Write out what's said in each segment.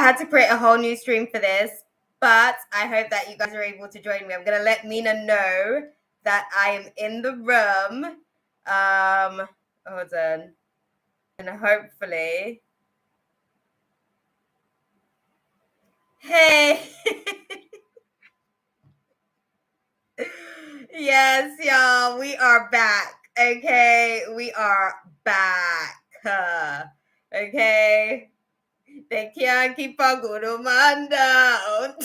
had to create a whole new stream for this, but I hope that you guys are able to join me. I'm going to let Mina know that I am in the room. Hold on. And hopefully... Hey! Yes, y'all, we are back. Okay, we are back. Okay. They can't keep on good man down.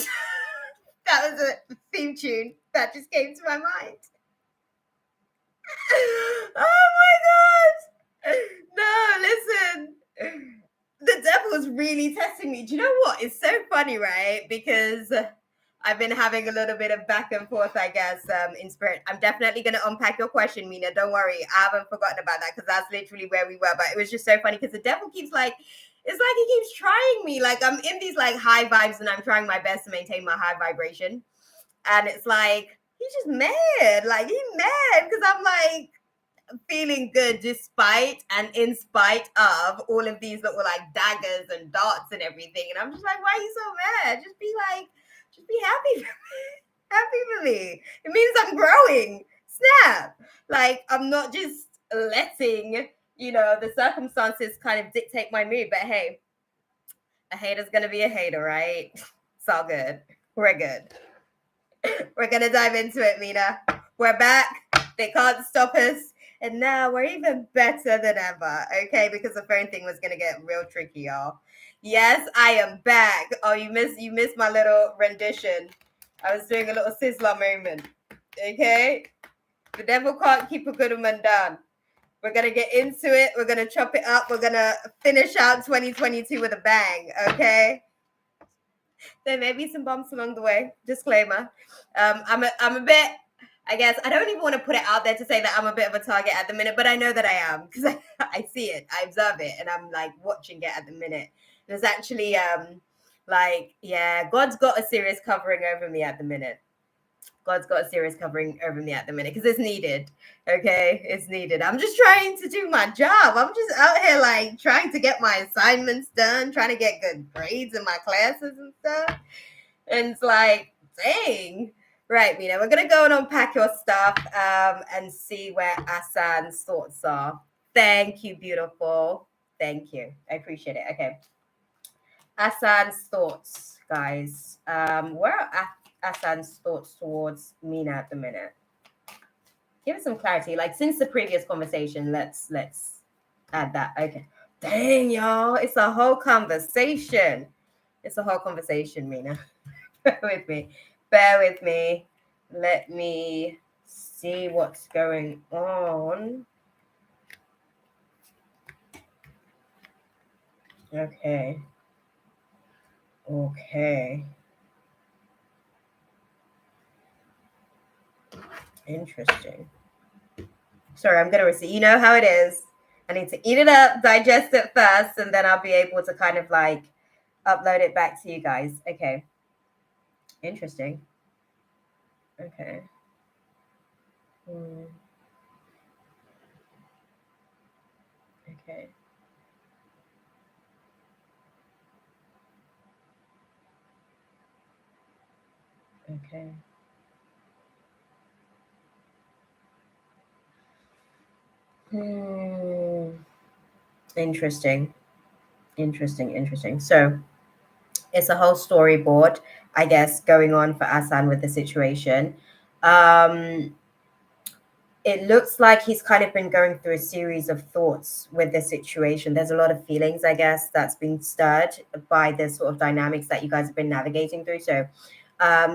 That was a theme tune that just came to my mind. Oh my god! No, listen. The devil was really testing me. Do you know what? It's so funny, right? Because I've been having a little bit of back and forth, I guess, in spirit. I'm definitely going to unpack your question, Mina. Don't worry. I haven't forgotten about that because that's literally where we were. But it was just so funny because the devil keeps like, it's like he keeps trying me. Like I'm in these like high vibes and I'm trying my best to maintain my high vibration. And it's like, he's just mad. Like he's mad because I'm like, feeling good despite and in spite of all of these little like daggers and darts and everything. And I'm just like, why are you so mad? Just be happy for me. Happy for me. It means I'm growing. Snap. Like I'm not just letting, the circumstances kind of dictate my mood. But hey, a hater's gonna be a hater, right? It's all good. We're good. We're gonna dive into it, Mina. We're back. They can't stop us. And now we're even better than ever, okay? Because the phone thing was gonna get real tricky, y'all. Yes, I am back. Oh, you missed my little rendition. I was doing a little sizzler moment, okay? The devil can't keep a good woman down. We're gonna get into it. We're gonna chop it up. We're gonna finish out 2022 with a bang, okay? There may be some bumps along the way. Disclaimer. I'm a bit. I guess I don't even want to put it out there to say that I'm a bit of a target at the minute, but I know that I am because I see it, I observe it, and I'm like watching it at the minute. There's actually God's got a serious covering over me at the minute. God's got a serious covering over me at the minute because it's needed. Okay, it's needed. I'm just trying to do my job. I'm just out here like trying to get my assignments done, trying to get good grades in my classes and stuff. And it's like, dang. Right, Mina, we're going to go and unpack your stuff and see where Asan's thoughts are. Thank you, beautiful. Thank you. I appreciate it. Okay. Asan's thoughts, guys. Where are Asan's thoughts towards Mina at the minute? Give us some clarity. Like, since the previous conversation, let's add that. Okay. Dang, y'all. It's a whole conversation. It's a whole conversation, Mina. Bear with me. Bear with me. Let me see what's going on. Okay. Interesting. Sorry, I'm going to receive. You know how it is. I need to eat it up, digest it first, and then I'll be able to kind of like upload it back to you guys. Okay. Interesting. Okay. Okay. Okay. Interesting. So it's a whole storyboard, I guess, going on for Asan with the situation. It looks like he's kind of been going through a series of thoughts with the situation. There's a lot of feelings, I guess, that's been stirred by the sort of dynamics that you guys have been navigating through. So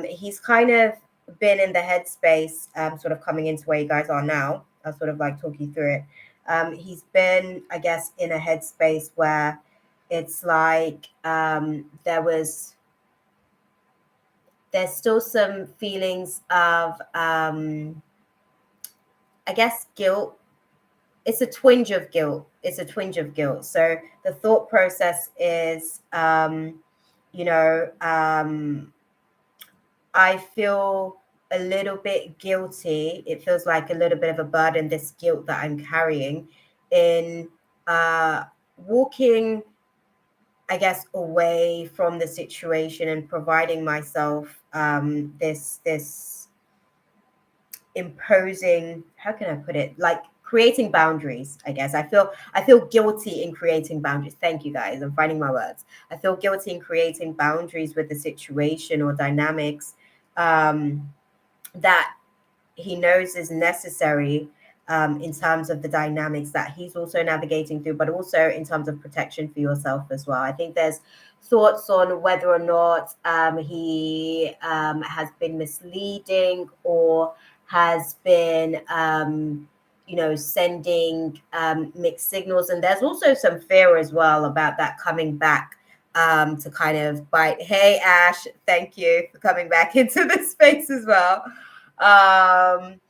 he's kind of been in the headspace, sort of coming into where you guys are now. I'll sort of like talk you through it. He's been, I guess, in a headspace where it's like there's still some feelings of I guess guilt. It's a twinge of guilt. So the thought process is I feel a little bit guilty. It feels like a little bit of a burden, this guilt that I'm carrying in walking I guess, away from the situation and providing myself this imposing, how can I put it, like creating boundaries. I guess I feel guilty in creating boundaries. Thank you, guys, I'm finding my words. I feel guilty in creating boundaries with the situation or dynamics that he knows is necessary, in terms of the dynamics that he's also navigating through, but also in terms of protection for yourself as well. I think there's thoughts on whether or not he has been misleading or has been, sending mixed signals. And there's also some fear as well about that coming back, to kind of bite. Hey, Ash, thank you for coming back into this space as well. um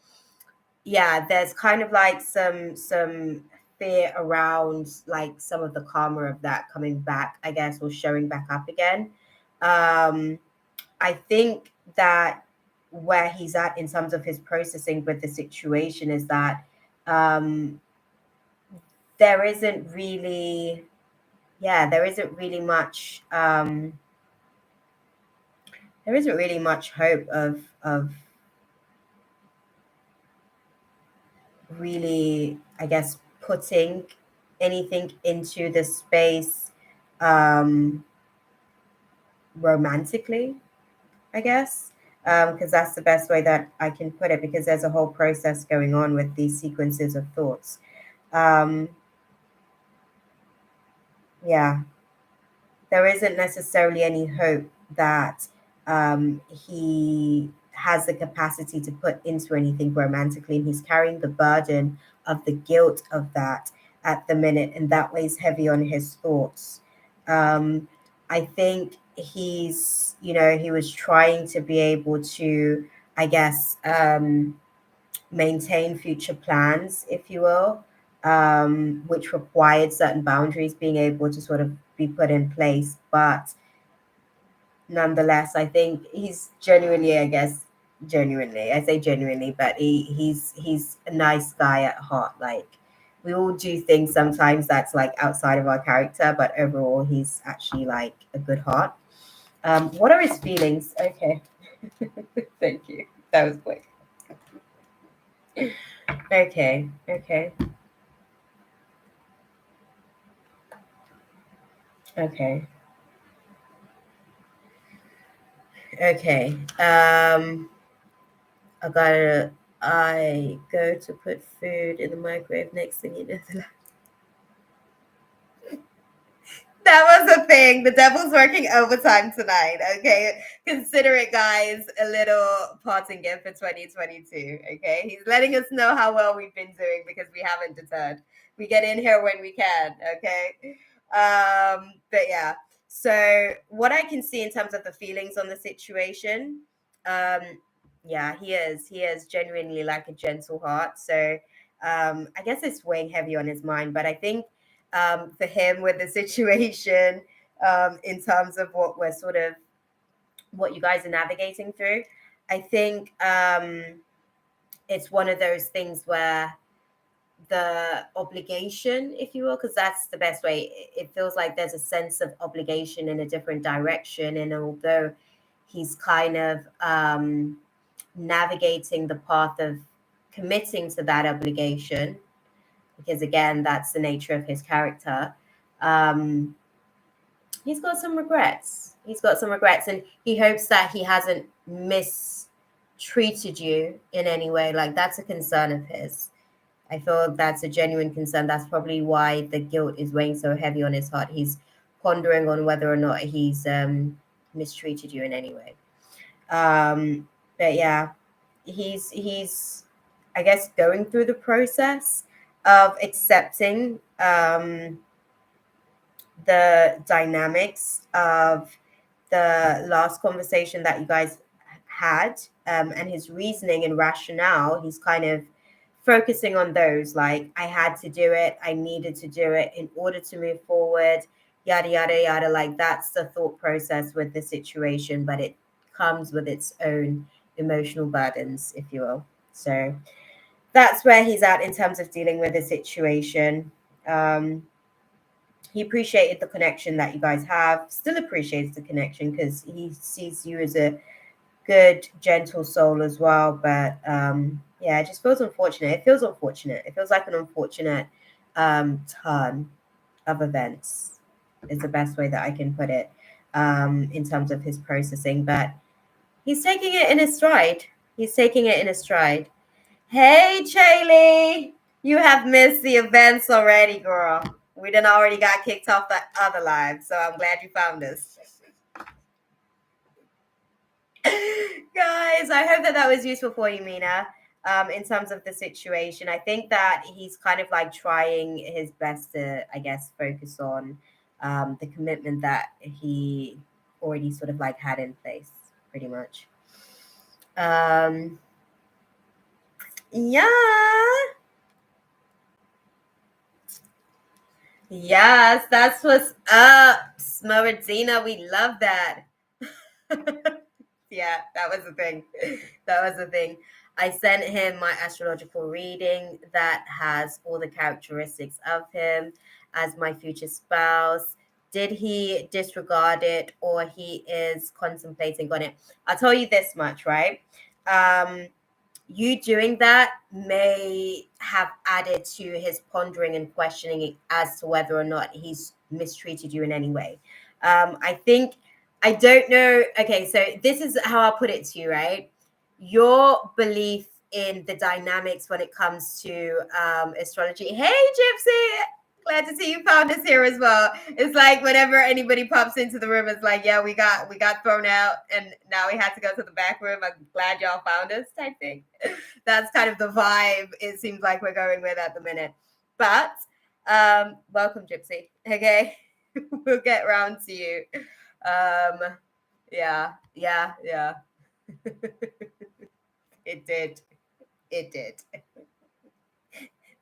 yeah, there's kind of like some fear around like some of the karma of that coming back, I guess, or showing back up again. I think that where he's at in terms of his processing with the situation is that, um there isn't really, yeah, there isn't really much hope of really, I guess, putting anything into the space, um, romantically, I guess, because that's the best way that I can put it, because there's a whole process going on with these sequences of thoughts. Um, yeah, there isn't necessarily any hope that, he has the capacity to put into anything romantically, and he's carrying the burden of the guilt of that at the minute, and that weighs heavy on his thoughts. I think he was trying to be able to, I guess, maintain future plans, if you will, which required certain boundaries being able to sort of be put in place. But nonetheless, I think he's genuinely, I guess, genuinely, I say genuinely, but he's a nice guy at heart. Like, we all do things sometimes that's like outside of our character, but overall, he's actually like a good heart. What are his feelings? Okay. Thank you. That was quick. Okay. Okay. Okay. Okay. I go to put food in the microwave. Next thing you know, that was a thing. The devil's working overtime tonight. Okay. Consider it, guys, a little parting gift for 2022. Okay. He's letting us know how well we've been doing because we haven't deterred. We get in here when we can. Okay. But yeah. So what I can see in terms of the feelings on the situation, um, yeah, he is genuinely like a gentle heart. So I guess it's weighing heavy on his mind, but I think, for him with the situation, in terms of what you guys are navigating through, I think, it's one of those things where the obligation, if you will, because that's the best way, it feels like there's a sense of obligation in a different direction. And although he's kind of, navigating the path of committing to that obligation, because again, that's the nature of his character. Um, he's got some regrets. He's got some regrets, and he hopes that he hasn't mistreated you in any way. Like, that's a concern of his. I feel that's a genuine concern. That's probably why the guilt is weighing so heavy on his heart. He's pondering on whether or not he's, mistreated you in any way. But yeah, he's I guess going through the process of accepting, the dynamics of the last conversation that you guys had, and his reasoning and rationale. He's kind of focusing on those, like, I had to do it, I needed to do it in order to move forward, yada yada yada. Like, that's the thought process with the situation, but it comes with its own emotional burdens, if you will. So that's where he's at in terms of dealing with the situation. um he appreciated the connection that you guys have, still appreciates the connection because he sees you as a good, gentle soul as well. But yeah, it just feels unfortunate. It feels unfortunate. It feels like an unfortunate turn of events is the best way that I can put it in terms of his processing. But he's taking it in his stride. He's taking it in his stride. Hey, Chaylee, you have missed the events already, girl. We done already got kicked off the other live, so I'm glad you found us. Guys, I hope that was useful for you, Mina, in terms of the situation. I think that he's kind of like trying his best to, I guess, focus on the commitment that he already sort of like had in place, pretty much. Yeah. Yes, that's what's up, Smoradina. We love that. Yeah, that was the thing. That was the thing. I sent him my astrological reading that has all the characteristics of him as my future spouse. Did he disregard it or he is contemplating on it? I'll tell you this much, right? You doing that may have added to his pondering and questioning as to whether or not he's mistreated you in any way. I think, I don't know. Okay, so this is how I'll put it to you, right? Your belief in the dynamics when it comes to astrology. Hey, Gypsy! Glad to see you found us here as well. It's like whenever anybody pops into the room, it's like, yeah, we got thrown out and now we had to go to the back room. I'm glad y'all found us type thing. That's kind of the vibe it seems like we're going with at the minute. But welcome, Gypsy. Okay. We'll get around to you. Yeah. It did. It did.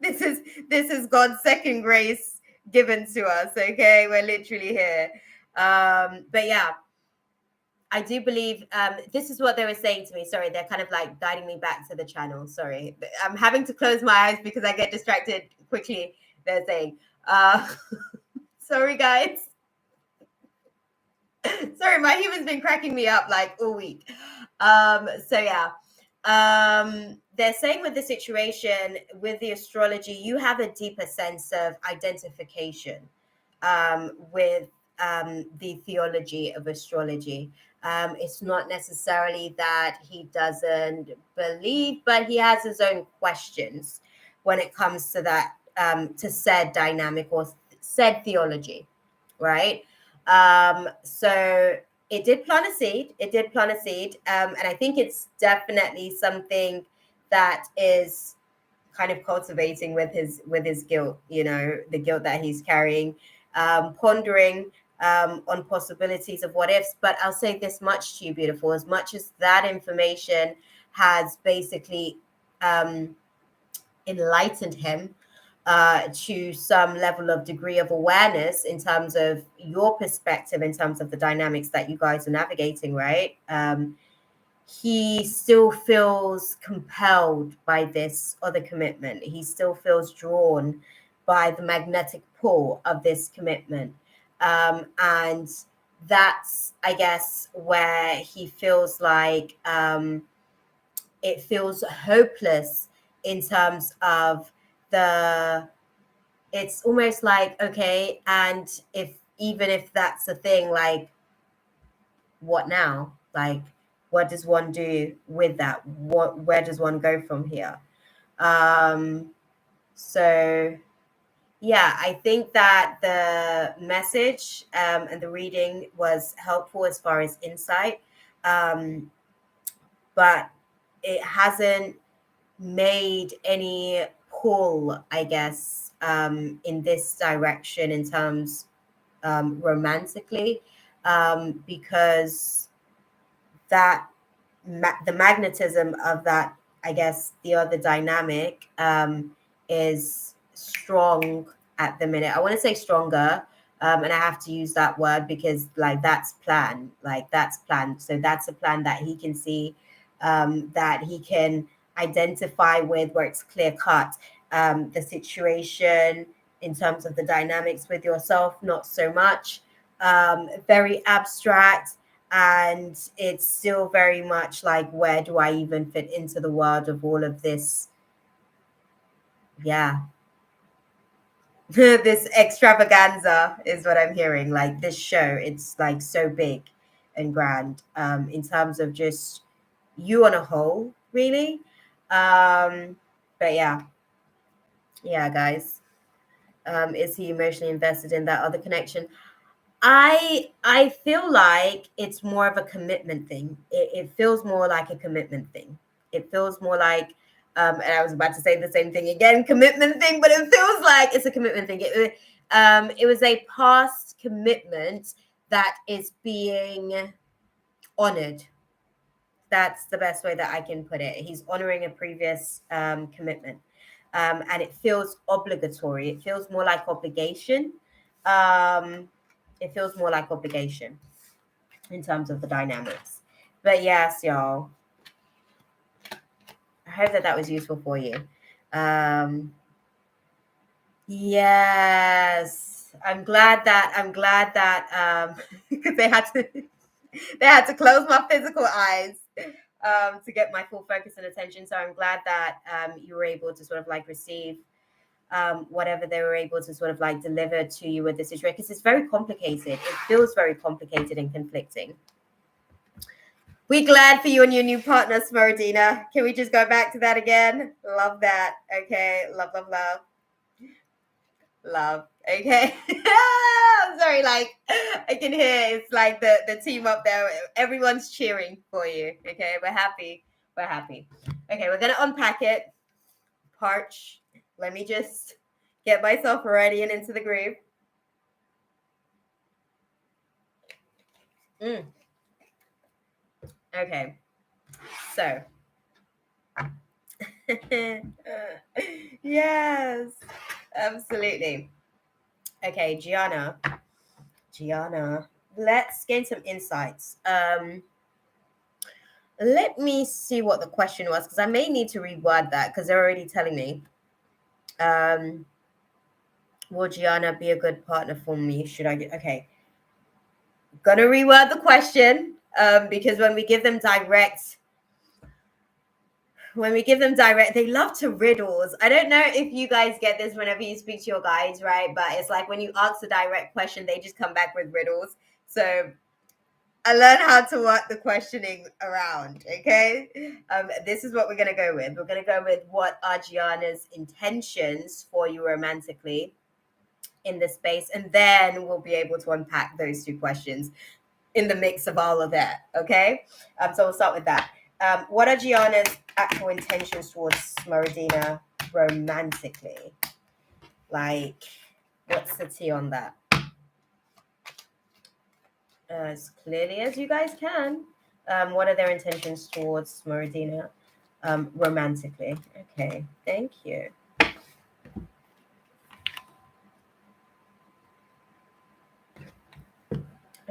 This is God's second grace given to us. Okay, we're literally here. But yeah, I do believe this is what they were saying to me. Sorry, they're kind of like guiding me back to the channel. Sorry, I'm having to close my eyes because I get distracted quickly. They're saying, sorry guys. Sorry, my humor's been cracking me up like all week. So yeah. They're saying with the situation with the astrology, you have a deeper sense of identification with the theology of astrology. It's not necessarily that he doesn't believe, but he has his own questions when it comes to that, to said dynamic or said theology, right? So it did plant a seed. It did plant a seed. And I think it's definitely something that is kind of cultivating with his guilt, the guilt that he's carrying, pondering on possibilities of what ifs. But I'll say this much to you, beautiful, as much as that information has basically enlightened him to some level of degree of awareness in terms of your perspective, in terms of the dynamics that you guys are navigating, right? He still feels compelled by this other commitment. He still feels drawn by the magnetic pull of this commitment. And that's, I guess, where he feels like it feels hopeless in terms of it's almost like, okay, and even if that's a thing, like, what now? Like, what does one do with that? Where does one go from here? So yeah, I think that the message and the reading was helpful as far as insight, but it hasn't made any pull, I guess, in this direction in terms romantically, because that the magnetism of that, I guess, the other dynamic is strong at the minute. I want to say stronger, and I have to use that word because, like, that's planned. Like, that's planned. So that's a plan that he can see, that he can identify with, where it's clear cut. The situation in terms of the dynamics with yourself, not so much. Very abstract, and it's still very much like, where do I even fit into the world of all of this? Yeah. This extravaganza is what I'm hearing. Like this show, it's like so big and grand, in terms of just you on a whole, really. But yeah, guys. Is he emotionally invested in that other connection? I feel like it's more of a commitment thing. It feels more like a commitment thing. It feels more like, and I was about to say the same thing again, commitment thing, but it feels like it's a commitment thing. It was a past commitment that is being honored. That's the best way that I can put it. He's honoring a previous commitment, and it feels obligatory. It feels more like obligation. Um, it feels more like obligation in terms of the dynamics. But yes, y'all, I hope that was useful for you. Yes, I'm glad that because they had to close my physical eyes to get my full focus and attention. So I'm glad that you were able to sort of like receive whatever they were able to sort of like deliver to you with the situation, because it's very complicated. It feels very complicated and conflicting. We glad for you and your new partner, Smaradina. Can we just go back to that again? Love that. Okay. Love, love, love. Love. Okay. I'm sorry, like I can hear it's like the team up there. Everyone's cheering for you. Okay, we're happy. We're happy. Okay, we're gonna unpack it. Parch. Let me just get myself ready and into the groove. Okay. So yes, absolutely. Okay, Gianna, let's gain some insights. Let me see what the question was, because I may need to reword that because they're already telling me. Will Gianna be a good partner for me? Should I get okay? Gonna reword the question because when we give them direct, they love to riddles. I don't know if you guys get this whenever you speak to your guides, right? But it's like when you ask a direct question, they just come back with riddles. So I learned how to work the questioning around. Okay. This is what we're going to go with. We're going to go with, what are Gianna's intentions for you romantically in this space? And then we'll be able to unpack those two questions in the mix of all of that. Okay. So we'll start with that. What are Gianna's actual intentions towards Smaradina romantically? Like, what's the tea on that? As clearly as you guys can. What are their intentions towards Smaradina romantically? Okay, thank you.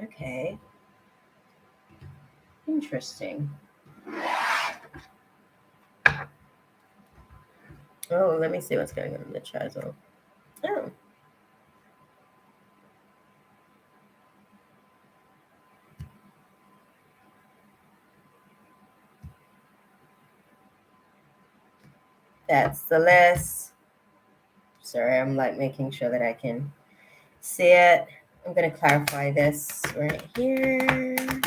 Okay. Interesting. Oh, let me see what's going on in the chat as well. Oh. That's the list. Sorry, I'm like making sure that I can see it. I'm going to clarify this right here.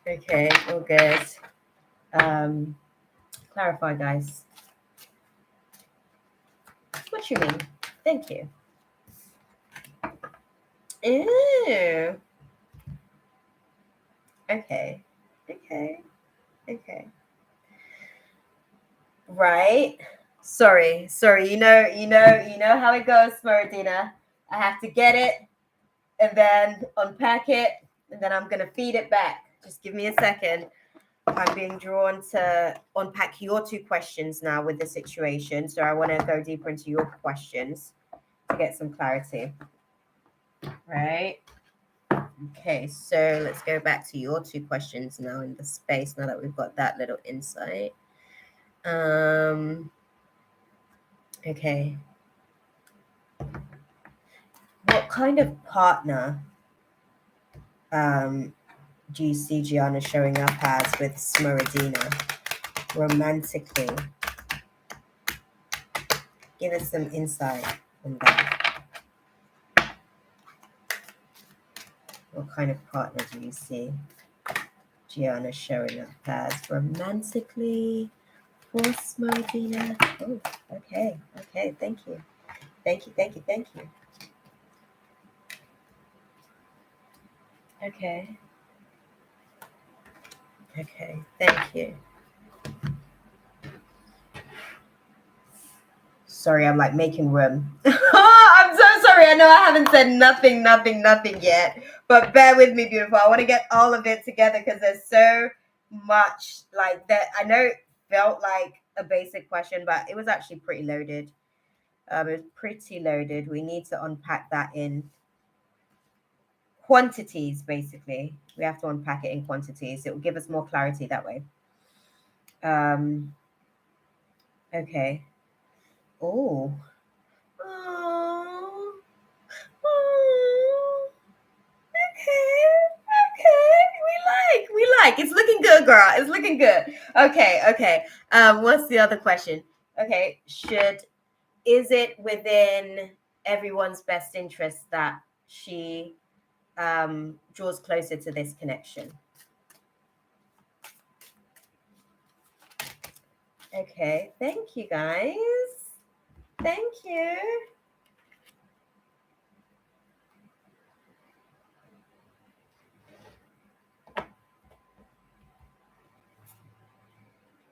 Okay, all good. Clarify, guys. What you mean? Thank you. Ew. Okay. Right. Sorry. You know how it goes, Smaradina. I have to get it and then unpack it, and then I'm gonna feed it back. Just give me a second. I'm being drawn to unpack your two questions now with the situation. So I want to go deeper into your questions to get some clarity. Right. Okay, so let's go back to your two questions now in the space, now that we've got that little insight. Okay. What kind of partner do you see Gianna showing up as with Smoradina romantically? Give us some insight on that. What kind of partner do you see Gianna showing up as romantically for Smoradina? Oh, okay. Okay. Thank you. Thank you. Thank you. Thank you. Okay. Okay. Thank you. Sorry, I'm like making room. I'm so sorry. I know I haven't said nothing yet, but bear with me, beautiful. I want to get all of it together because there's so much like that. I know it felt like a basic question, but it was actually pretty loaded. It was pretty loaded. We need to unpack that in quantities, basically. We have to unpack it in quantities. It will give us more clarity that way. Um, okay. Oh. Oh. Oh. Okay. We like. It's looking good, girl. It's looking good. Okay. What's the other question? Okay, is it within everyone's best interest that she draws closer to this connection? Okay, thank you guys. Thank you.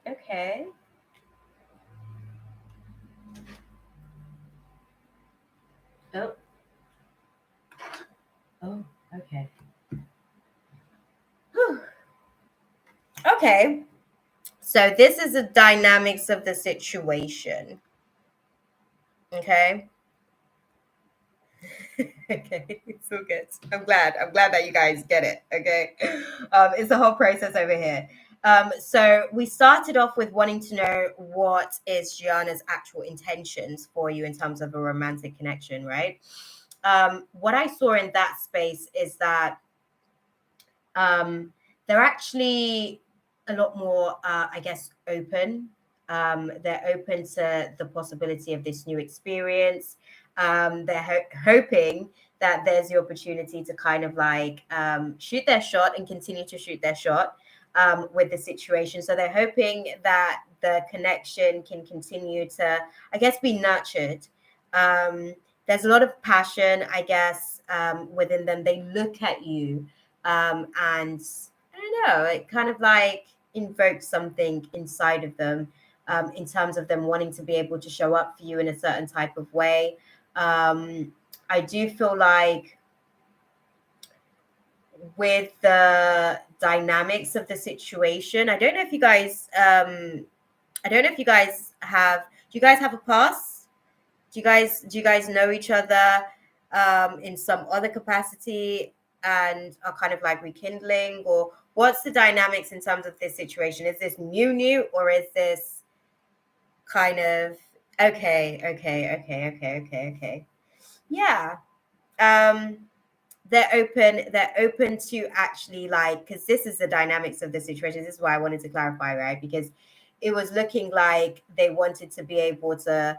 Okay. Oh. Oh, okay. Whew. Okay. So this is the dynamics of the situation. Okay. Okay, it's all good. I'm glad. I'm glad that you guys get it. Okay. It's the whole process over here. So we started off with wanting to know what is Gianna's actual intentions for you in terms of a romantic connection, right? What I saw in that space is that they're actually a lot more, I guess, open. They're open to the possibility of this new experience. They're hoping that there's the opportunity to kind of like shoot their shot and continue to shoot their shot with the situation. So they're hoping that the connection can continue to, I guess, be nurtured. There's a lot of passion, I guess, within them. They look at you and I don't know, it kind of like invokes something inside of them in terms of them wanting to be able to show up for you in a certain type of way. I do feel like with the dynamics of the situation, I don't know if you guys have, do you guys have a past? Do you guys know each other in some other capacity and are kind of like rekindling, or what's the dynamics in terms of this situation? Is this new or is this kind of okay? Yeah. Um they're open to actually like, because this is the dynamics of the situation. This is why I wanted to clarify, right? Because it was looking like they wanted to be able to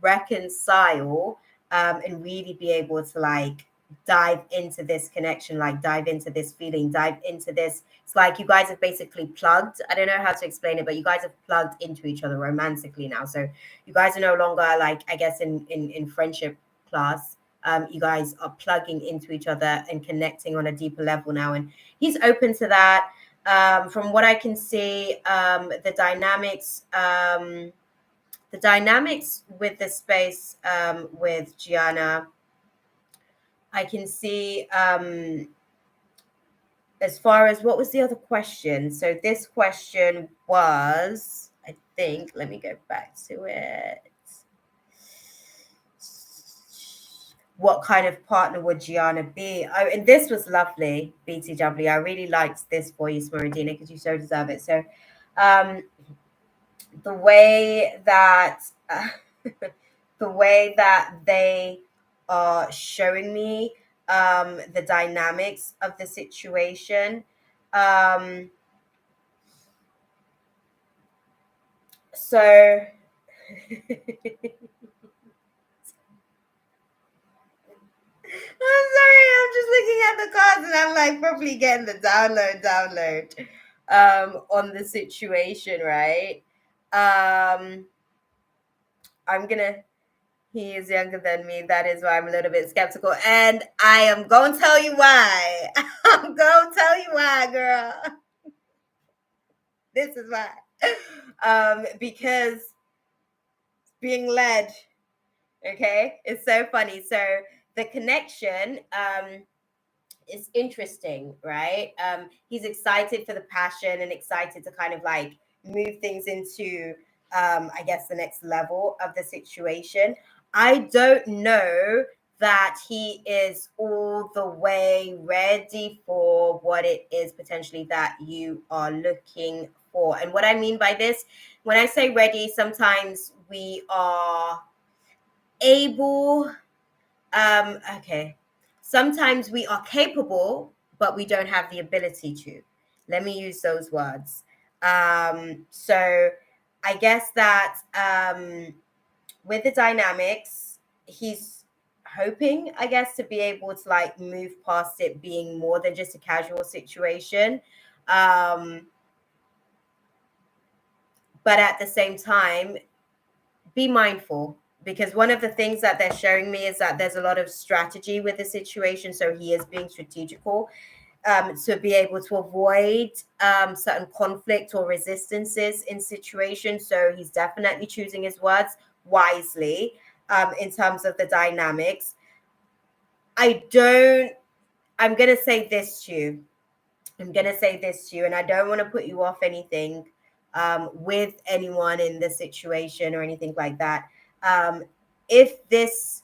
reconcile and really be able to like dive into this connection, like dive into this feeling, dive into this. It's like you guys have basically plugged. I don't know how to explain it, but you guys have plugged into each other romantically now. So you guys are no longer like, I guess, in friendship class. You guys are plugging into each other and connecting on a deeper level now, and he's open to that. From what I can see, the dynamics with the space with Gianna, I can see as far as what was the other question. So this question was, I think, let me go back to it. What kind of partner would Gianna be? Oh, and this was lovely, BTW. I really liked this for you, Smoradina, because you so deserve it. So, the way that the way that they are showing me the dynamics of the situation. So I'm sorry, I'm just looking at the cards and I'm like probably getting the download on the situation, right? I'm gonna He is younger than me. That is why I'm a little bit skeptical. And I am gonna tell you why. I'm gonna tell you why, girl. This is why. Because being led, okay, it's so funny. So the connection, is interesting, right? He's excited for the passion and excited to kind of like move things into, I guess, the next level of the situation. I don't know that he is all the way ready for what it is potentially that you are looking for. And what I mean by this, when I say ready, sometimes we are able okay. Sometimes we are capable, but we don't have the ability to. Let me use those words. So I guess that with the dynamics, he's hoping, I guess, to be able to like move past it being more than just a casual situation. Um, but at the same time, be mindful, because one of the things that they're showing me is that there's a lot of strategy with the situation. So he is being strategical, to be able to avoid certain conflict or resistances in situations. So he's definitely choosing his words wisely in terms of the dynamics. I'm going to say this to you. And I don't want to put you off anything with anyone in the situation or anything like that. Um, if this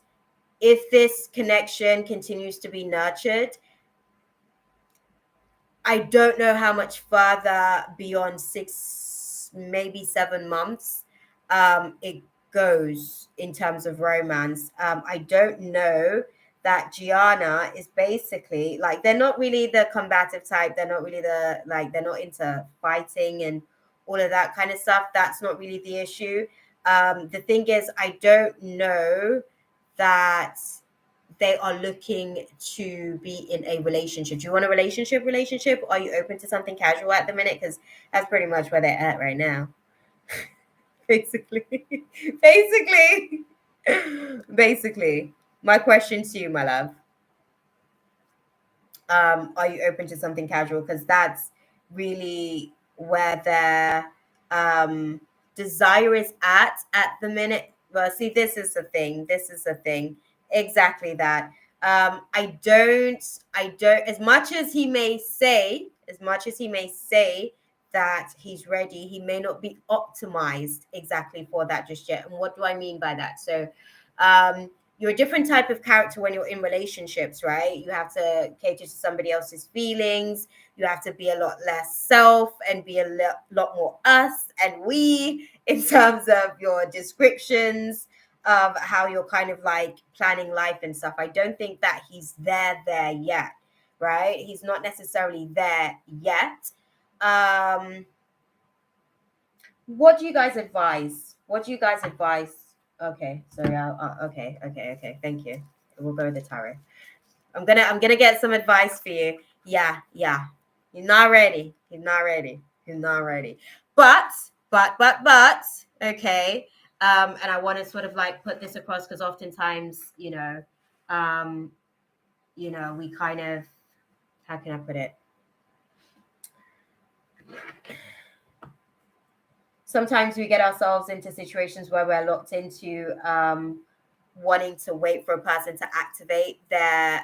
connection continues to be nurtured, I don't know how much further beyond 6, maybe 7 months, it goes in terms of romance. I don't know that Gianna is basically like, they're not really the combative type. They're not really they're not into fighting and all of that kind of stuff. That's not really the issue. The thing is, I don't know that they are looking to be in a relationship. Do you want a relationship? Or are you open to something casual at the minute? Because that's pretty much where they're at right now. Basically. Basically. My question to you, my love. Are you open to something casual? Because that's really where their desire is at the minute. Well, see, this is the thing. Exactly that. I don't, as much as he may say, that he's ready, he may not be optimized exactly for that just yet. And what do I mean by that? So, you're a different type of character when you're in relationships, right? You have to cater to somebody else's feelings. You have to be a lot less self and be a lot more us and we in terms of your descriptions of how you're kind of like planning life and stuff. I don't think that he's there yet, right? He's not necessarily there yet. What do you guys advise? Okay, sorry. Okay. Thank you. We'll go with the tarot. I'm gonna get some advice for you. Yeah. You're not ready. But. Okay. And I want to sort of like put this across because oftentimes, we kind of, how can I put it? Sometimes we get ourselves into situations where we're locked into wanting to wait for a person to activate their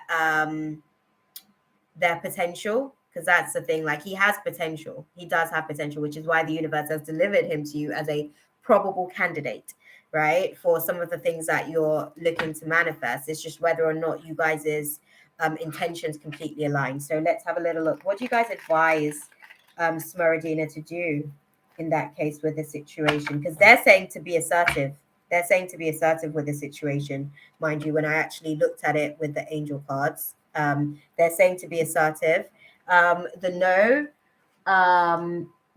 potential, because that's the thing. Like, he has potential. He does have potential, which is why the universe has delivered him to you as a probable candidate, right? For some of the things that you're looking to manifest. It's just whether or not you guys' intentions completely align. So let's have a little look. What do you guys advise Smeradina to do in that case with the situation? Because they're saying to be assertive. They're saying to be assertive with the situation. Mind you, when I actually looked at it with the angel cards, they're saying to be assertive. The no,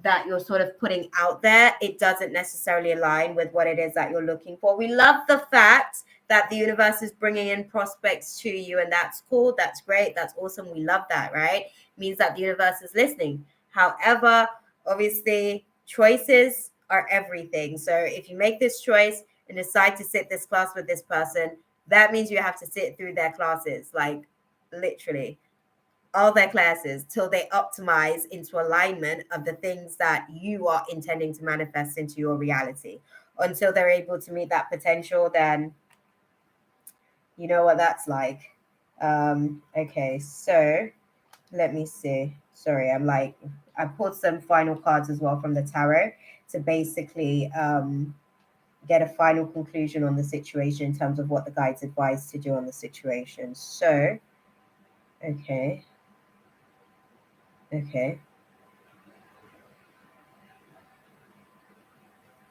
that you're sort of putting out there, it doesn't necessarily align with what it is that you're looking for. We love the fact that the universe is bringing in prospects to you, and that's cool. That's great. That's awesome. We love that, right? It means that the universe is listening. However, obviously, choices are everything. So if you make this choice and decide to sit this class with this person, that means you have to sit through their classes, like literally all their classes till they optimize into alignment of the things that you are intending to manifest into your reality. Until they're able to meet that potential, then you know what that's like. Okay, so let me see. Sorry, I pulled some final cards as well from the tarot to basically get a final conclusion on the situation in terms of what the guides advise to do on the situation. So, okay. Okay.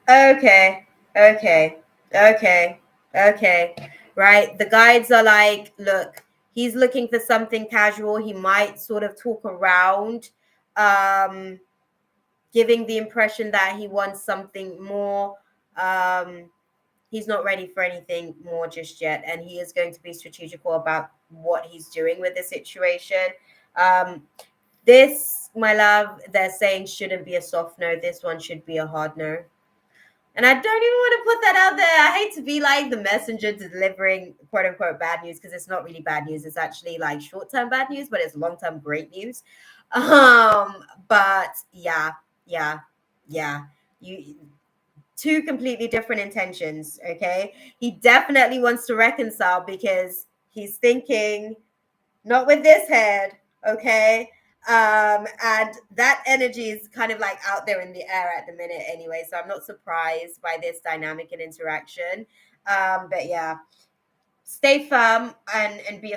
Okay. Okay. Okay. Okay. Right. The guides are like, look, he's looking for something casual. He might sort of talk around, um, giving the impression that he wants something more. Um, he's not ready for anything more just yet. And he is going to be strategical about what he's doing with the situation. Um, this, my love, they're saying shouldn't be a soft no. This one should be a hard no. And I don't even want to put that out there. I hate to be like the messenger delivering quote unquote bad news, because it's not really bad news. It's actually like short term bad news, but it's long term great news. But yeah, yeah, yeah. You two completely different intentions. Okay. He definitely wants to reconcile because he's thinking not with this head, okay? And that energy is kind of like out there in the air at the minute anyway, so I'm not surprised by this dynamic and interaction. But yeah, stay firm and be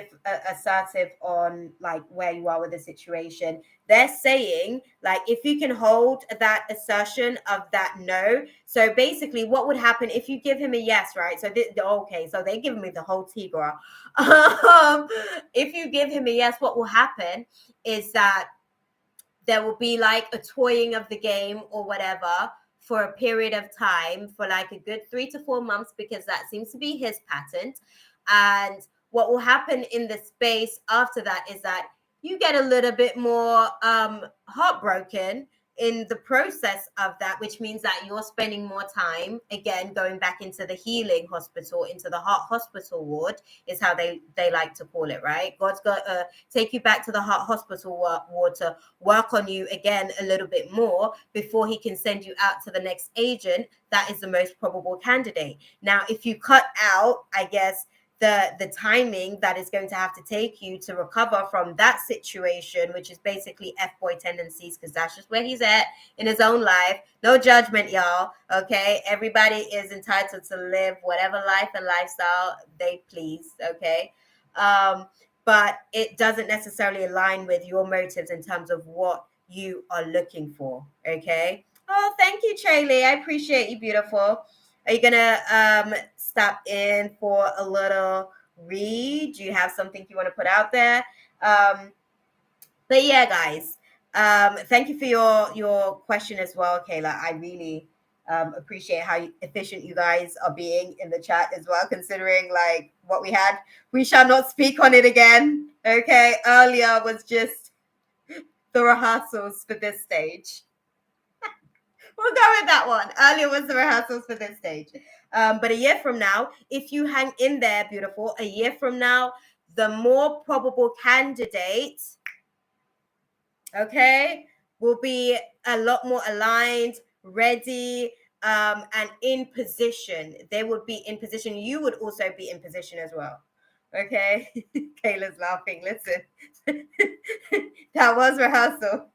assertive on like where you are with the situation. They're saying like if you can hold that assertion of that no. So basically what would happen if you give him a yes, right? So okay, so they give me the whole tea, girl. If you give him a yes, what will happen is that there will be like a toying of the game or whatever for a period of time, for like a good 3 to 4 months, because that seems to be his pattern. And what will happen in the space after that is that you get a little bit more heartbroken in the process of that, which means that you're spending more time again going back into the healing hospital, into the heart hospital ward is how they like to call it, right? God's got to take you back to the heart hospital ward to work on you again a little bit more before he can send you out to the next agent that is the most probable candidate. Now if you cut out, I guess, the timing that is going to have to take you to recover from that situation, which is basically F-boy tendencies, because that's just where he's at in his own life. No judgment, y'all. Okay, everybody is entitled to live whatever life and lifestyle they please. Okay, but it doesn't necessarily align with your motives in terms of what you are looking for. Okay. Oh, thank you, Traylee. I appreciate you, beautiful. Are you gonna stop in for a little read? Do you have something you want to put out there? But yeah, guys, thank you for your question as well, Kayla. I really appreciate how efficient you guys are being in the chat as well, considering like what we had. We shall not speak on it again. Okay, earlier was just the rehearsals for this stage. We'll go with that one. Earlier was the rehearsals for this stage. But a year from now, if you hang in there, beautiful, a year from now, the more probable candidate, okay, will be a lot more aligned, ready, and in position. They would be in position. You would also be in position as well. Okay. Kayla's laughing. Listen, that was rehearsal.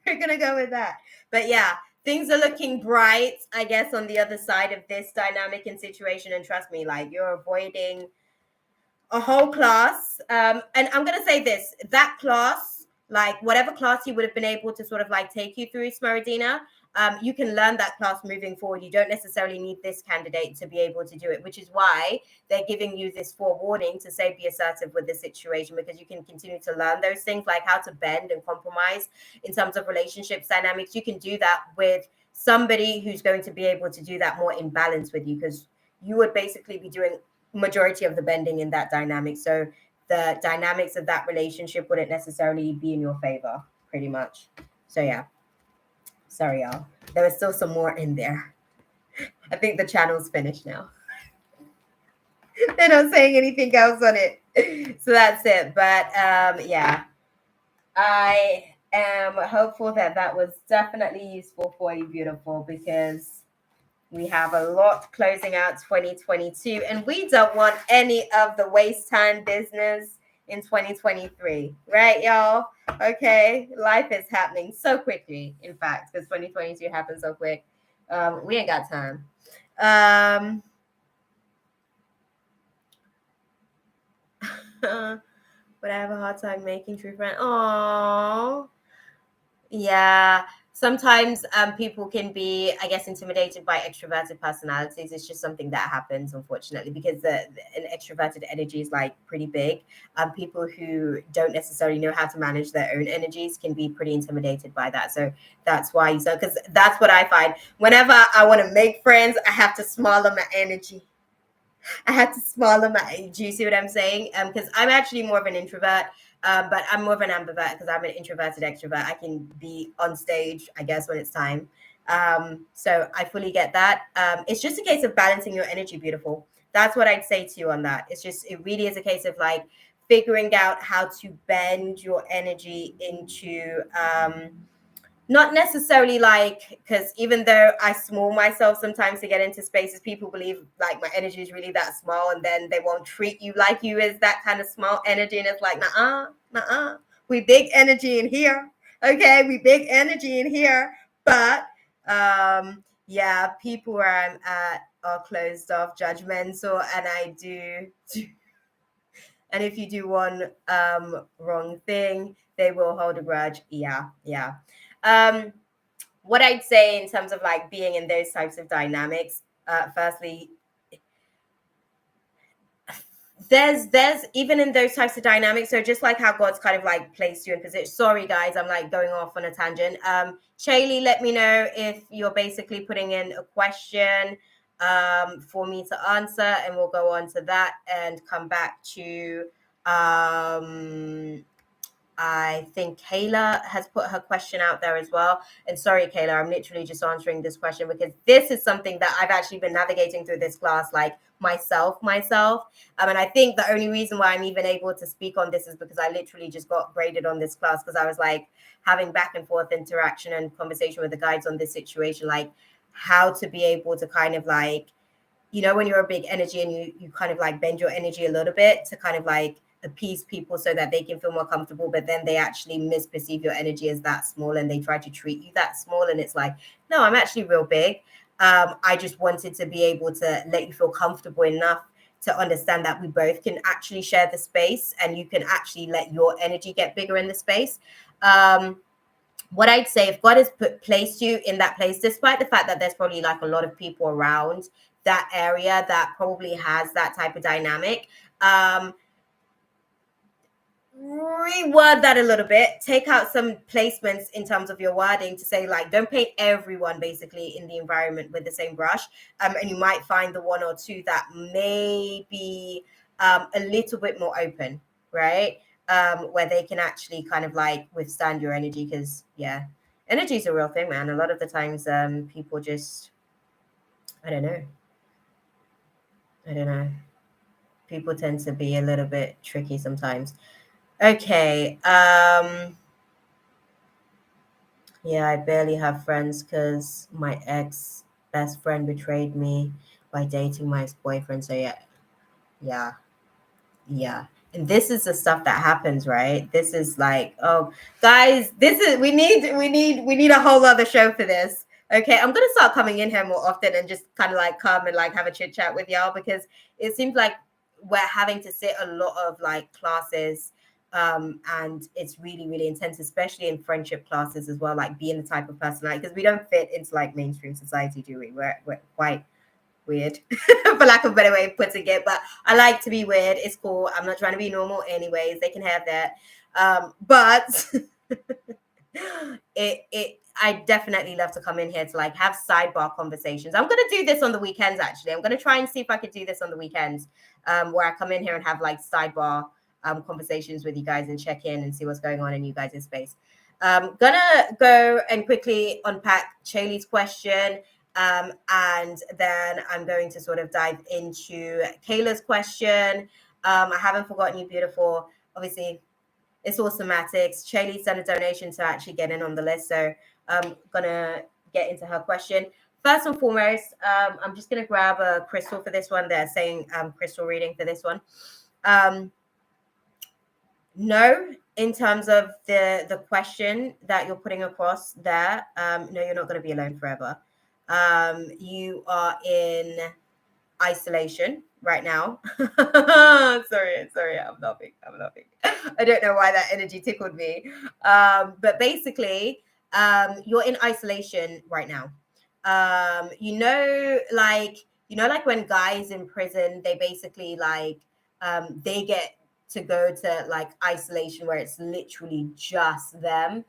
We're gonna go with that. But yeah, things are looking bright, I guess, on the other side of this dynamic and situation. And trust me, like you're avoiding a whole class. And I'm gonna say this: that class, like whatever class he would have been able to sort of like take you through, Smaradina, you can learn that class moving forward. You don't necessarily need this candidate to be able to do it, which is why they're giving you this forewarning to say be assertive with the situation, because you can continue to learn those things like how to bend and compromise in terms of relationships dynamics. You can do that with somebody who's going to be able to do that more in balance with you, because you would basically be doing majority of the bending in that dynamic. So the dynamics of that relationship wouldn't necessarily be in your favor, pretty much. So yeah, sorry y'all, there was still some more in there. I think the channel's finished now. They're not saying anything else on it, so that's it. But yeah, I am hopeful that that was definitely useful for you, beautiful, because we have a lot closing out 2022, and we don't want any of the waste time business in 2023, right, y'all? Okay, life is happening so quickly, in fact, because 2022 happened so quick. We ain't got time. But I have a hard time making true friends. Oh, yeah. Sometimes people can be, I guess, intimidated by extroverted personalities. It's just something that happens, unfortunately, because an extroverted energy is like pretty big. People who don't necessarily know how to manage their own energies can be pretty intimidated by that. So that's why because that's what I find. Whenever I want to make friends, I have to smile on my energy. I had to swallow my. Do you see what I'm saying? Because I'm actually more of an introvert, but I'm more of an ambivert because I'm an introverted extrovert. I can be on stage, I guess, when it's time. So I fully get that. It's just a case of balancing your energy, beautiful. That's what I'd say to you on that. It really is a case of like figuring out how to bend your energy into not necessarily like, because even though I small myself sometimes to get into spaces, people believe like my energy is really that small, and then they won't treat you like you is that kind of small energy. And it's like, nah, we big energy in here. Okay, we big energy in here. But yeah, people where I'm at are closed off, judgmental, and I do. And if you do one wrong thing, they will hold a grudge. Yeah. What I'd say in terms of like being in those types of dynamics, firstly, there's even in those types of dynamics, so just like how God's kind of like placed you in position. Sorry guys, I'm like going off on a tangent. Shaylee, let me know if you're basically putting in a question for me to answer, and we'll go on to that and come back to I think Kayla has put her question out there as well. And sorry, Kayla, I'm literally just answering this question because this is something that I've actually been navigating through this class, like myself. And I think the only reason why I'm even able to speak on this is because I literally just got graded on this class, because I was like having back and forth interaction and conversation with the guides on this situation, like how to be able to kind of like, when you're a big energy and you kind of like bend your energy a little bit to kind of like appease people so that they can feel more comfortable, but then they actually misperceive your energy as that small and they try to treat you that small. And it's like, no, I'm actually real big. I just wanted to be able to let you feel comfortable enough to understand that we both can actually share the space and you can actually let your energy get bigger in the space. What I'd say, if God has placed you in that place, despite the fact that there's probably like a lot of people around that area that probably has that type of dynamic, reword that a little bit, take out some placements in terms of your wording to say like, don't paint everyone basically in the environment with the same brush, and you might find the one or two that may be a little bit more open, right? Where they can actually kind of like withstand your energy, because yeah, energy is a real thing, man. A lot of the times people just, I don't know, people tend to be a little bit tricky sometimes. Okay. Yeah, I barely have friends because my ex best friend betrayed me by dating my ex-boyfriend. So yeah. And this is the stuff that happens, right? This is like, oh, guys, we need a whole other show for this. Okay, I'm gonna start coming in here more often and just kind of like come and like have a chit chat with y'all, because it seems like we're having to sit a lot of like classes And it's really, really intense, especially in friendship classes as well, like being the type of person, like, because we don't fit into like mainstream society, do we? We're quite weird, for lack of a better way of putting it. But I like to be weird. It's cool. I'm not trying to be normal anyways. They can have that. But it I definitely love to come in here to like have sidebar conversations. I'm gonna do this on the weekends. Actually, I'm gonna try and see if I could do this on the weekends, where I come in here and have like sidebar conversations with you guys and check in and see what's going on in you guys' space. Gonna go and quickly unpack Chaley's question, and then I'm going to sort of dive into Kayla's question. I haven't forgotten you, beautiful. Obviously, it's Automatics. Chaley's done a donation to actually get in on the list, so I'm gonna get into her question. First and foremost, I'm just gonna grab a crystal for this one. They're saying crystal reading for this one. No, in terms of the question that you're putting across there, no, you're not going to be alone forever. You are in isolation right now. sorry, I'm laughing. I don't know why that energy tickled me. But basically, you're in isolation right now. Like when guys in prison, they basically like they get to go to like isolation where it's literally just them.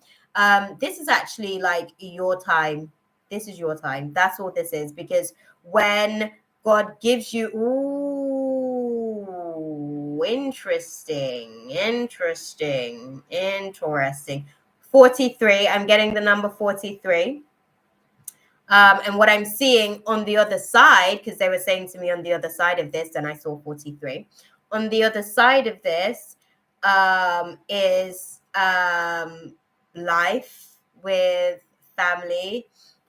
This is actually like your time. This is your time. That's what this is, because when God gives you, interesting. 43. I'm getting the number 43. And what I'm seeing on the other side, because they were saying to me on the other side of this, and I saw 43. On the other side of this is life with family,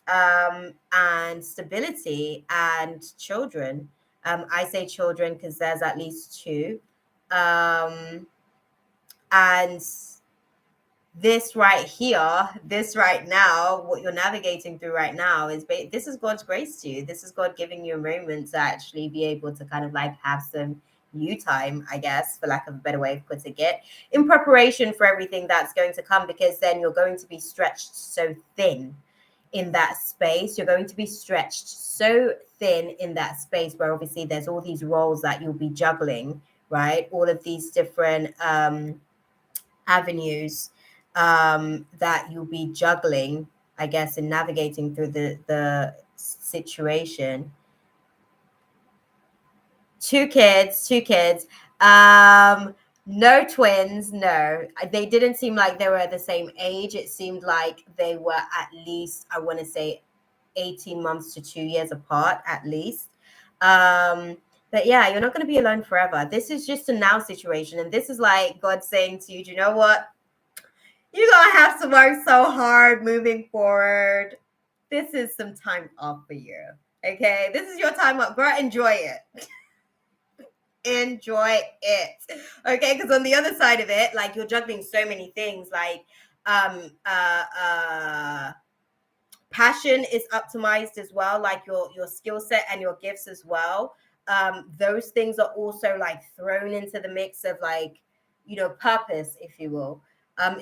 and stability and children. I say children because there's at least two. And this right here, this right now, what you're navigating through right now this is God's grace to you. This is God giving you a moment to actually be able to kind of like have some you time, I guess, for lack of a better way of putting it, in preparation for everything that's going to come, because then you're going to be stretched so thin in that space. You're going to be stretched so thin in that space where obviously there's all these roles that you'll be juggling, right? All of these different avenues that you'll be juggling, I guess, and navigating through the situation. Two kids. No twins. No, they didn't seem like they were the same age. It seemed like they were at least, I want to say, 18 months to 2 years apart, at least. But yeah, you're not going to be alone forever. This is just a now situation. And this is like God saying to you, do you know what? You're going to have to work so hard moving forward. This is some time off for you. Okay? This is your time off. Girl, enjoy it. Enjoy it. Okay? Because on the other side of it, like, you're juggling so many things. Like, passion is optimized as well, like your skill set and your gifts as well. Those things are also like thrown into the mix of, like, purpose, if you will,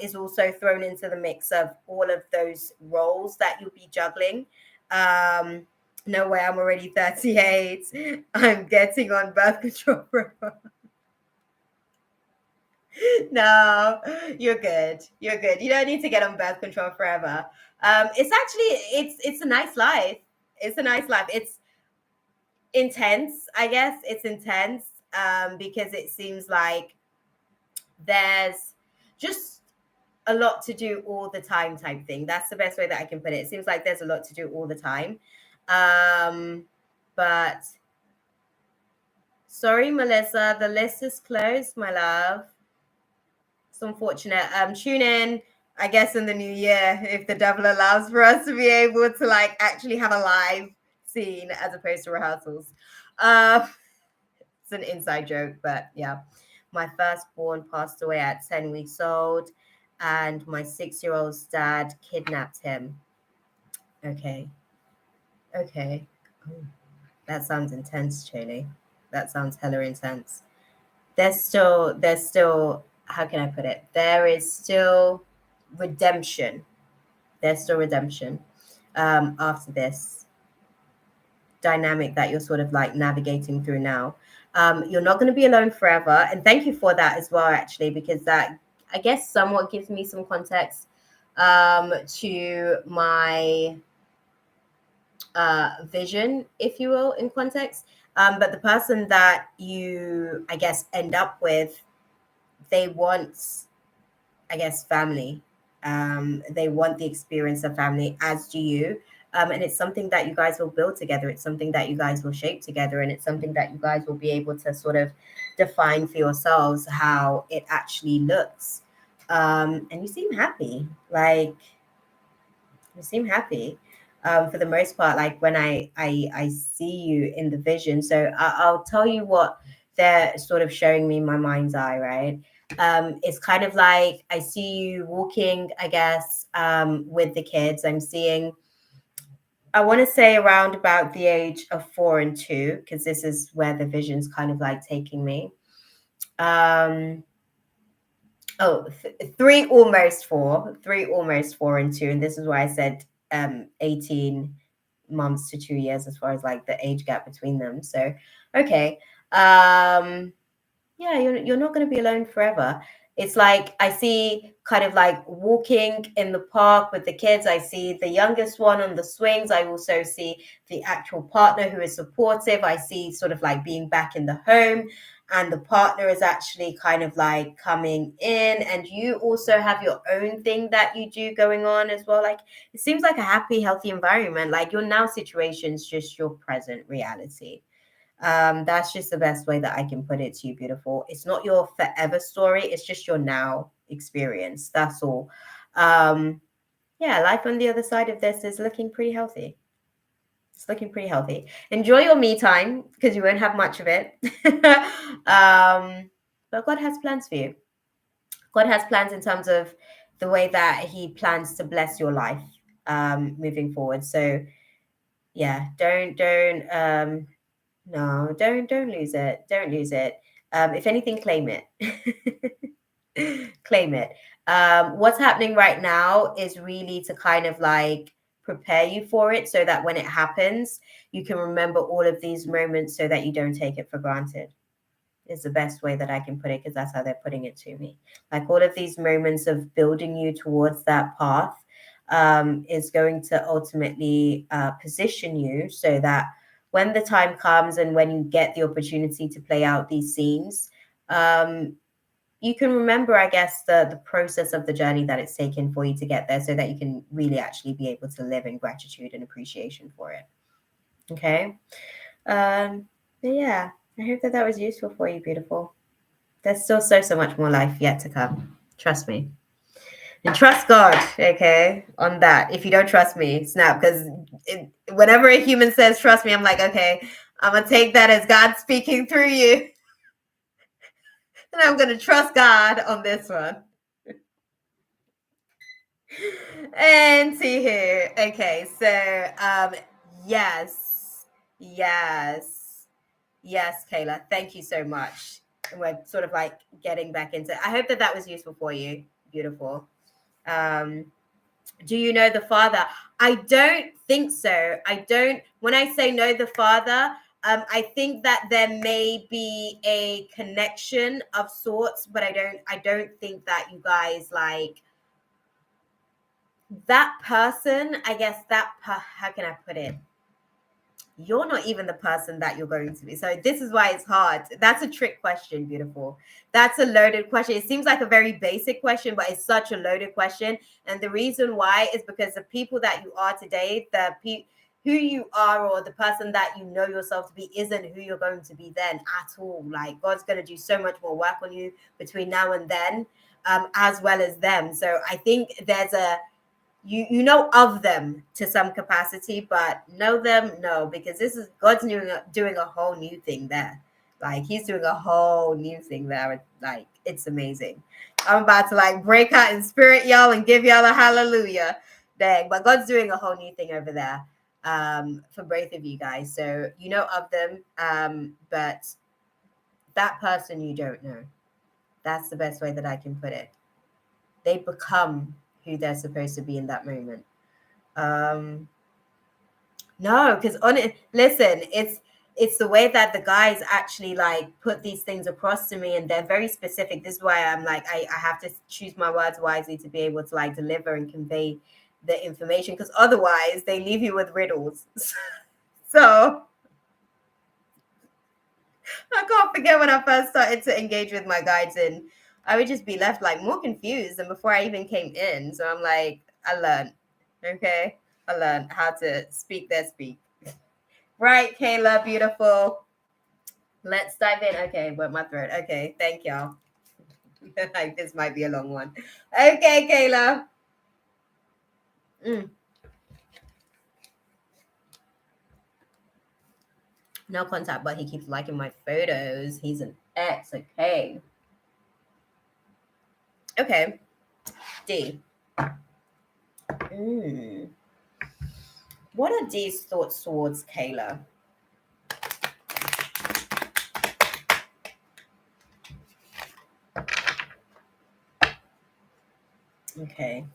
is also thrown into the mix of all of those roles that you'll be juggling. No way, I'm already 38. I'm getting on birth control. No, you're good. You don't need to get on birth control forever. It's a nice life. It's a nice life. It's intense, I guess. It's intense because it seems like there's just a lot to do all the time type thing. That's the best way that I can put it. It seems like there's a lot to do all the time. But sorry, Melissa, the list is closed, my love. It's unfortunate. Tune in, I guess, in the new year, if the devil allows for us to be able to like actually have a live scene as opposed to rehearsals. It's an inside joke, but yeah. My firstborn passed away at 10 weeks old, and my 6-year-old's dad kidnapped him. Okay. That sounds intense, Chaley. That sounds hella intense. They're still how can I put it? There is still redemption. There's still redemption after this dynamic that you're sort of like navigating through now. You're not going to be alone forever. And thank you for that as well, actually, because that, I guess, somewhat gives me some context to my vision, if you will, in context. But the person that you, I guess, end up with, they want, I guess, family. They want the experience of family, as do you. And it's something that you guys will build together. It's something that you guys will shape together. And it's something that you guys will be able to sort of define for yourselves how it actually looks. And you seem happy. Like, you seem happy. For the most part, like when I see you in the vision. So I'll tell you what they're sort of showing me in my mind's eye, right? It's kind of like I see you walking, I guess, with the kids. I'm seeing, I want to say around about the age of 4 and 2, because this is where the vision's kind of like taking me. Three almost 4, and this is why I said 18 months to 2 years as far as like the age gap between them. So okay. Yeah, you're not going to be alone forever. It's like I see kind of like walking in the park with the kids. I see the youngest one on the swings. I also see the actual partner who is supportive. I see sort of like being back in the home, and the partner is actually kind of like coming in, and you also have your own thing that you do going on as well. Like it seems like a happy, healthy environment. Like your now situation's just your present reality. That's just the best way that I can put it to you, beautiful. It's not your forever story, it's just your now experience. That's all. Yeah, life on the other side of this is looking pretty healthy. It's looking pretty healthy. Enjoy your me time because you won't have much of it. But God has plans for you. God has plans in terms of the way that He plans to bless your life moving forward. So yeah, don't no, don't lose it. Don't lose it. If anything, claim it. Claim it. What's happening right now is really to kind of like prepare you for it so that when it happens, you can remember all of these moments so that you don't take it for granted. Is the best way that I can put it, because that's how they're putting it to me. Like all of these moments of building you towards that path is going to ultimately position you so that when the time comes and when you get the opportunity to play out these scenes, you can remember, I guess, the process of the journey that it's taken for you to get there so that you can really actually be able to live in gratitude and appreciation for it. Okay. But yeah, I hope that that was useful for you, beautiful. There's still so much more life yet to come. Trust me. And trust God, okay, on that. If you don't trust me, snap. Because whenever a human says trust me, I'm like, okay, I'm going to take that as God speaking through you. And I'm going to trust God on this one. And see here. Okay, so yes, Kayla. Thank you so much. And we're sort of like getting back into. I hope that that was useful for you. Beautiful. Do you know the father? I don't think so. I don't. When I say know the father, I think that there may be a connection of sorts, but I don't think that you guys like that person. I guess how can I put it? You're not even the person that you're going to be. So this is why it's hard. That's a trick question, beautiful. That's a loaded question. It seems like a very basic question, but it's such a loaded question. And the reason why is because the people that you are today, who you are or the person that you know yourself to be isn't who you're going to be then at all. Like God's going to do so much more work on you between now and then, as well as them. So I think there's you know of them to some capacity, but know them, no, because this is God's doing a whole new thing there. Like He's doing a whole new thing there. Like it's amazing. I'm about to like break out in spirit, y'all, and give y'all a hallelujah. Dang, but God's doing a whole new thing over there for both of you guys. So you know of them, but that person you don't know. That's the best way that I can put it. They become who they're supposed to be in that moment. No, because on it, listen, it's the way that the guys actually like put these things across to me, and they're very specific. This is why I'm like I have to choose my words wisely to be able to like deliver and convey the information, because otherwise they leave you with riddles. So I can't forget when I first started to engage with my guides, and I would just be left like more confused than before I even came in. So I'm like, I learned, okay, I learned how to speak their speak. Right, Kayla, beautiful. Let's dive in. Okay, wet my throat. Okay, thank y'all. Like this might be a long one. Okay, Kayla. No contact, but he keeps liking my photos. He's an ex. Okay. Okay. D. What are D's thoughts towards Kayla? Okay.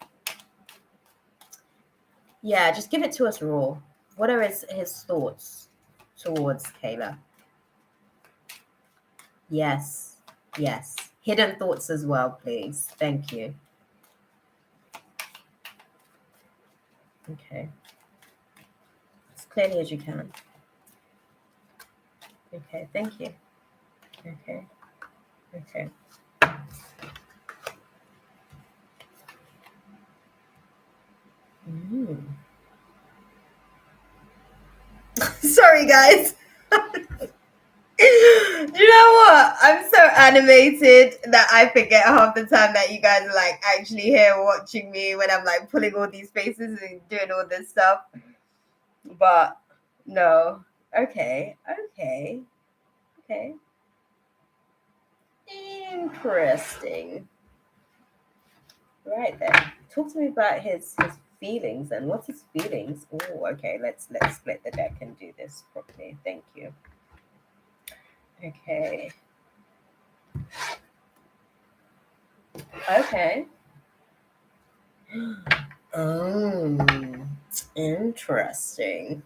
Yeah, just give it to us raw. What are his thoughts towards Kayla? Yes. Yes. Hidden thoughts as well, please. Thank you. Okay. As clearly as you can. Okay, thank you. Okay. Okay. Sorry, guys. You know what? I'm so animated that I forget half the time that you guys are like actually here watching me when I'm like pulling all these faces and doing all this stuff. But no. Okay. Okay. Okay. Interesting. Right then. Talk to me about his feelings and what's his feelings. Oh, okay. Let's split the deck and do this properly. Thank you. Okay. Okay. Oh, interesting.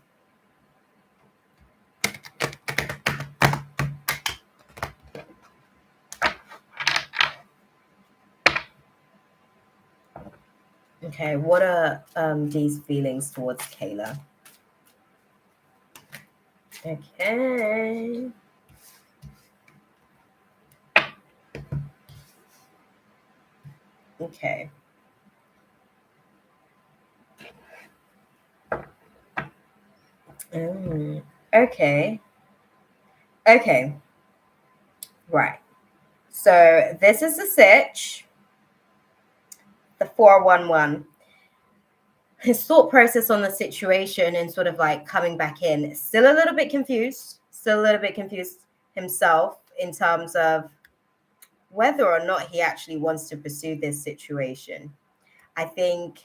Okay, what are these feelings towards Kayla? Okay. Okay. Okay. Okay. Right. So this is the sitch, the 411. His thought process on the situation and sort of like coming back in, still a little bit confused, himself in terms of whether or not he actually wants to pursue this situation. I think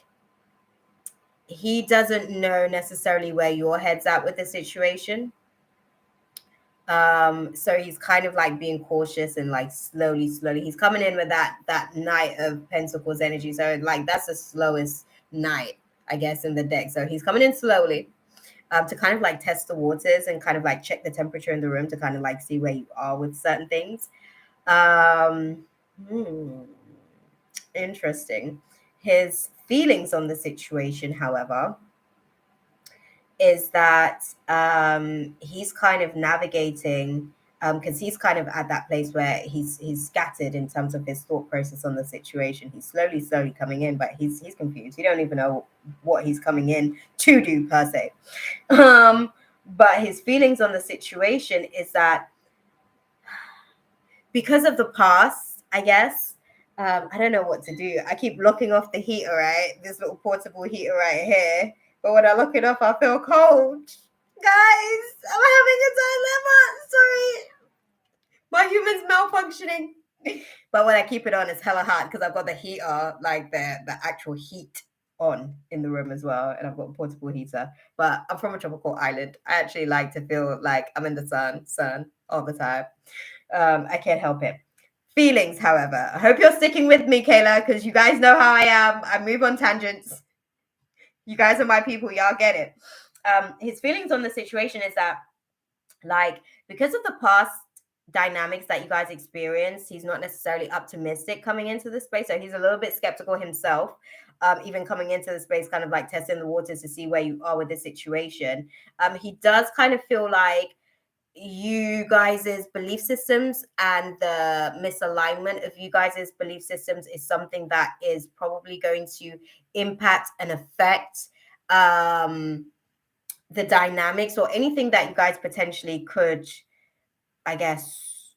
he doesn't know necessarily where your head's at with the situation. So he's kind of like being cautious and like slowly. He's coming in with that Knight of Pentacles energy. So like that's the slowest knight, I guess, in the deck. So he's coming in slowly. To kind of like test the waters and kind of like check the temperature in the room to kind of like see where you are with certain things. Interesting. His feelings on the situation, however, is that he's kind of navigating because he's kind of at that place where he's scattered in terms of his thought process on the situation. He's slowly coming in, but he's confused. He don't even know what he's coming in to do per se. But his feelings on the situation is that because of the past, I guess, I don't know what to do. I keep locking off the heater, right? This little portable heater right here. But when I lock it off, I feel cold. Guys, I'm having a dilemma. Sorry. My human's malfunctioning. But when I keep it on, it's hella hot because I've got the heater, like the actual heat on in the room as well. And I've got a portable heater. But I'm from a tropical island. I actually like to feel like I'm in the sun all the time. I can't help it. feelings, however. I hope you're sticking with me, Kayla, because you guys know how I am. I move on tangents. You guys are my people. Y'all get it. His feelings on the situation is that, like, because of the past dynamics that you guys experienced, he's not necessarily optimistic coming into the space. So he's a little bit skeptical himself, even coming into the space, kind of like testing the waters to see where you are with the situation. He does kind of feel like you guys' belief systems and the misalignment of you guys' belief systems is something that is probably going to impact and affect the dynamics or anything that you guys potentially could, I guess,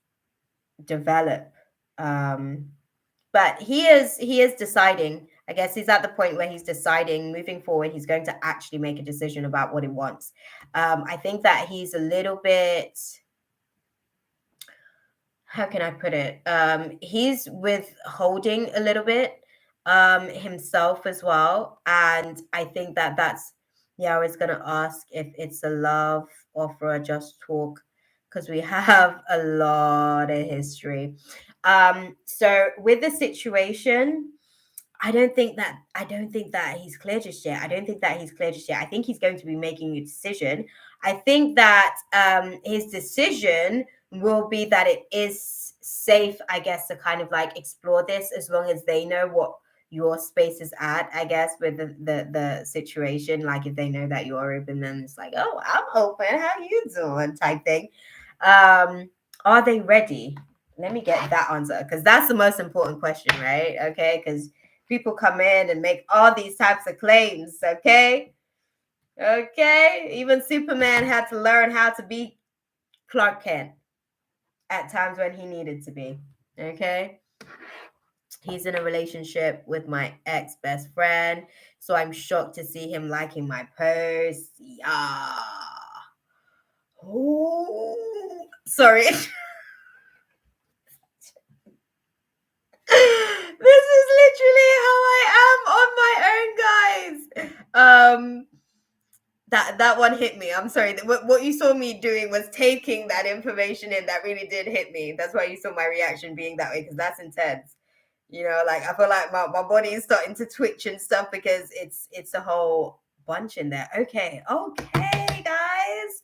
develop. But he is deciding. I guess he's at the point where he's deciding moving forward. He's going to actually make a decision about what he wants. I think that he's a little bit, how can I put it? He's withholding a little bit himself as well. And I think that that's, yeah, I was going to ask if it's a love offer or just talk, because we have a lot of history. So with the situation, I don't think that he's clear just yet. I don't think that he's clear just yet. I think he's going to be making a decision. I think that his decision will be that it is safe, I guess, to kind of like explore this, as long as they know what your space is at, I guess, with the situation. Like if they know that you're open, then it's like, oh, I'm open, how you doing type thing. Are they ready? Let me get that answer, because that's the most important question, right? Okay, because people come in and make all these types of claims. Okay, even Superman had to learn how to be Clark Kent at times when he needed to be. Okay, he's in a relationship with my ex best friend, so I'm shocked to see him liking my posts. Yeah. Oh, sorry. This is literally how I am on my own, guys. That one hit me. I'm sorry. What you saw me doing was taking that information in. That really did hit me. That's why you saw my reaction being that way, because that's intense. You know, like I feel like my body is starting to twitch and stuff, because it's a whole bunch in there. Okay, guys.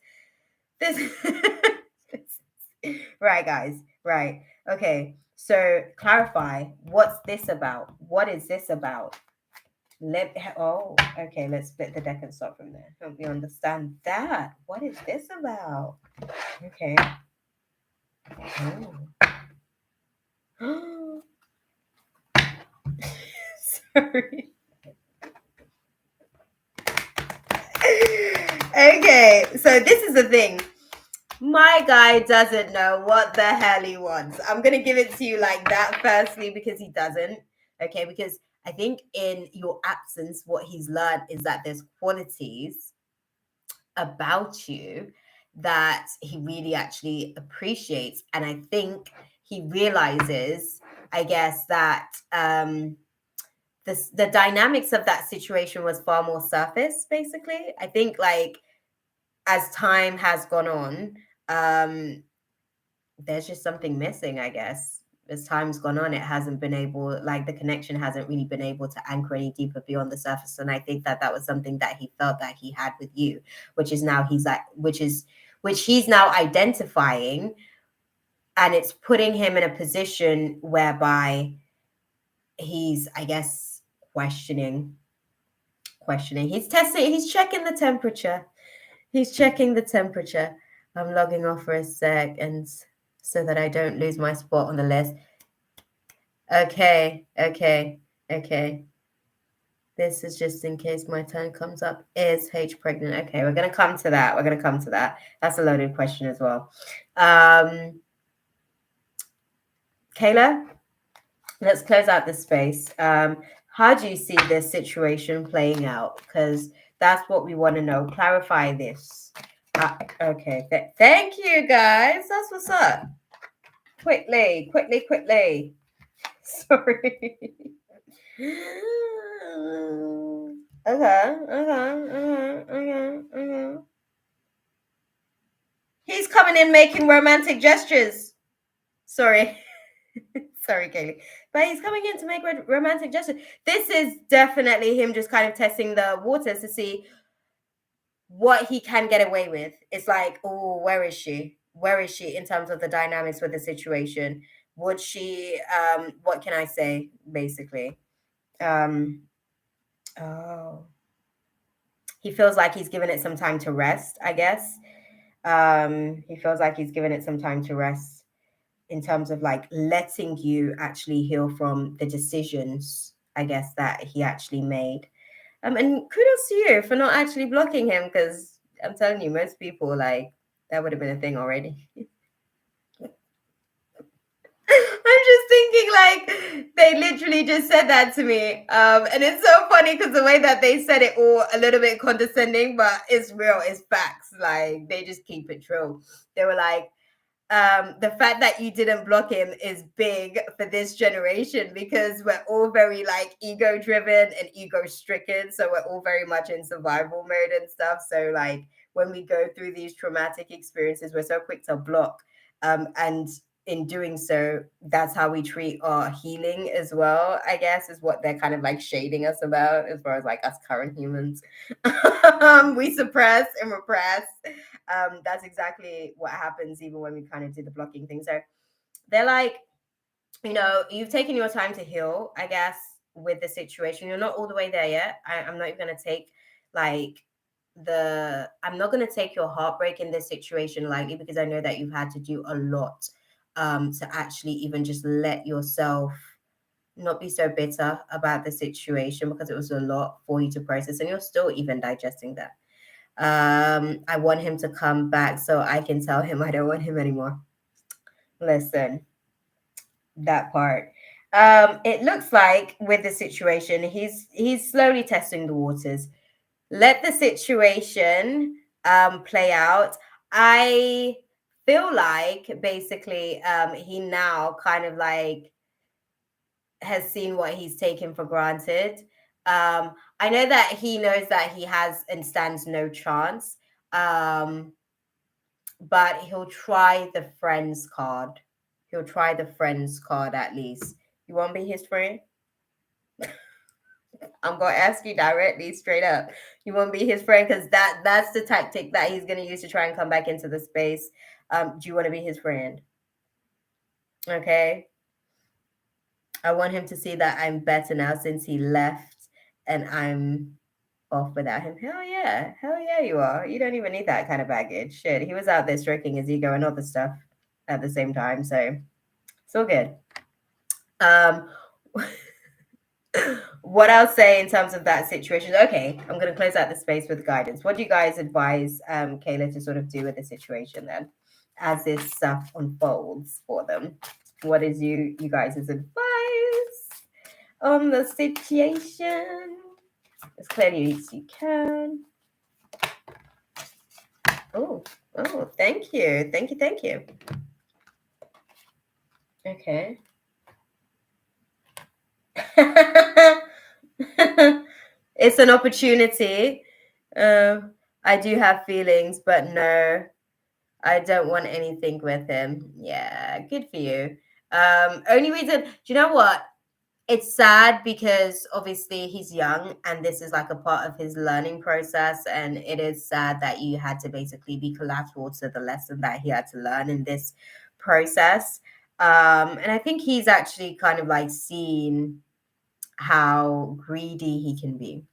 This right, guys. Right. Okay. So clarify, what's this about? What is this about? Okay, let's split the deck and start from there. Help me understand that. What is this about? Okay. Oh. Sorry. Okay, so this is the thing. My guy doesn't know what the hell he wants. I'm going to give it to you like that, firstly, because he doesn't. Okay, because I think in your absence, what he's learned is that there's qualities about you that he really actually appreciates. And I think he realizes, I guess, that the dynamics of that situation was far more surface, basically. I think, like, as time has gone on, there's just something missing, I guess. As time's gone on, it hasn't been able, like the connection hasn't really been able to anchor any deeper beyond the surface. And I think that that was something that he felt that he had with you, which is now which he's now identifying, and it's putting him in a position whereby he's, I guess, questioning. He's testing, he's checking the temperature. I'm logging off for a sec, and so that I don't lose my spot on the list. Okay. This is just in case my turn comes up. Is H pregnant? Okay, we're going to come to that. That's a loaded question as well. Kayla, let's close out this space. How do you see this situation playing out? Because that's what we want to know. Clarify this. Okay. Thank you, guys. That's what's up. Quickly. Sorry. Okay. He's coming in making romantic gestures. Sorry. Sorry, Kaylee. But he's coming in to make romantic gestures. This is definitely him just kind of testing the waters to see what he can get away with. It's like, oh, where is she? Where is she in terms of the dynamics with the situation? Would she, what can I say, basically? Um, oh, he feels like he's given it some time to rest, I guess. He feels like he's given it some time to rest in terms of like letting you actually heal from the decisions, I guess, that he actually made. And kudos to you for not actually blocking him, because I'm telling you, most people, like, that would have been a thing already. I'm just thinking, like, they literally just said that to me. And it's so funny because the way that they said it, all a little bit condescending, but it's real, it's facts. Like, they just keep it true. They were like, the fact that you didn't block him is big for this generation, because we're all very like ego driven and ego stricken. So we're all very much in survival mode and stuff. So like when we go through these traumatic experiences, we're so quick to block. And in doing so, that's how we treat our healing as well, I guess, is what they're kind of like shading us about as far as like us current humans. We suppress and repress. That's exactly what happens even when we kind of do the blocking thing. So they're like, you've taken your time to heal, I guess, with the situation. You're not all the way there yet. I'm not even going to take like I'm not going to take your heartbreak in this situation lightly, because I know that you've had to do a lot to actually even just let yourself not be so bitter about the situation, because it was a lot for you to process and you're still even digesting that. I want him to come back so I can tell him I don't want him anymore. Listen, that part. It looks like with the situation, he's slowly testing the waters. Let the situation play out. I feel like basically he now kind of like has seen what he's taken for granted. I know that he knows that he has and stands no chance. But he'll try the friends card. He'll try the friends card at least. You won't be his friend? I'm gonna ask you directly, straight up. You won't be his friend, because that's the tactic that he's gonna use to try and come back into the space. Do you want to be his friend? Okay. I want him to see that I'm better now since he left and I'm off without him. Hell yeah. Hell yeah, you are. You don't even need that kind of baggage. Shit. He was out there stroking his ego and other stuff at the same time. So it's all good. What I'll say in terms of that situation, okay, I'm going to close out the space with guidance. What do you guys advise Kayla to sort of do with the situation then, as this stuff unfolds for them? What is you guys' advice on the situation as clearly as you can? Oh, thank you. Thank you. Okay. It's an opportunity. I do have feelings, but no, I don't want anything with him. Yeah, good for you. Only reason, do you know what? It's sad because obviously he's young and this is like a part of his learning process. And it is sad that you had to basically be collateral to the lesson that he had to learn in this process. And I think he's actually kind of like seen how greedy he can be.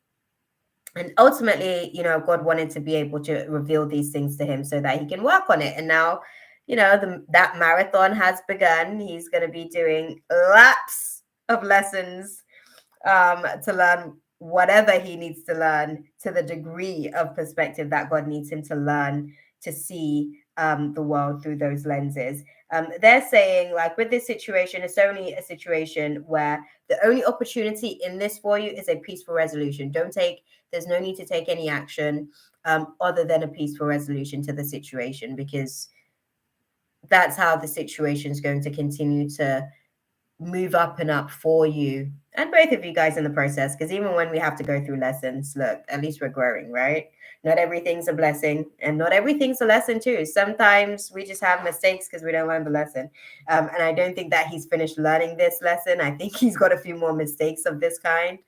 And ultimately, God wanted to be able to reveal these things to him so that he can work on it. And now, that marathon has begun. He's going to be doing laps of lessons to learn whatever he needs to learn, to the degree of perspective that God needs him to learn to see the world through those lenses. They're saying, like, with this situation, it's only a situation where the only opportunity in this for you is a peaceful resolution. There's no need to take any action other than a peaceful resolution to the situation, because that's how the situation is going to continue to move up and up for you and both of you guys in the process. Because even when we have to go through lessons, look, at least we're growing, right? Not everything's a blessing and not everything's a lesson too. Sometimes we just have mistakes because we don't learn the lesson. And I don't think that he's finished learning this lesson. I think he's got a few more mistakes of this kind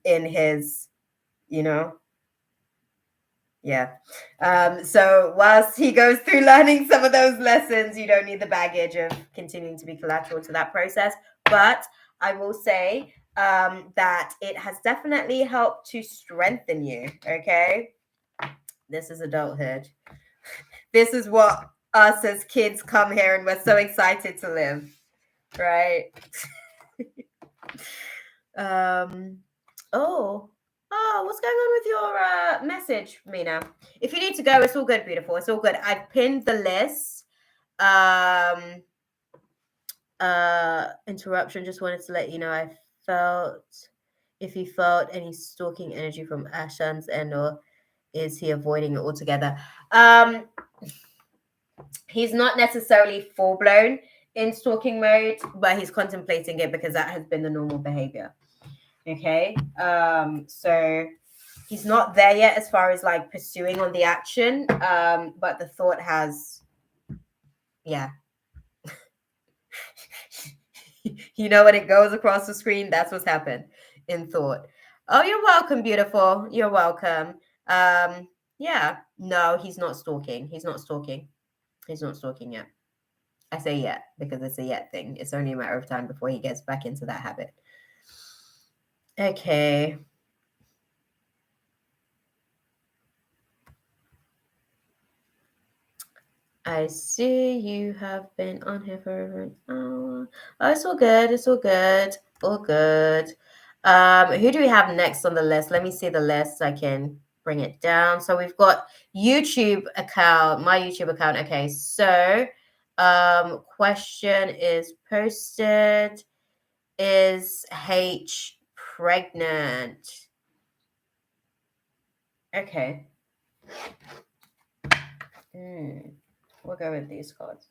in his, you know, yeah. So whilst he goes through learning some of those lessons, you don't need the baggage of continuing to be collateral to that process. But I will say that it has definitely helped to strengthen you. Okay. This is adulthood. This is what us as kids come here and we're so excited to live. Right. What's going on with your message, Mina? If you need to go, it's all good, beautiful. It's all good. I've pinned the list. Interruption. Just wanted to let you know if he felt any stalking energy from Ashan's end, or is he avoiding it altogether? He's not necessarily full blown in stalking mode, but he's contemplating it because that has been the normal behavior. Okay. So he's not there yet as far as like pursuing on the action. But the thought has, yeah. You know, when it goes across the screen, that's what's happened in thought. Oh, you're welcome, beautiful. You're welcome. Yeah. No, he's not stalking. He's not stalking. He's not stalking yet. I say yet because it's a yet thing. It's only a matter of time before he gets back into that habit. Okay. I see you have been on here for over an hour. Oh, it's all good. It's all good. All good. Who do we have next on the list? Let me see the list so I can bring it down. So we've got YouTube account, my YouTube account. Okay, so question is posted. Is H pregnant? Okay. We'll go with these cards.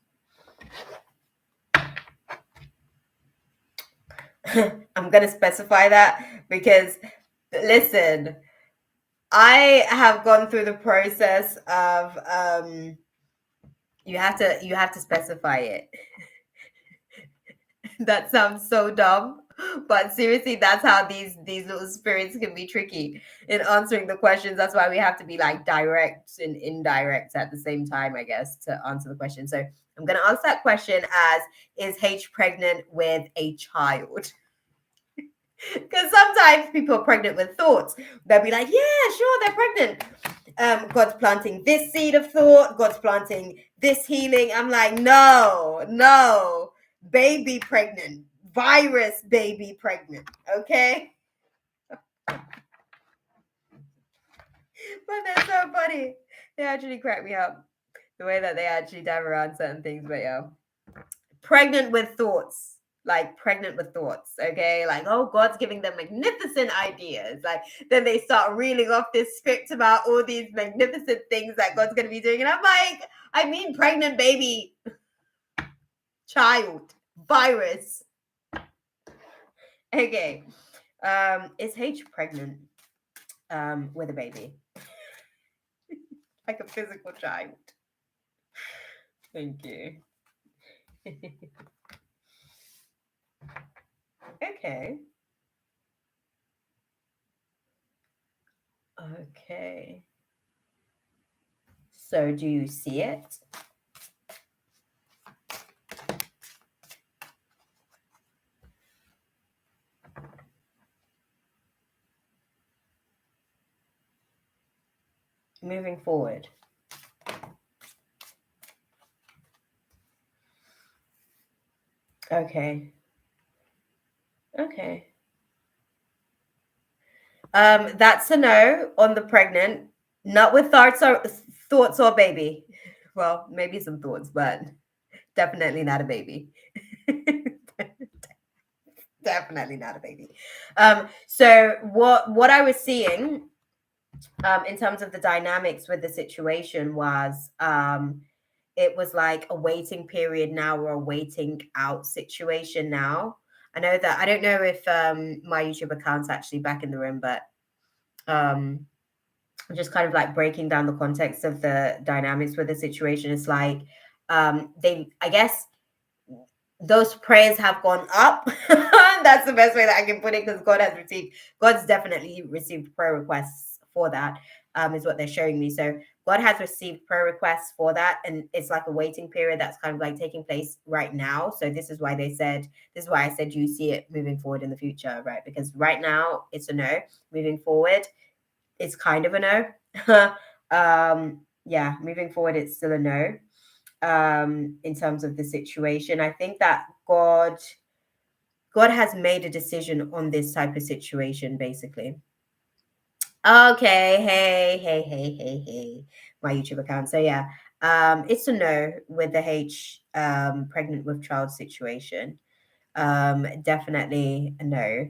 I'm going to specify that because, listen, I have gone through the process of you have to specify it. That sounds so dumb, but seriously, that's how these little spirits can be tricky in answering the questions. That's why we have to be like direct and indirect at the same time, I guess, to answer the question. So I'm going to answer that question as, is H pregnant with a child? Because sometimes people are pregnant with thoughts. They'll be like, yeah, sure, they're pregnant. God's planting this seed of thought. God's planting this healing. I'm like, no, baby pregnant, virus baby pregnant. Okay. But they're so funny. They actually crack me up the way that they actually dive around certain things. But yeah, pregnant with thoughts. Like pregnant with thoughts, okay? Like, oh, God's giving them magnificent ideas. Like, then they start reeling off this script about all these magnificent things that God's going to be doing. And I'm like, I mean, pregnant baby, child, virus. Okay. Is H pregnant with a baby? Like a physical child. Thank you. Okay. Okay. So do you see it? Moving forward. Okay. Okay. That's a no on the pregnant. Not with thoughts or baby. Well, maybe some thoughts, but definitely not a baby. Definitely not a baby. So what I was seeing in terms of the dynamics with the situation was it was like a waiting period now or a waiting out situation now. I know that I don't know if my YouTube account's actually back in the room, but just kind of like breaking down the context of the dynamics with the situation. It's like I guess those prayers have gone up. That's the best way that I can put it, because God's definitely received prayer requests for that, is what they're showing me. So God has received prayer requests for that, and it's like a waiting period that's kind of like taking place right now. So this is why I said you see it moving forward in the future, right? Because right now it's a no. Moving forward, it's kind of a no. Yeah, moving forward, it's still a no. In terms of the situation, I think that God has made a decision on this type of situation, basically. Okay, hey, my YouTube account. So yeah, it's a no with the H pregnant with child situation. Definitely a no.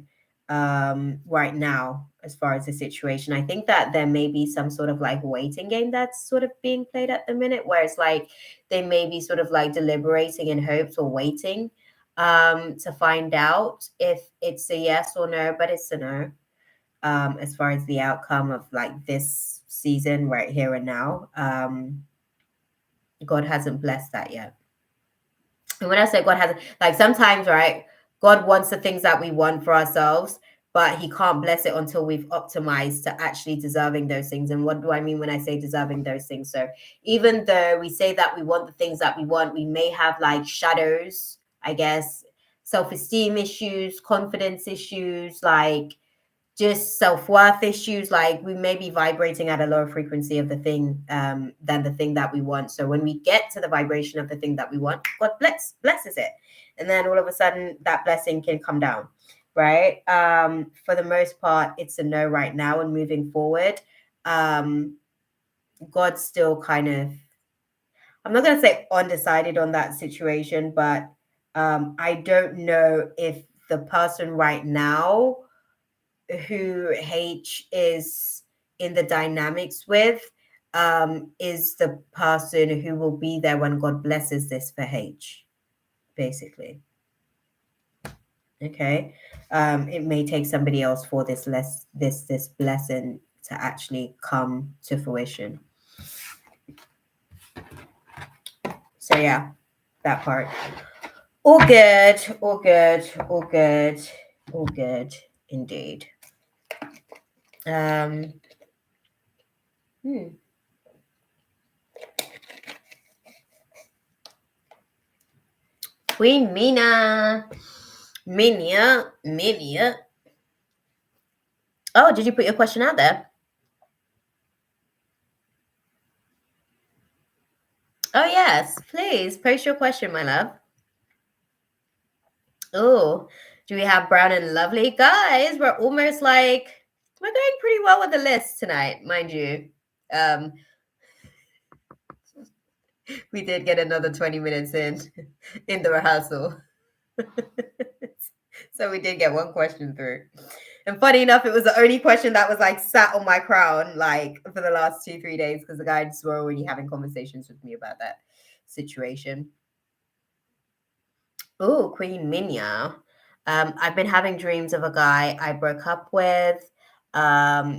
Right now, as far as the situation, I think that there may be some sort of like waiting game that's sort of being played at the minute, where it's like they may be sort of like deliberating in hopes or waiting to find out if it's a yes or no, but it's a no. As far as the outcome of like this season right here and now, God hasn't blessed that yet. And when I say God hasn't, like sometimes, right, God wants the things that we want for ourselves, but he can't bless it until we've optimized to actually deserving those things. And what do I mean when I say deserving those things? So even though we say that we want the things that we want, we may have like shadows, I guess, self-esteem issues, confidence issues, like just self-worth issues. Like we may be vibrating at a lower frequency of the thing than the thing that we want. So when we get to the vibration of the thing that we want, God blesses it, and then all of a sudden that blessing can come down, right? For the most part, it's a no right now. And moving forward, God's still kind of, I'm not going to say undecided on that situation, but I don't know if the person right now who H is in the dynamics with is the person who will be there when God blesses this for H, basically. Okay. It may take somebody else for this blessing to actually come to fruition. So yeah, that part. All good, all good, all good, all good indeed. Queen Mina. Oh, did you put your question out there? Oh, yes. Please post your question, my love. Oh, do we have Brown and Lovely? Guys, we're almost like, we're going pretty well with the list tonight, mind you. We did get another 20 minutes in the rehearsal. So we did get one question through. And funny enough, it was the only question that was like sat on my crown like for the last 2-3 days, because the guys were already having conversations with me about that situation. Oh, Queen Minya. I've been having dreams of a guy I broke up with.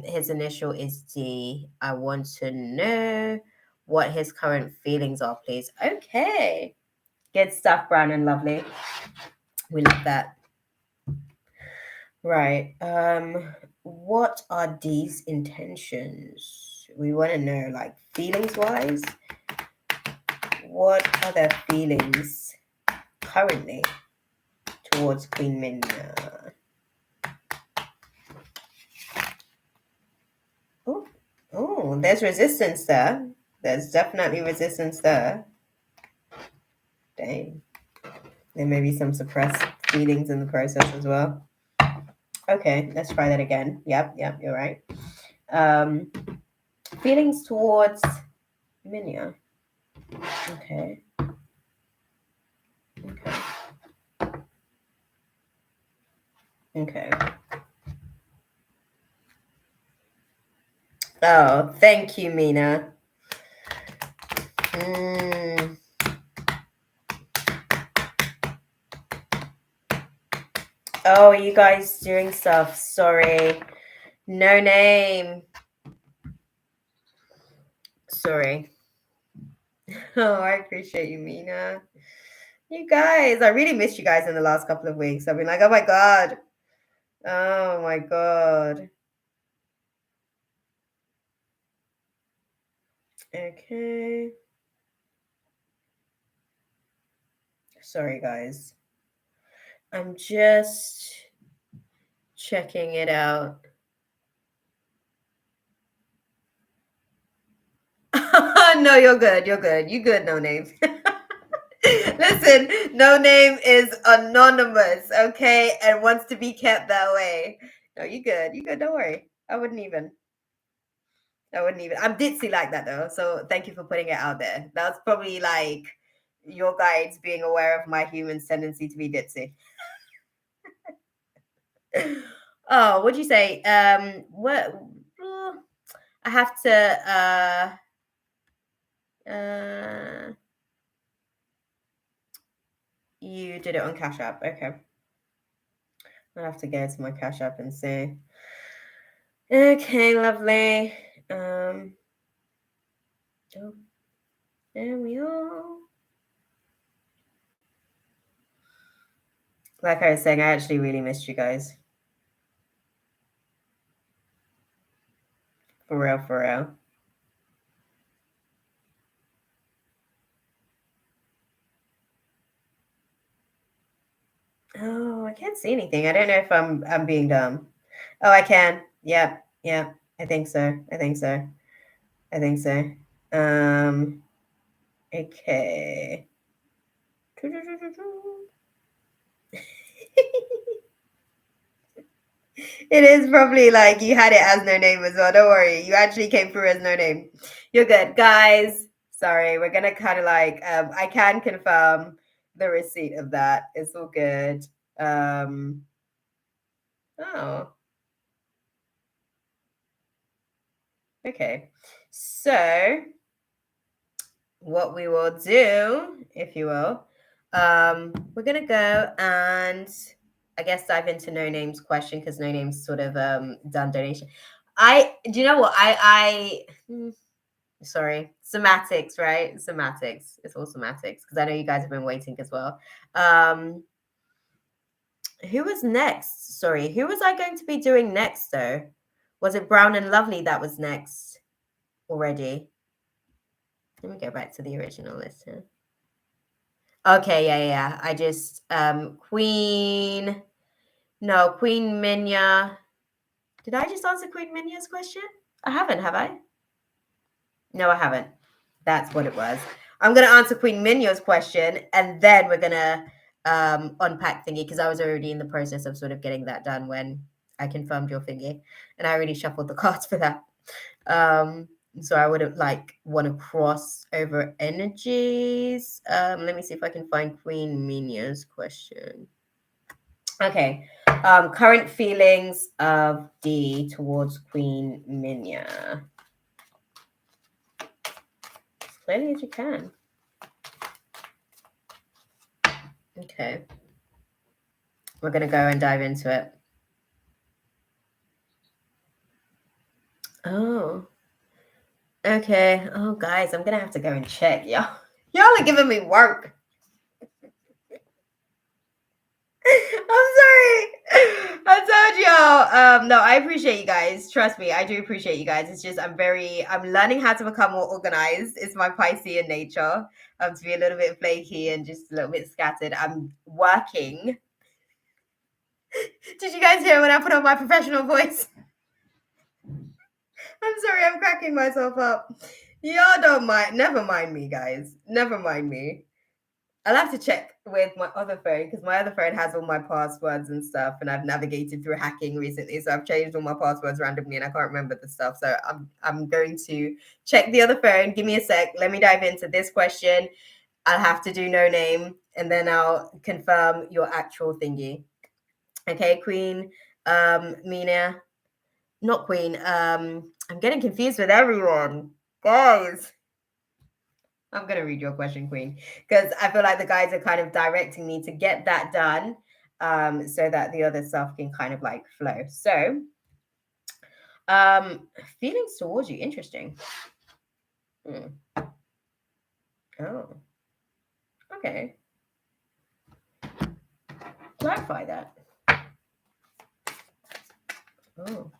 His initial is D. I want to know what his current feelings are, please. Okay. Good stuff, Brown and Lovely. We love that. Right. What are D's intentions? We want to know, like, feelings wise. What are their feelings currently towards Queen Minya? Oh, there's resistance there. There's definitely resistance there. Dang. There may be some suppressed feelings in the process as well. Okay, let's try that again. Yep, you're right. Feelings towards Minya. Okay. Oh, thank you, Mina. Oh, are you guys doing stuff? Sorry. No name. Sorry. Oh, I appreciate you, Mina. You guys, I really missed you guys in the last couple of weeks. I've been like, oh my God. Oh my God. Okay. Sorry, guys. I'm just checking it out. No, you're good. You're good. You good, no name. Listen, no name is anonymous, okay, and wants to be kept that way. No, you good. You good. Don't worry. I wouldn't even. I'm ditzy like that though. So thank you for putting it out there. That's probably like your guides being aware of my human tendency to be ditzy. Oh, what'd you say? What? I have to. You did it on Cash App. Okay. I'll have to go to my Cash App and see. Okay, lovely. Oh, there we are. Like I was saying, I actually really missed you guys. For real, for real. Oh, I can't see anything. I don't know if I'm being dumb. Oh, I can. Yeah, yeah. I think so. I think so. I think so. Okay. It is probably like you had it as no name as well. Don't worry. You actually came through as no name. You're good. Guys, sorry. We're gonna kind of like I can confirm the receipt of that. It's all good. Oh. Okay. So what we will do, if you will, we're gonna go and I guess dive into no names question because no names sort of done donation. Do you know what sorry, semantics, right? Semantics. It's all semantics because I know you guys have been waiting as well. Who was next? Sorry, who was I going to be doing next though? Was it Brown and Lovely that was next already? Let me go back to the original list here. Okay, yeah. I just Queen Minya. Did I just answer Queen Minya's question? I haven't, have I? No, I haven't. That's what it was. I'm gonna answer Queen Minya's question and then we're gonna unpack thingy because I was already in the process of sort of getting that done when I confirmed your thingy. And I already shuffled the cards for that. So I would have want to cross over energies. Let me see if I can find Queen Minya's question. Okay. Current feelings of D towards Queen Minya. As clearly as you can. Okay. We're gonna go and dive into it. Oh. Okay. Oh guys, I'm gonna have to go and check. Y'all are giving me work. I'm sorry. I told y'all. No, I appreciate you guys. Trust me, I do appreciate you guys. It's just I'm learning how to become more organized. It's my Piscean nature. To be a little bit flaky and just a little bit scattered. I'm working. Did you guys hear when I put on my professional voice? I'm sorry, I'm cracking myself up. Y'all don't mind. Never mind me, guys. Never mind me. I'll have to check with my other phone because my other phone has all my passwords and stuff, and I've navigated through hacking recently, so I've changed all my passwords randomly, and I can't remember the stuff. So I'm going to check the other phone. Give me a sec. Let me dive into this question. I'll have to do no name, and then I'll confirm your actual thingy. Okay, Queen, Mina, not Queen. I'm getting confused with everyone, guys. I'm going to read your question, Queen, because I feel like the guys are kind of directing me to get that done so that the other stuff can kind of like flow. So, feelings towards you, interesting. Oh, okay. Clarify that. Oh,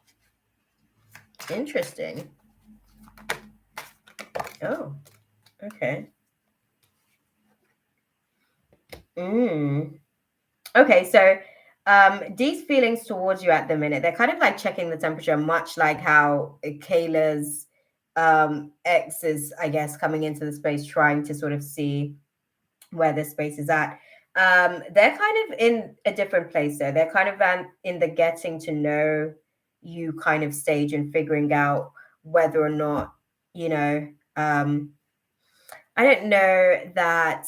interesting. Oh, okay. Okay, so these feelings towards you at the minute, they're kind of like checking the temperature, much like how Kayla's ex is, I guess, coming into the space, trying to sort of see where the space is at. They're kind of in a different place there. They're kind of in the getting to know you kind of stage and figuring out whether or not, you know, I don't know that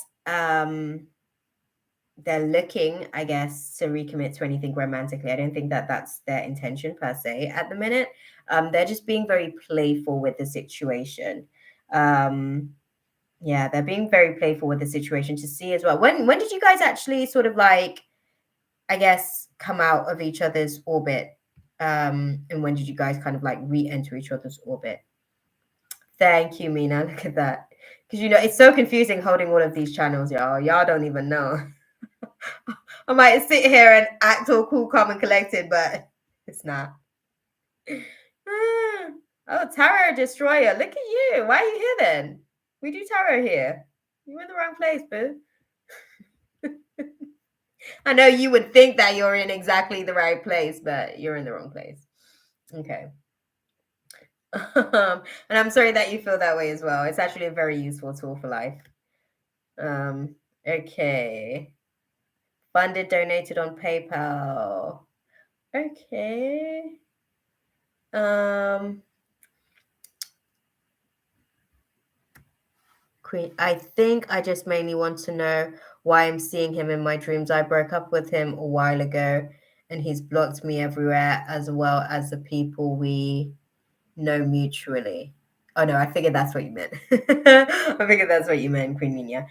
they're looking, I guess, to recommit to anything romantically. I don't think that that's their intention per se at the minute. They're just being very playful with the situation. Um, yeah, they're being very playful with the situation to see as well. When did you guys actually sort of like, I guess, come out of each other's orbit? And when did you guys kind of like re-enter each other's orbit? Thank you, Mina. Look at that. Because it's so confusing holding all of these channels, y'all. Y'all don't even know. I might sit here and act all cool, calm, and collected, but it's not. Oh, Tarot Destroyer. Look at you. Why are you here then? We do tarot here. You're in the wrong place, boo. I know you would think that you're in exactly the right place, but you're in the wrong place. Okay. And I'm sorry that you feel that way as well. It's actually a very useful tool for life. Okay. Funded, donated on PayPal. Okay. Queen, I think I just mainly want to know why I'm seeing him in my dreams. I broke up with him a while ago and he's blocked me everywhere, as well as the people we know mutually. Oh no, I figured that's what you meant. I figured that's what you meant, Queen Minia.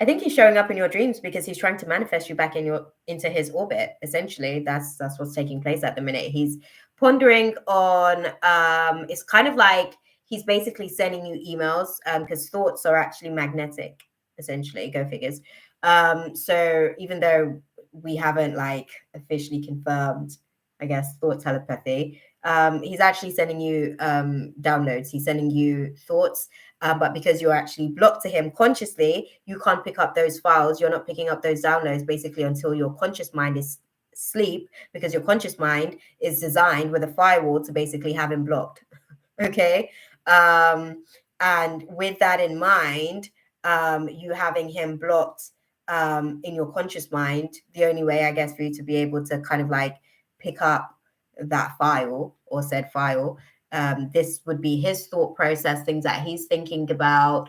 I think he's showing up in your dreams because he's trying to manifest you back into his orbit. Essentially, that's what's taking place at the minute. He's pondering on. It's kind of like he's basically sending you emails because thoughts are actually magnetic. Essentially, go figures. So even though we haven't like officially confirmed, I guess, thought telepathy, he's actually sending you downloads. He's sending you thoughts. But because you're actually blocked to him consciously, you can't pick up those files. You're not picking up those downloads basically until your conscious mind is asleep, because your conscious mind is designed with a firewall to basically have him blocked. Okay. And with that in mind, you having him blocked in your conscious mind, the only way, I guess, for you to be able to kind of like pick up that file or said file, this would be his thought process, things that he's thinking about,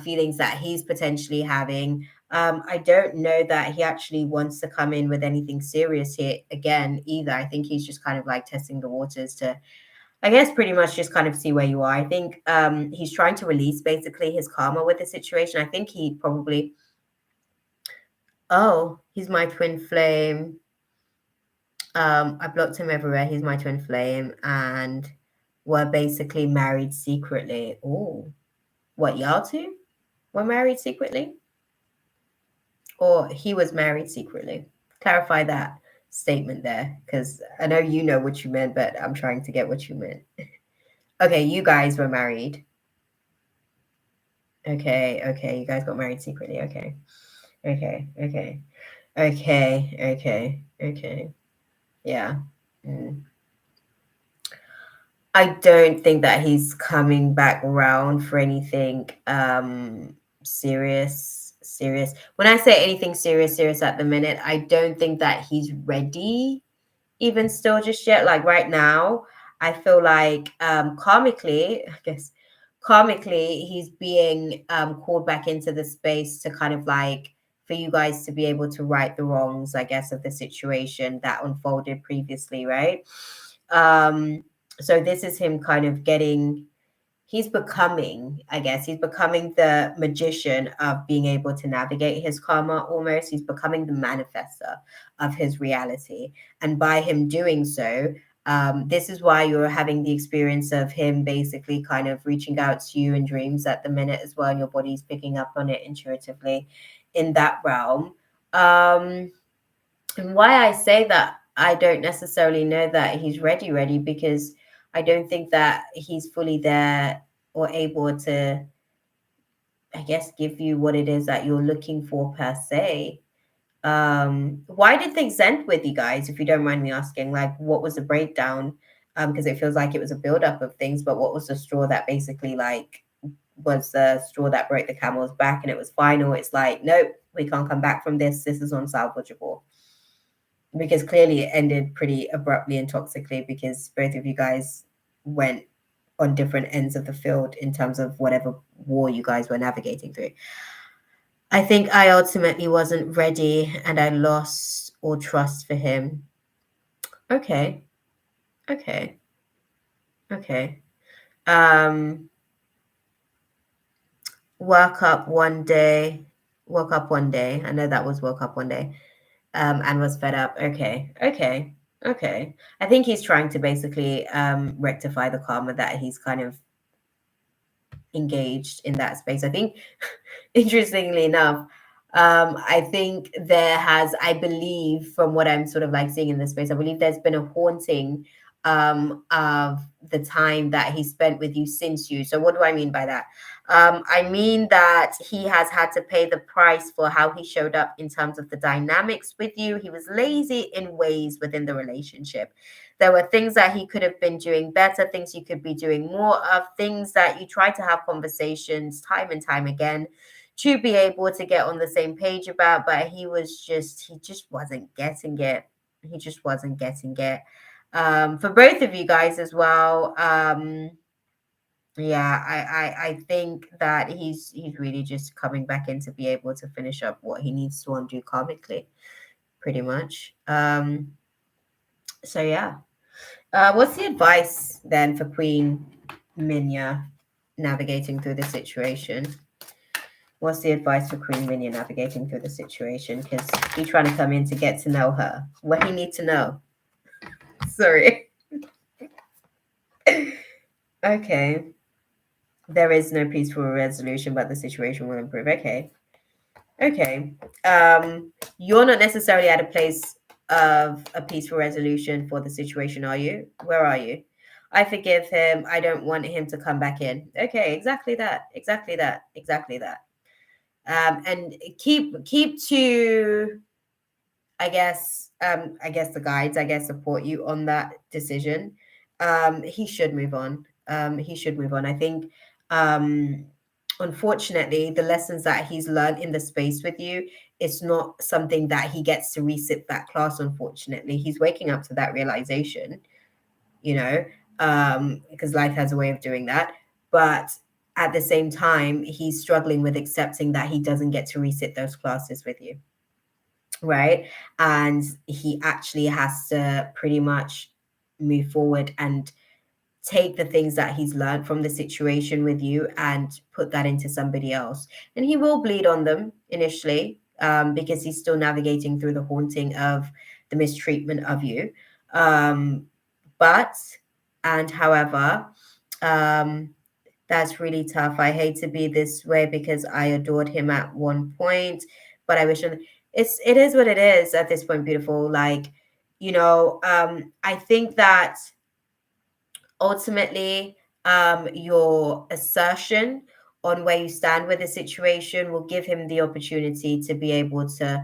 feelings that he's potentially having. I don't know that he actually wants to come in with anything serious here again either. I think he's just kind of like testing the waters to, I guess, pretty much just kind of see where you are. I think he's trying to release basically his karma with the situation. I think he probably, oh, he's my twin flame. I blocked him everywhere. He's my twin flame, and we're basically married secretly. Oh, what, y'all two were married secretly? Or he was married secretly? Clarify that statement there, because I know you know what you meant, but I'm trying to get what you meant. Okay, you guys were married. Okay, you guys got married secretly. Okay. Yeah. I don't think that he's coming back around for anything serious. When I say anything serious at the minute, I don't think that he's ready even still just yet. Like right now, I feel like karmically, I guess karmically, he's being called back into the space to kind of like for you guys to be able to right the wrongs, I guess, of the situation that unfolded previously, right? So this is him kind of getting he's becoming, I guess, he's becoming the magician of being able to navigate his karma almost. He's becoming the manifester of his reality. And by him doing so, this is why you're having the experience of him basically kind of reaching out to you in dreams at the minute as well. And your body's picking up on it intuitively in that realm. And why I say that, I don't necessarily know that he's ready, because I don't think that he's fully there or able to, I guess, give you what it is that you're looking for per se. Why did things end with you guys, if you don't mind me asking? Like, what was the breakdown? Because it feels like it was a buildup of things, but what was the straw that basically like was the straw that broke the camel's back and it was final? It's like, nope, we can't come back from this. This is unsalvageable. Because clearly it ended pretty abruptly and toxically, because both of you guys went on different ends of the field in terms of whatever war you guys were navigating through. I think I ultimately wasn't ready and I lost all trust for him. Okay. Okay. Okay. Um woke up one day. I know that was woke up one day. And was fed up. Okay. Okay. Okay. I think he's trying to basically rectify the karma that he's kind of engaged in that space. I think, interestingly enough, I think there has, I believe, from what I'm sort of like seeing in this space, I believe there's been a haunting of the time that he spent with you since you. So what do I mean by that? I mean that he has had to pay the price for how he showed up in terms of the dynamics with you. He was lazy in ways within the relationship. There were things that he could have been doing better, things you could be doing more of, things that you try to have conversations time and time again to be able to get on the same page about, but he just wasn't getting it. He just wasn't getting it. For both of you guys as well. Yeah, I think that he's really just coming back in to be able to finish up what he needs to undo karmically, pretty much. So yeah. What's the advice then for Queen Minya navigating through the situation? What's the advice for Queen Minya navigating through the situation? Because he's trying to come in to get to know her. What he need to know? Sorry. Okay. There is no peaceful resolution, but the situation will improve. Okay. Okay. You're not necessarily at a place of a peaceful resolution for the situation, are you? Where are you? I forgive him. I don't want him to come back in. Okay, exactly that. Exactly that. Exactly that. And keep to, I guess the guides, I guess, support you on that decision. He should move on. He should move on. I think unfortunately, the lessons that he's learned in the space with you, it's not something that he gets to resit that class. Unfortunately, he's waking up to that realization, you know, because life has a way of doing that. But at the same time, he's struggling with accepting that he doesn't get to resit those classes with you, right? And he actually has to pretty much move forward and take the things that he's learned from the situation with you and put that into somebody else. And he will bleed on them initially, because he's still navigating through the haunting of the mistreatment of you. But, and however, that's really tough. I hate to be this way because I adored him at one point, but I wish it is what it is at this point, beautiful. Like, I think that ultimately, your assertion on where you stand with the situation will give him the opportunity to be able to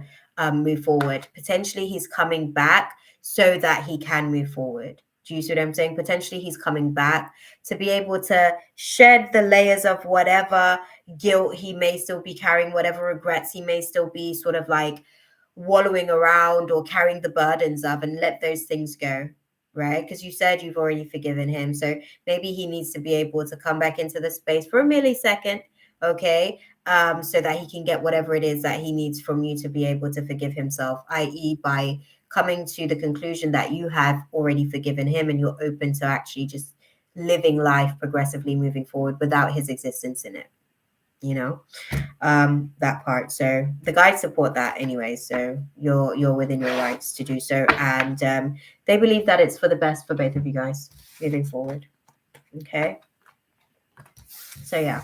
move forward. Potentially, he's coming back so that he can move forward. Do you see what I'm saying? Potentially, he's coming back to be able to shed the layers of whatever guilt he may still be carrying, whatever regrets he may still be sort of like wallowing around or carrying the burdens of, and let those things go, right? Because you said you've already forgiven him. So maybe he needs to be able to come back into the space for a millisecond, okay? So that he can get whatever it is that he needs from you to be able to forgive himself, i.e., by coming to the conclusion that you have already forgiven him and you're open to actually just living life progressively moving forward without his existence in it, you know, that part. So the guides support that anyway, so you're within your rights to do so, and they believe that it's for the best for both of you guys moving forward. Okay, so yeah.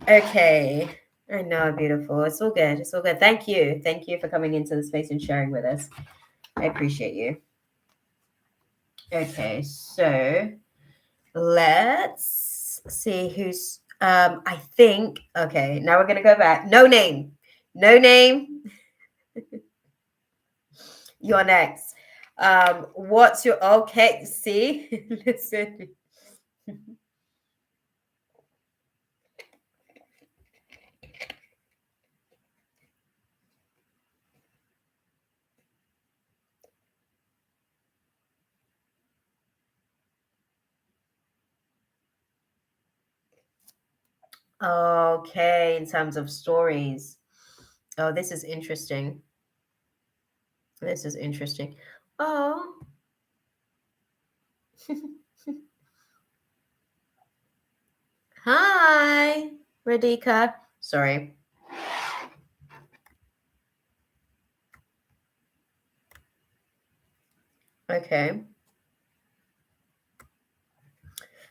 Okay, I know, beautiful. It's all good. It's all good. Thank you for coming into the space and sharing with us. I appreciate you. Okay, so let's see who's I think, okay, now we're gonna go back. No name. You're next. What's your, okay, see? Listen. Okay, in terms of stories. Oh, this is interesting. Oh. Hi, Radhika. Sorry. Okay.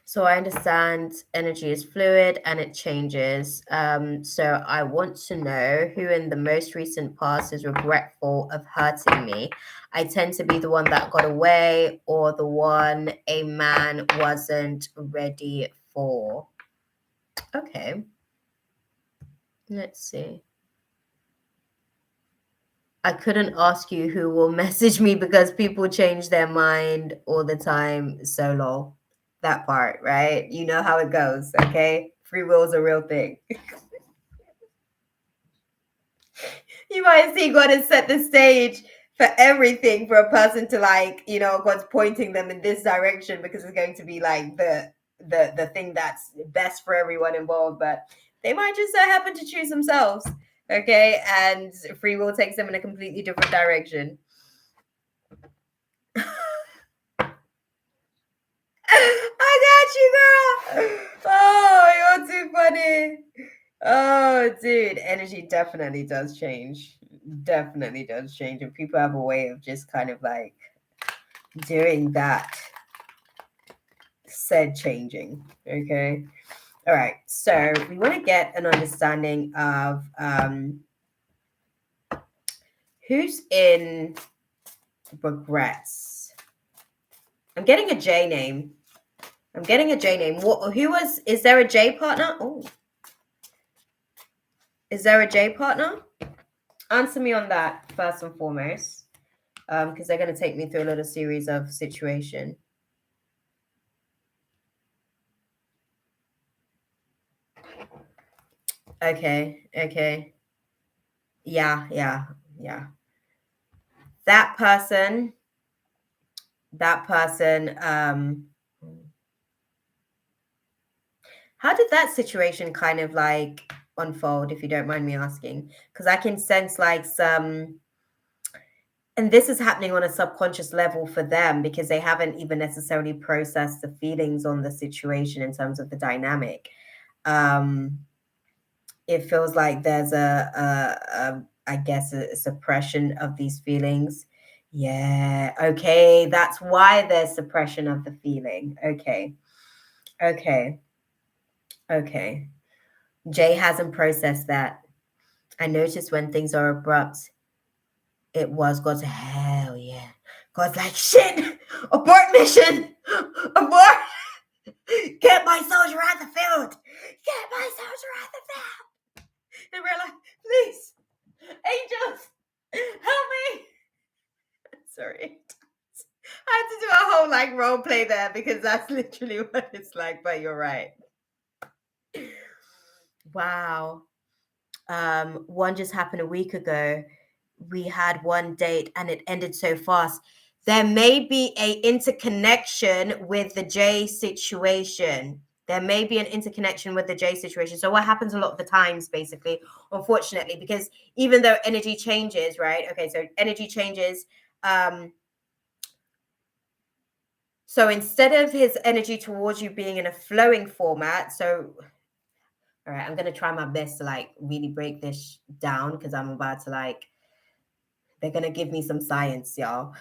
So I understand energy is fluid and it changes. So I want to know who in the most recent past is regretful of hurting me. I tend to be the one that got away or the one a man wasn't ready for. Okay. Let's see. I couldn't ask you who will message me because people change their mind all the time. So lol. That part, right? You know how it goes, okay? Free will is a real thing. You might see God has set the stage for everything for a person to, like, you know, God's pointing them in this direction because it's going to be like the thing that's best for everyone involved, but they might just happen to choose themselves, okay? And free will takes them in a completely different direction. I got you, girl. Oh, you're too funny. Oh, dude, energy definitely does change. Definitely does change. And people have a way of just kind of like doing that said changing. Okay. All right. So we want to get an understanding of who's in regrets. I'm getting a J name. What, is there a J partner? Oh. Is there a J partner? Answer me on that first and foremost, because they're going to take me through a little series of situation. Okay. Yeah. That person, how did that situation kind of like unfold, if you don't mind me asking? Because I can sense like some, and this is happening on a subconscious level for them because they haven't even necessarily processed the feelings on the situation in terms of the dynamic. It feels like there's I guess a suppression of these feelings. Yeah. Okay. That's why there's suppression of the feeling. Okay. Jay hasn't processed that. I noticed when things are abrupt, it was God's, hell yeah. God's like, shit, abort mission, abort. Get my soldier out the field. And we're like, please, angels, help me. Sorry. I had to do a whole like role play there because that's literally what it's like, but you're right. Wow. One just happened a week ago. We had one date and it ended so fast. There may be a interconnection with the J situation. So what happens a lot of the times, basically, unfortunately, because even though energy changes, right? Okay, so energy changes. So instead of his energy towards you being in a flowing format, so all right, I'm gonna try my best to like really break this down because I'm about to like they're gonna give me some science, y'all.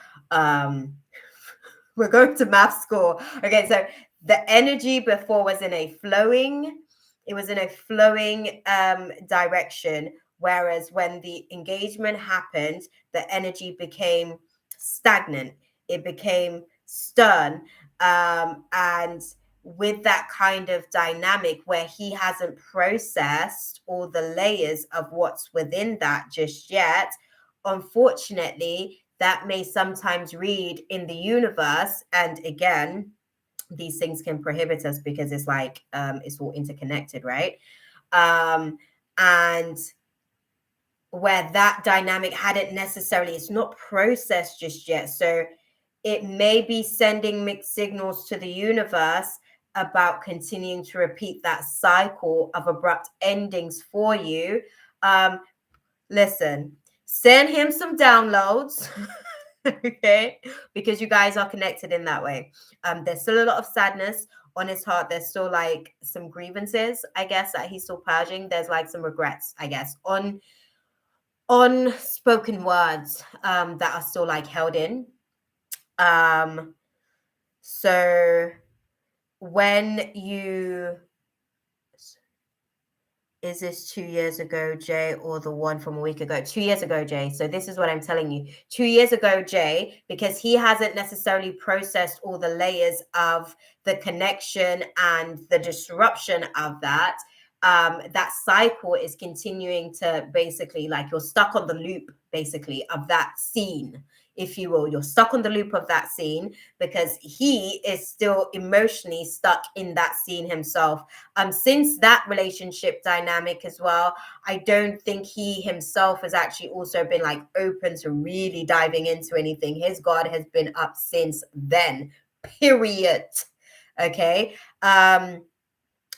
We're going to math school. Okay, so the energy before was in a flowing, it was in a flowing direction. Whereas when the engagement happened, the energy became stagnant, it became stern. And with that kind of dynamic where he hasn't processed all the layers of what's within that just yet, unfortunately, that may sometimes read in the universe. And again, these things can prohibit us because it's like it's all interconnected, right? And where that dynamic hadn't necessarily, it's not processed just yet. So it may be sending mixed signals to the universe about continuing to repeat that cycle of abrupt endings for you. Listen, send him some downloads. Okay, because you guys are connected in that way. There's still a lot of sadness on his heart. There's still like some grievances, I guess, that he's still purging. There's like some regrets, I guess, on unspoken words that are still like held in. So when you is this 2 years ago, Jay, or the one from a week ago? 2 years ago, Jay. So this is what I'm telling you. 2 years ago, Jay, because he hasn't necessarily processed all the layers of the connection and the disruption of that. That cycle is continuing to basically like you're stuck on the loop, basically, of that scene, if you will. You're stuck on the loop of that scene because he is still emotionally stuck in that scene himself. Since that relationship dynamic as well, I don't think he himself has actually also been like open to really diving into anything. His guard has been up since then, period. Okay.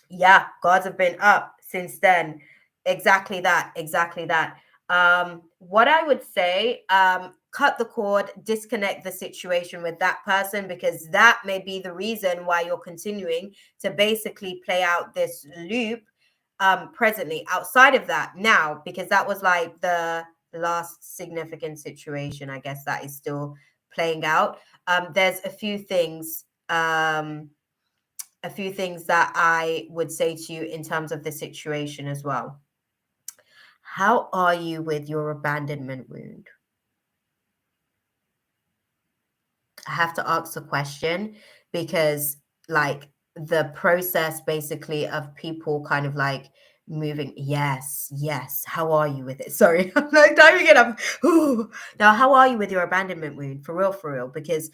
Yeah, guards have been up since then. Exactly that. Exactly that. What I would say, cut the cord, disconnect the situation with that person because that may be the reason why you're continuing to basically play out this loop presently. Outside of that, now, because that was like the last significant situation, I guess that is still playing out. There's a few things. A few things that I would say to you in terms of the situation as well. How are you with your abandonment wound? I have to ask the question because, like, the process basically of people kind of like moving. Yes, yes. How are you with it? Sorry, I'm like diving it up. Ooh. Now, how are you with your abandonment wound? For real, because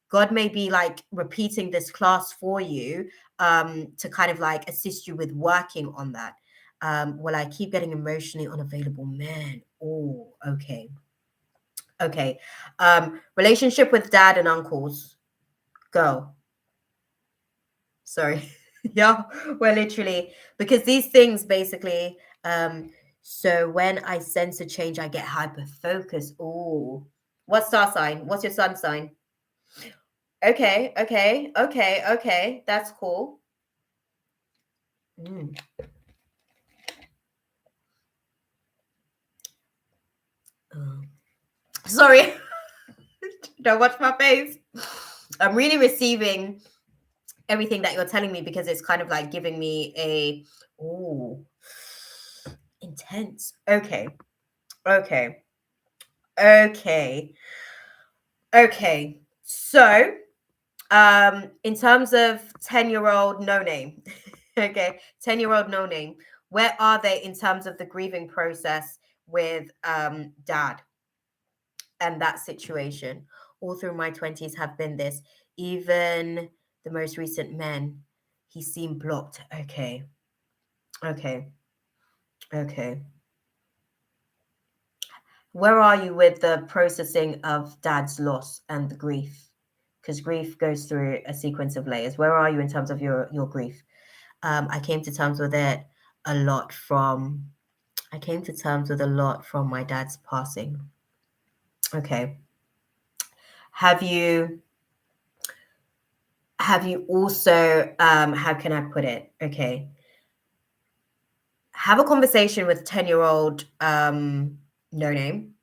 God may be like repeating this class for you to kind of like assist you with working on that. Well, I keep getting emotionally unavailable, man. Oh, okay. Okay. Relationship with dad and uncles. Go. Sorry. Yeah, we're literally because these things basically so when I sense a change, I get hyper focused. Oh, what star sign? What's your sun sign? Okay. That's cool. Mm. Oh. Sorry. Don't watch my face. I'm really receiving everything that you're telling me because it's kind of like giving me a oh intense. Okay. Okay. Okay. So, in terms of 10-year-old no name, okay, 10-year-old no name, where are they in terms of the grieving process with dad and that situation? All through my 20s have been this. Even the most recent men, he seemed blocked. Okay. Okay. Okay. Where are you with the processing of dad's loss and the grief? Because grief goes through a sequence of layers. Where are you in terms of your grief? I came to terms with it a lot from. I came to terms with a lot from my dad's passing. Okay. Have you? have you also, how can I put it? Okay. Have a conversation with 10-year-old no name,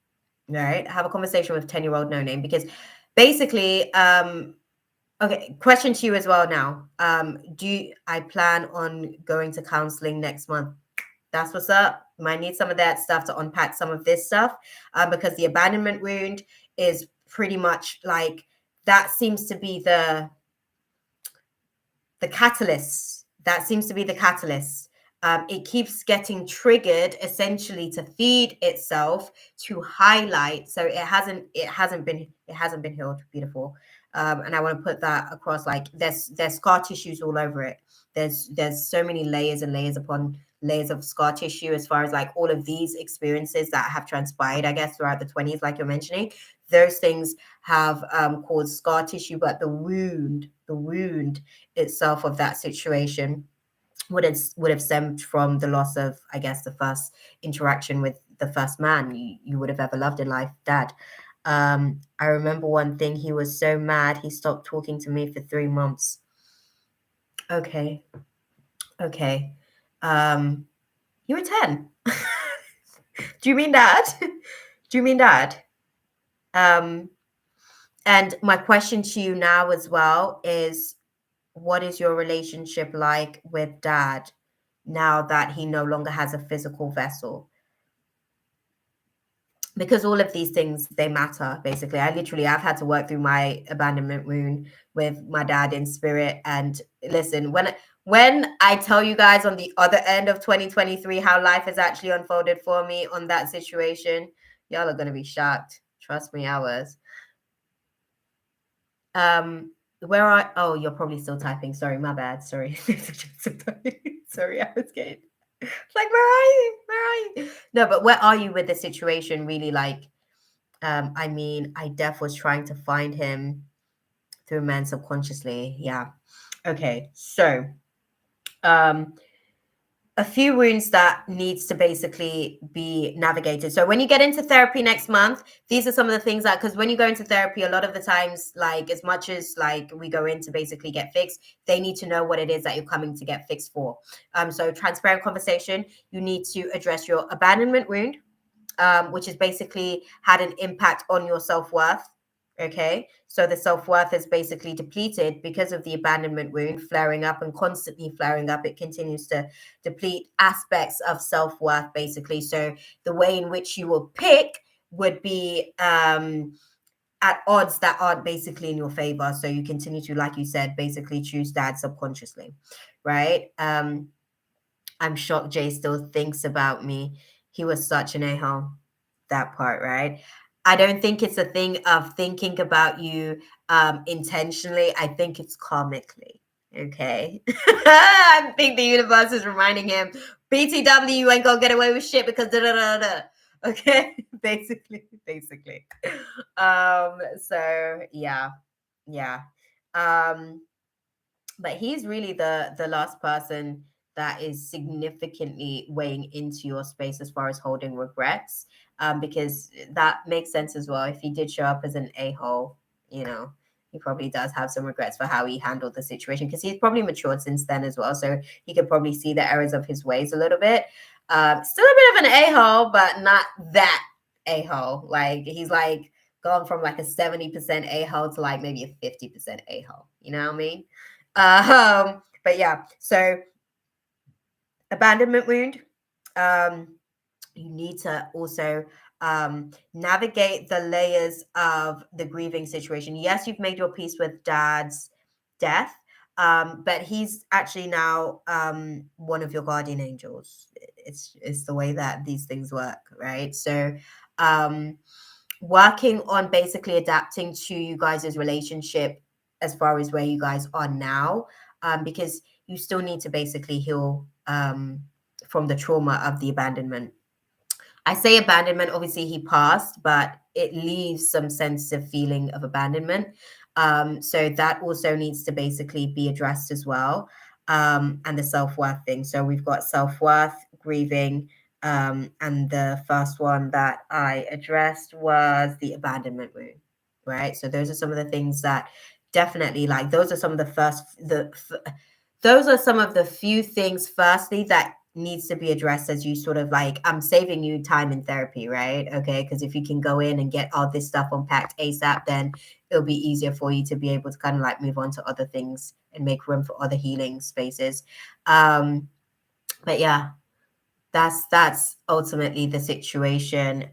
right? Have a conversation with 10-year-old no name, because basically, okay, question to you as well now. I plan on going to counseling next month? That's what's up. Might need some of that stuff to unpack some of this stuff, because the abandonment wound is pretty much like, that seems to be the catalyst. That seems to be the catalyst. It keeps getting triggered essentially to feed itself, to highlight. So it hasn't been healed. Beautiful. And I want to put that across. Like, there's scar tissues all over it. There's so many layers and layers upon layers of scar tissue, as far as like all of these experiences that have transpired, I guess, throughout the 20s, like you're mentioning. Those things have caused scar tissue, but the wound itself of that situation would have stemmed from the loss of, I guess, the first interaction with the first man you would have ever loved in life, dad. I remember one thing, he was so mad he stopped talking to me for 3 months. Okay. You were 10. Do you mean dad? Do you mean dad? And my question to you now as well is, what is your relationship like with dad now that he no longer has a physical vessel? Because all of these things, they matter. Basically, I've had to work through my abandonment wound with my dad in spirit. And listen, when I tell you guys on the other end of 2023 how life has actually unfolded for me on that situation, y'all are gonna be shocked. Trust me, I was. Oh, you're probably still typing. Sorry, my bad. Sorry. Sorry, I was getting like, where are you? Where are you? No, but where are you with the situation? Really, like, I mean, I def was trying to find him through men subconsciously. Yeah. Okay. So, um, a few wounds that needs to basically be navigated. So when you get into therapy next month, these are some of the things that, because when you go into therapy, a lot of the times, like, as much as like we go in to basically get fixed, they need to know what it is that you're coming to get fixed for. So transparent conversation. You need to address your abandonment wound, which has basically had an impact on your self-worth. Okay, so the self-worth is basically depleted because of the abandonment wound flaring up and constantly flaring up. It continues to deplete aspects of self-worth, basically. So the way in which you will pick would be at odds that aren't basically in your favor. So you continue to, like you said, basically choose dad subconsciously, right? I'm shocked Jay still thinks about me. He was such an a-hole. That part, right? I don't think it's a thing of thinking about you intentionally. I think it's karmically. Okay. I think the universe is reminding him, BTW, you ain't gonna get away with shit because da da da da. Okay. Basically. So yeah. Yeah. Um, but he's really the last person that is significantly weighing into your space as far as holding regrets, because that makes sense as well. If he did show up as an a-hole, you know, he probably does have some regrets for how he handled the situation, because he's probably matured since then as well, so he could probably see the errors of his ways a little bit. Still a bit of an a-hole, but not that a-hole. Like, he's like gone from like a 70% a-hole to like maybe a 50% a-hole, you know what I mean? But yeah, so abandonment wound. You need to also navigate the layers of the grieving situation. Yes, you've made your peace with dad's death, but he's actually now one of your guardian angels. It's the way that these things work, right? So working on basically adapting to you guys' relationship as far as where you guys are now, because you still need to basically heal from the trauma of the abandonment. I say abandonment, obviously he passed, but it leaves some sense of feeling of abandonment. So that also needs to basically be addressed as well. And the self-worth thing. So we've got self-worth, grieving, and the first one that I addressed was the abandonment wound, right? So those are some of the things that definitely, like those are some of the those are some of the few things firstly that needs to be addressed as you sort of like, I'm saving you time in therapy, right? Okay, because if you can go in and get all this stuff unpacked ASAP, then it'll be easier for you to be able to kind of like move on to other things and make room for other healing spaces. But yeah, that's ultimately the situation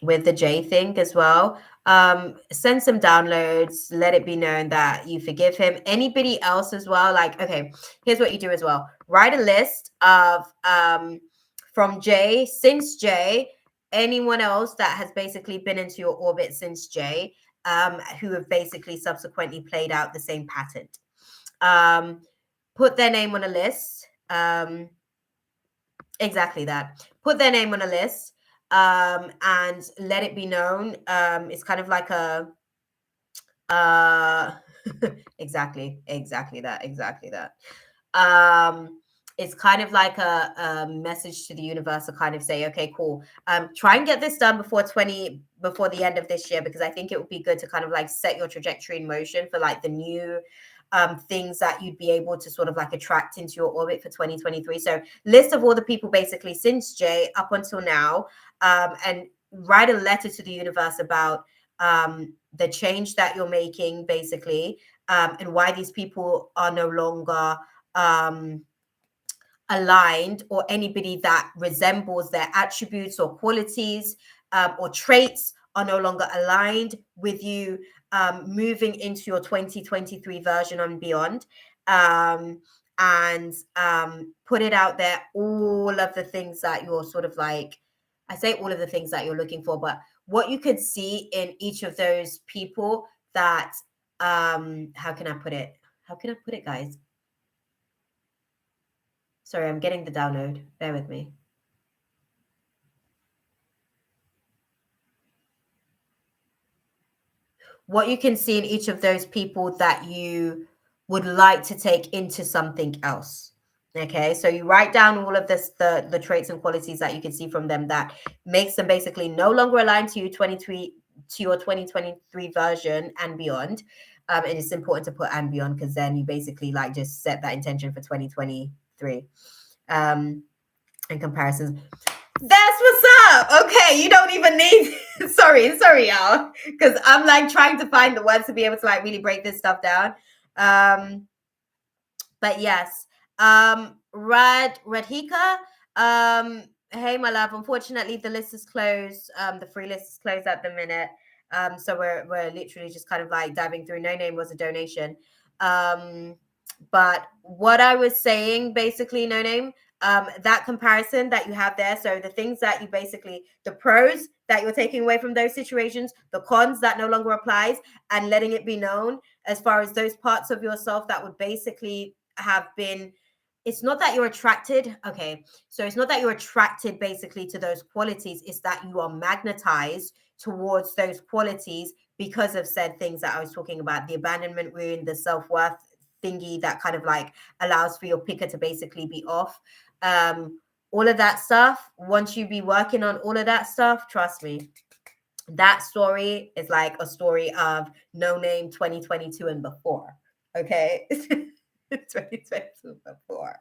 with the J thing as well. Send some downloads, let it be known that you forgive him. Anybody else as well, like, okay, here's what you do as well. Write a list of from J, since J, anyone else that has basically been into your orbit since J, who have basically subsequently played out the same pattern. Put their name on a list. Exactly that. Put their name on a list, and let it be known. It's kind of like a uh exactly that. It's kind of like a message to the universe to kind of say, okay, cool, try and get this done before the end of this year, because I think it would be good to kind of like set your trajectory in motion for like the new things that you'd be able to sort of like attract into your orbit for 2023. So list of all the people basically since J up until now, and write a letter to the universe about the change that you're making basically, and why these people are no longer aligned, or anybody that resembles their attributes or qualities or traits are no longer aligned with you moving into your 2023 version and beyond. And put it out there, all of the things that you're sort of like, I say all of the things that you're looking for, but what you could see in each of those people that, how can I put it, guys? Sorry, I'm getting the download. Bear with me. What you can see in each of those people that you would like to take into something else. Okay, so you write down all of this, the traits and qualities that you can see from them that makes them basically no longer aligned to your 2023 version and beyond. And it's important to put and beyond, because then you basically like just set that intention for 2023. And comparisons. That's what's up. Okay, you don't even need sorry, y'all. Because I'm like trying to find the words to be able to like really break this stuff down. But yes. Radhika. Hey my love. Unfortunately, the list is closed. The free list is closed at the minute. So we're literally just kind of like diving through. No name was a donation. But what I was saying, basically, no name, that comparison that you have there. So the things that you basically, the pros that you're taking away from those situations, the cons that no longer applies, and letting it be known as far as those parts of yourself that would basically have been, it's not that you're attracted. Okay. So it's not that you're attracted basically to those qualities. It's that you are magnetized towards those qualities because of said things that I was talking about, the abandonment wound, the self-worth thingy that kind of like allows for your picker to basically be off. All of that stuff, once you be working on all of that stuff, trust me, that story is like a story of No Name 2022 and before. Okay. 2022 before.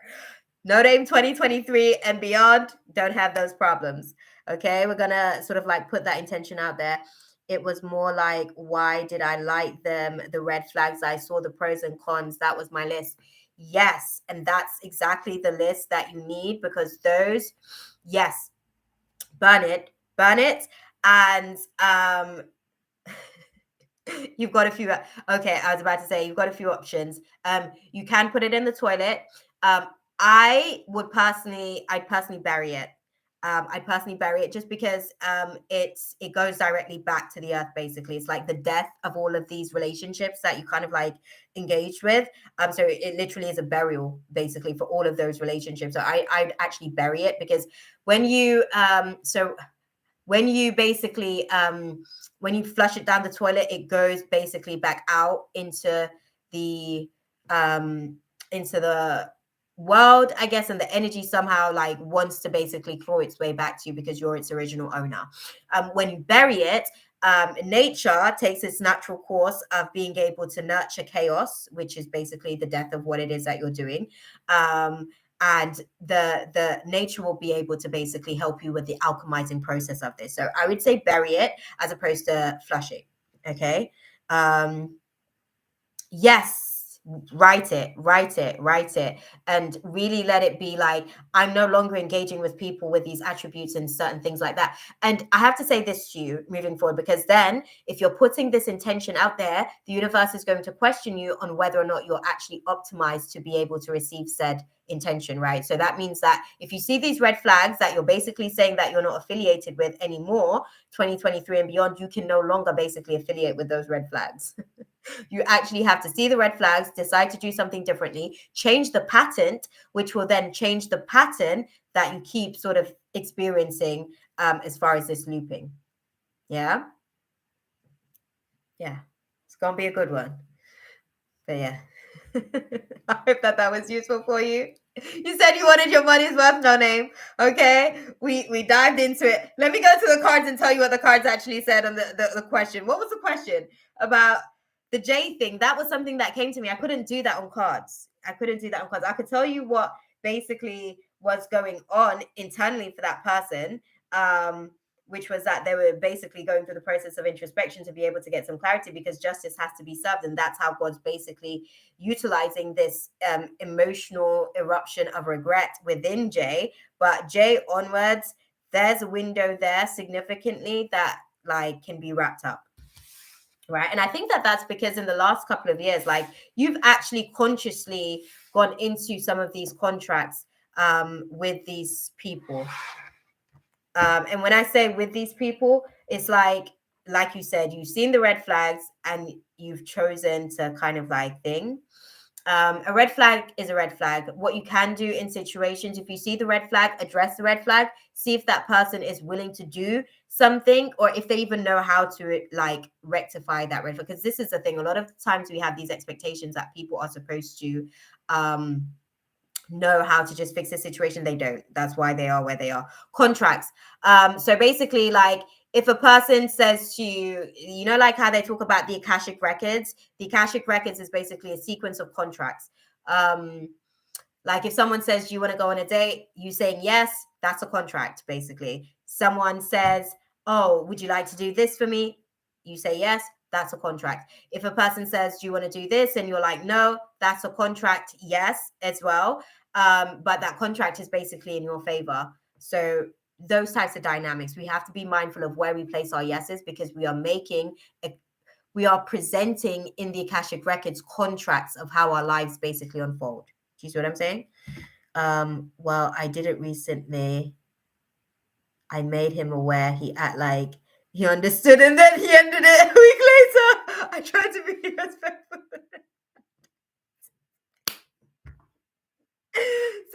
No Name 2023 and beyond don't have those problems. Okay. We're going to sort of like put that intention out there. It was more like, why did I like them? The red flags, I saw the pros and cons. That was my list. Yes. And that's exactly the list that you need, because those, yes, burn it. And you've got a few. Okay, I was about to say you've got a few options. You can put it in the toilet. I'd personally bury it. I personally bury it just because it goes directly back to the earth. Basically, it's like the death of all of these relationships that you kind of like engaged with. So it literally is a burial basically for all of those relationships. So I'd actually bury it, because when you when you basically when you flush it down the toilet, it goes basically back out into the world, I guess, and the energy somehow like wants to basically claw its way back to you because you're its original owner. When you bury it, nature takes its natural course of being able to nurture chaos, which is basically the death of what it is that you're doing. And the nature will be able to basically help you with the alchemizing process of this. So I would say bury it as opposed to flushing. Okay. Yes, write it, and really let it be like, I'm no longer engaging with people with these attributes and certain things like that. And I have to say this to you moving forward, because then if you're putting this intention out there, the universe is going to question you on whether or not you're actually optimized to be able to receive said intention, right? So that means that if you see these red flags that you're basically saying that you're not affiliated with anymore, 2023 and beyond, you can no longer basically affiliate with those red flags. You actually have to see the red flags, decide to do something differently, change the pattern, which will then change the pattern that you keep sort of experiencing as far as this looping. Yeah. Yeah. It's going to be a good one. But yeah. I hope that was useful for you. You said you wanted your money's worth, no name. Okay, we dived into it. Let me go to the cards and tell you what the cards actually said on the question. What was the question about the J thing? That was something that came to me. I couldn't do that on cards. I could tell you what basically was going on internally for that person. Which was that they were basically going through the process of introspection to be able to get some clarity, because justice has to be served. And that's how God's basically utilizing this emotional eruption of regret within Jay. But Jay onwards, there's a window there significantly that like can be wrapped up. Right. And I think that that's because in the last couple of years, like you've actually consciously gone into some of these contracts with these people. And when I say with these people, it's like you said, you've seen the red flags and you've chosen to kind of like thing. A red flag is a red flag. What you can do in situations, if you see the red flag, address the red flag, see if that person is willing to do something, or if they even know how to like rectify that red flag. Because this is the thing, a lot of times we have these expectations that people are supposed to know how to just fix the situation. They don't. That's why they are where they are. Contracts. So basically, like if a person says to you, you know, like how they talk about the Akashic records, the Akashic records is basically a sequence of contracts. Like if someone says, do you want to go on a date? You saying yes, that's a contract, basically. Someone says, oh, would you like to do this for me? You say yes, that's a contract. If a person says, do you want to do this? And you're like, no, that's a contract, yes, as well. But that contract is basically in your favor. So those types of dynamics, we have to be mindful of where we place our yeses, because we are presenting in the Akashic records contracts of how our lives basically unfold. Do you see what I'm saying? Well, I did it recently. I made him aware. He understood, and then he ended it a week later. I tried to be respectful.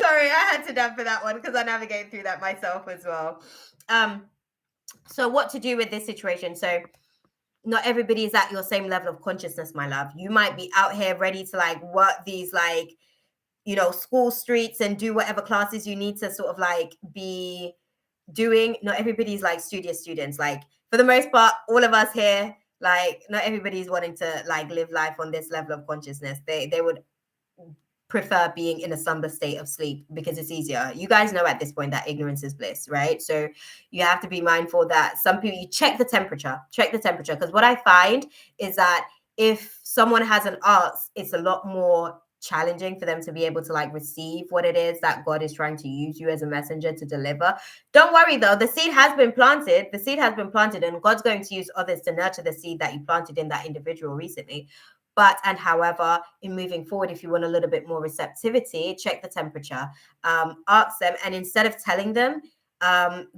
Sorry, I had to dab for that one because I navigated through that myself as well. So what to do with this situation? So not everybody is at your same level of consciousness, my love. You might be out here ready to like work these like, you know, school streets and do whatever classes you need to sort of like be doing. Not everybody's like studious students. Like for the most part, all of us here, like not everybody's wanting to like live life on this level of consciousness. They would prefer being in a somber state of sleep because it's easier. You guys know at this point that ignorance is bliss, right? So you have to be mindful that some people, you check the temperature, because what I find is that if someone has an arts, it's a lot more challenging for them to be able to like receive what it is that God is trying to use you as a messenger to deliver. Don't worry though, the seed has been planted, and God's going to use others to nurture the seed that you planted in that individual recently. However, in moving forward, if you want a little bit more receptivity, check the temperature, ask them, and instead of telling them,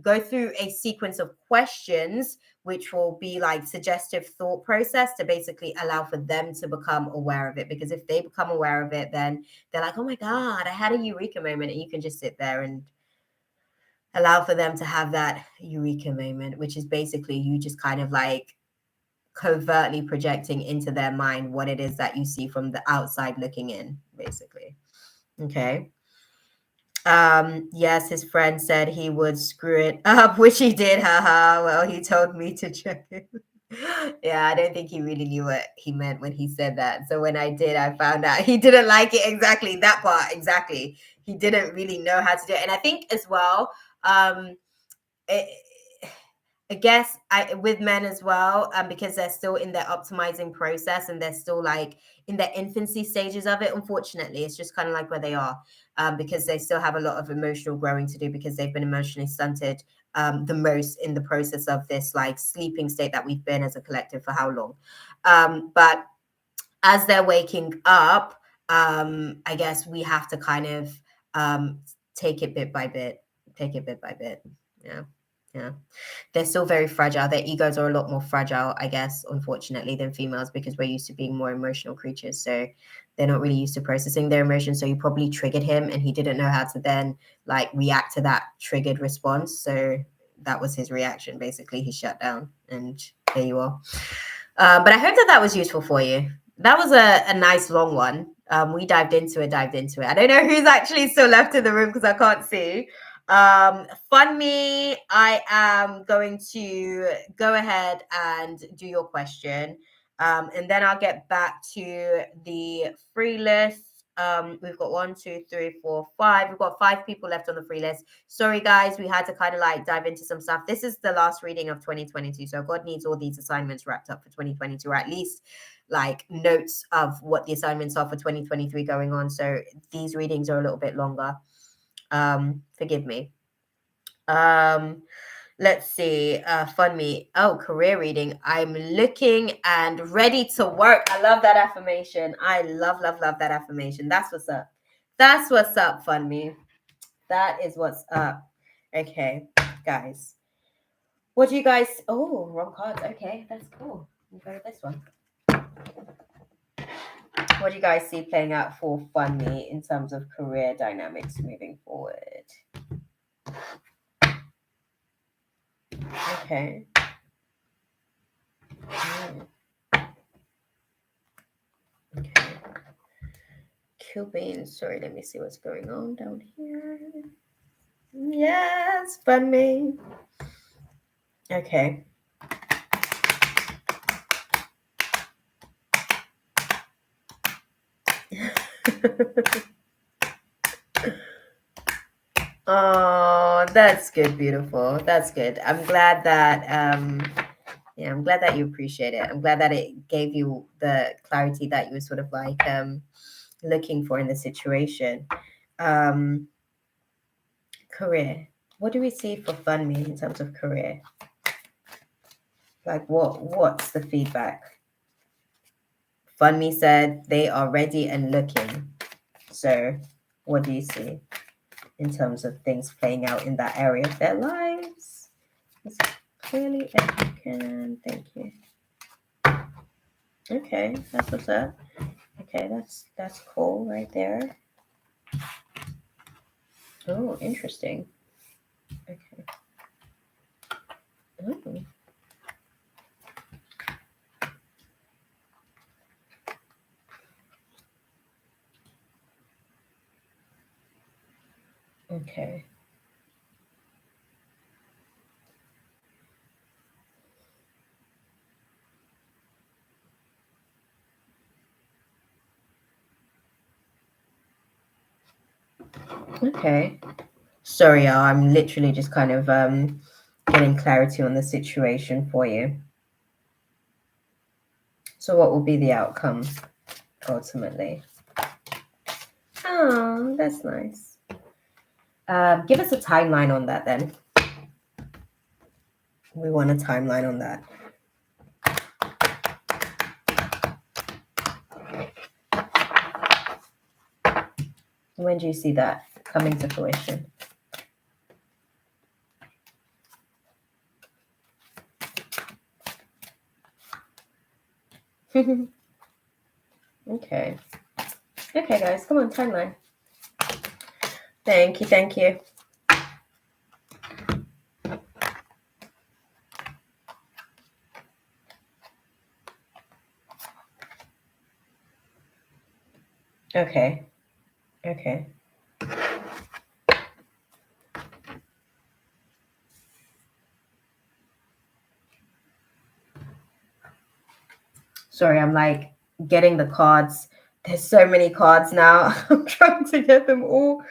go through a sequence of questions, which will be like suggestive thought process to basically allow for them to become aware of it. Because if they become aware of it, then they're like, oh my God, I had a eureka moment. And you can just sit there and allow for them to have that eureka moment, which is basically you just kind of like covertly projecting into their mind what it is that you see from the outside looking in, basically. Okay. Yes, his friend said he would screw it up, which he did. Haha. Well, he told me to check it. Yeah, I don't think he really knew what he meant when he said that. So when I did, I found out he didn't like it exactly that part. Exactly. He didn't really know how to do it. And I think as well, it, I guess with men as well, because they're still in their optimizing process and they're still like in their infancy stages of it. Unfortunately, it's just kind of like where they are, because they still have a lot of emotional growing to do because they've been emotionally stunted the most in the process of this like sleeping state that we've been as a collective for how long. But as they're waking up, I guess we have to kind of take it bit by bit, take it bit by bit. Yeah. Yeah, they're still very fragile. Their egos are a lot more fragile, I guess, unfortunately, than females because we're used to being more emotional creatures. So they're not really used to processing their emotions. So you probably triggered him and he didn't know how to then like react to that triggered response. So that was his reaction. Basically, he shut down and there you are. But I hope that that was useful for you. That was a nice long one. We dived into it. I don't know who's actually still left in the room because I can't see. Fund me. I am going to go ahead and do your question. And then I'll get back to the free list. We've got 1, 2, 3, 4, 5. We've got 5 people left on the free list. Sorry, guys, we had to kind of like dive into some stuff. This is the last reading of 2022. So God needs all these assignments wrapped up for 2022, or at least like notes of what the assignments are for 2023 going on. So these readings are a little bit longer. Forgive me. Let's see. Fund me. Oh, career reading. I'm looking and ready to work. I love that affirmation. I love that affirmation. That's what's up. That's what's up, Fund me. That is what's up. Okay, guys. What do you guys? Oh, wrong cards. Okay, that's cool. We'll go with this one. What do you guys see playing out for Fund me in terms of career dynamics moving forward? Okay. Okay. Cubing. Sorry, let me see what's going on down here. Yes, Fund me. Okay. Oh, that's good, beautiful. That's good. I'm glad that yeah, I'm glad that you appreciate it. I'm glad that it gave you the clarity that you were sort of like looking for in the situation. Career. What do we see for Fund me in terms of career? Like what's the feedback? Fund me said they are ready and looking. So what do you see in terms of things playing out in that area of their lives? As clearly as you can. Thank you. Okay, that's what's up. Okay, that's cool right there. Oh, interesting. Okay. Oh. Okay. Okay. Sorry, y'all. I'm literally just kind of getting clarity on the situation for you. So what will be the outcome ultimately? Oh, that's nice. Give us a timeline on that then. We want a timeline on that. When do you see that coming to fruition? Okay. Okay, guys, come on, timeline. Thank you, thank you. Okay. Okay. Sorry, I'm like getting the cards. There's so many cards now. I'm trying to get them all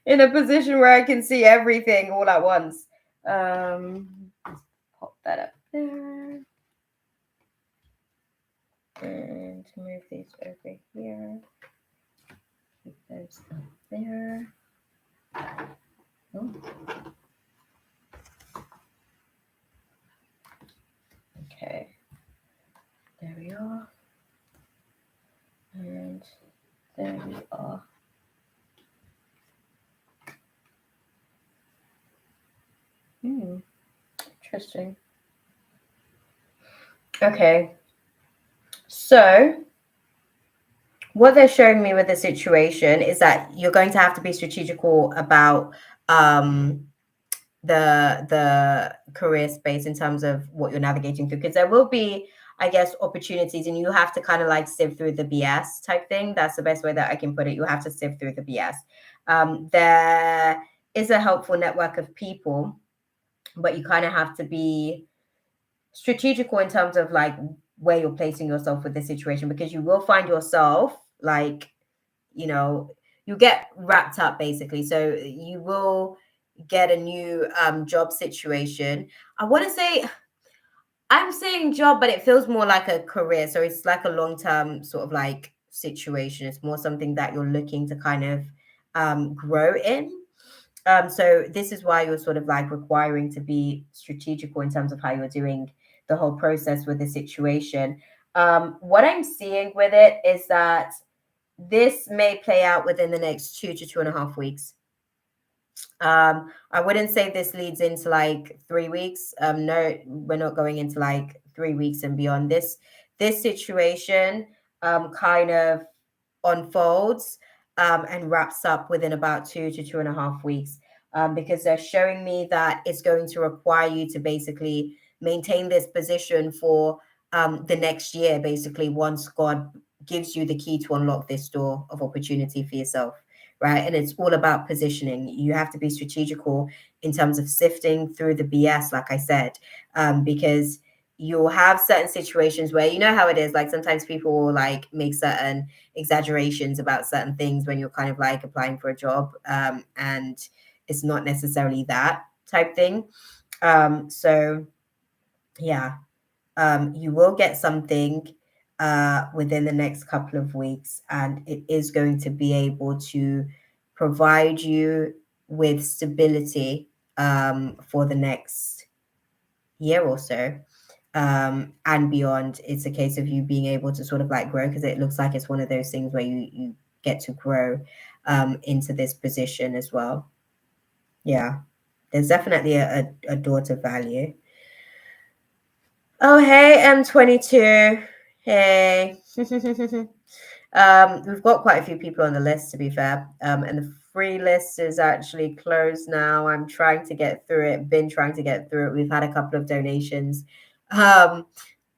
in a position where I can see everything all at once. Let's pop that up there. And move these over here. Keep those up there. Oh. Okay. There we are. And there we are. Interesting. Okay. So what they're showing me with the situation is that you're going to have to be strategical about the career space in terms of what you're navigating through, because there will be, I guess, opportunities, and you have to kind of like sift through the BS type thing. That's the best way that I can put it. You have to sift through the BS. There is a helpful network of people, but you kind of have to be strategical in terms of like where you're placing yourself with the situation, because you will find yourself like, you get wrapped up basically. So you will get a new job situation. I want to say, I'm saying job, but it feels more like a career. So it's like a long-term sort of like situation. It's more something that you're looking to kind of grow in. So this is why you're sort of like requiring to be strategical in terms of how you're doing the whole process with the situation. What I'm seeing with it is that this may play out within the next 2 to 2.5 weeks. I wouldn't say this leads into like 3 weeks. No, we're not going into like 3 weeks and beyond. This situation kind of unfolds and wraps up within about 2 to 2.5 weeks, because they're showing me that it's going to require you to basically maintain this position for the next year, basically, once God gives you the key to unlock this door of opportunity for yourself. Right. And it's all about positioning. You have to be strategical in terms of sifting through the BS, like I said, because you'll have certain situations where, you know how it is, like sometimes people will like make certain exaggerations about certain things when you're kind of like applying for a job, and it's not necessarily that type thing. So yeah, you will get something within the next couple of weeks, and it is going to be able to provide you with stability for the next year or so, and beyond. It's a case of you being able to sort of like grow, because it looks like it's one of those things where you get to grow into this position as well. Yeah, there's definitely a door to value. Oh, hey, M22. Hey. We've got quite a few people on the list, to be fair. And the free list is actually closed now. I'm trying to get through it, been trying to get through it. We've had a couple of donations. And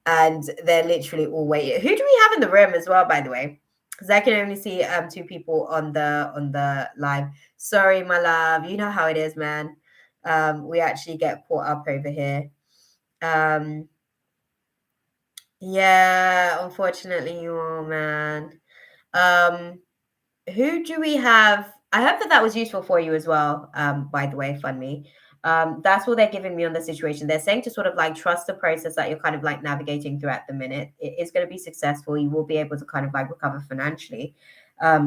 they're literally all waiting. Who do we have in the room as well, by the way? Because I can only see two people on the live. Sorry, my love. You know how it is, man. We actually get caught up over here. Yeah, unfortunately, you are, man. Who do we have? I hope that was useful for you as well. By the way, fund me. That's what they're giving me on the situation. They're saying to sort of like trust the process that you're kind of like navigating through at the minute. It is going to be successful. You will be able to kind of like recover financially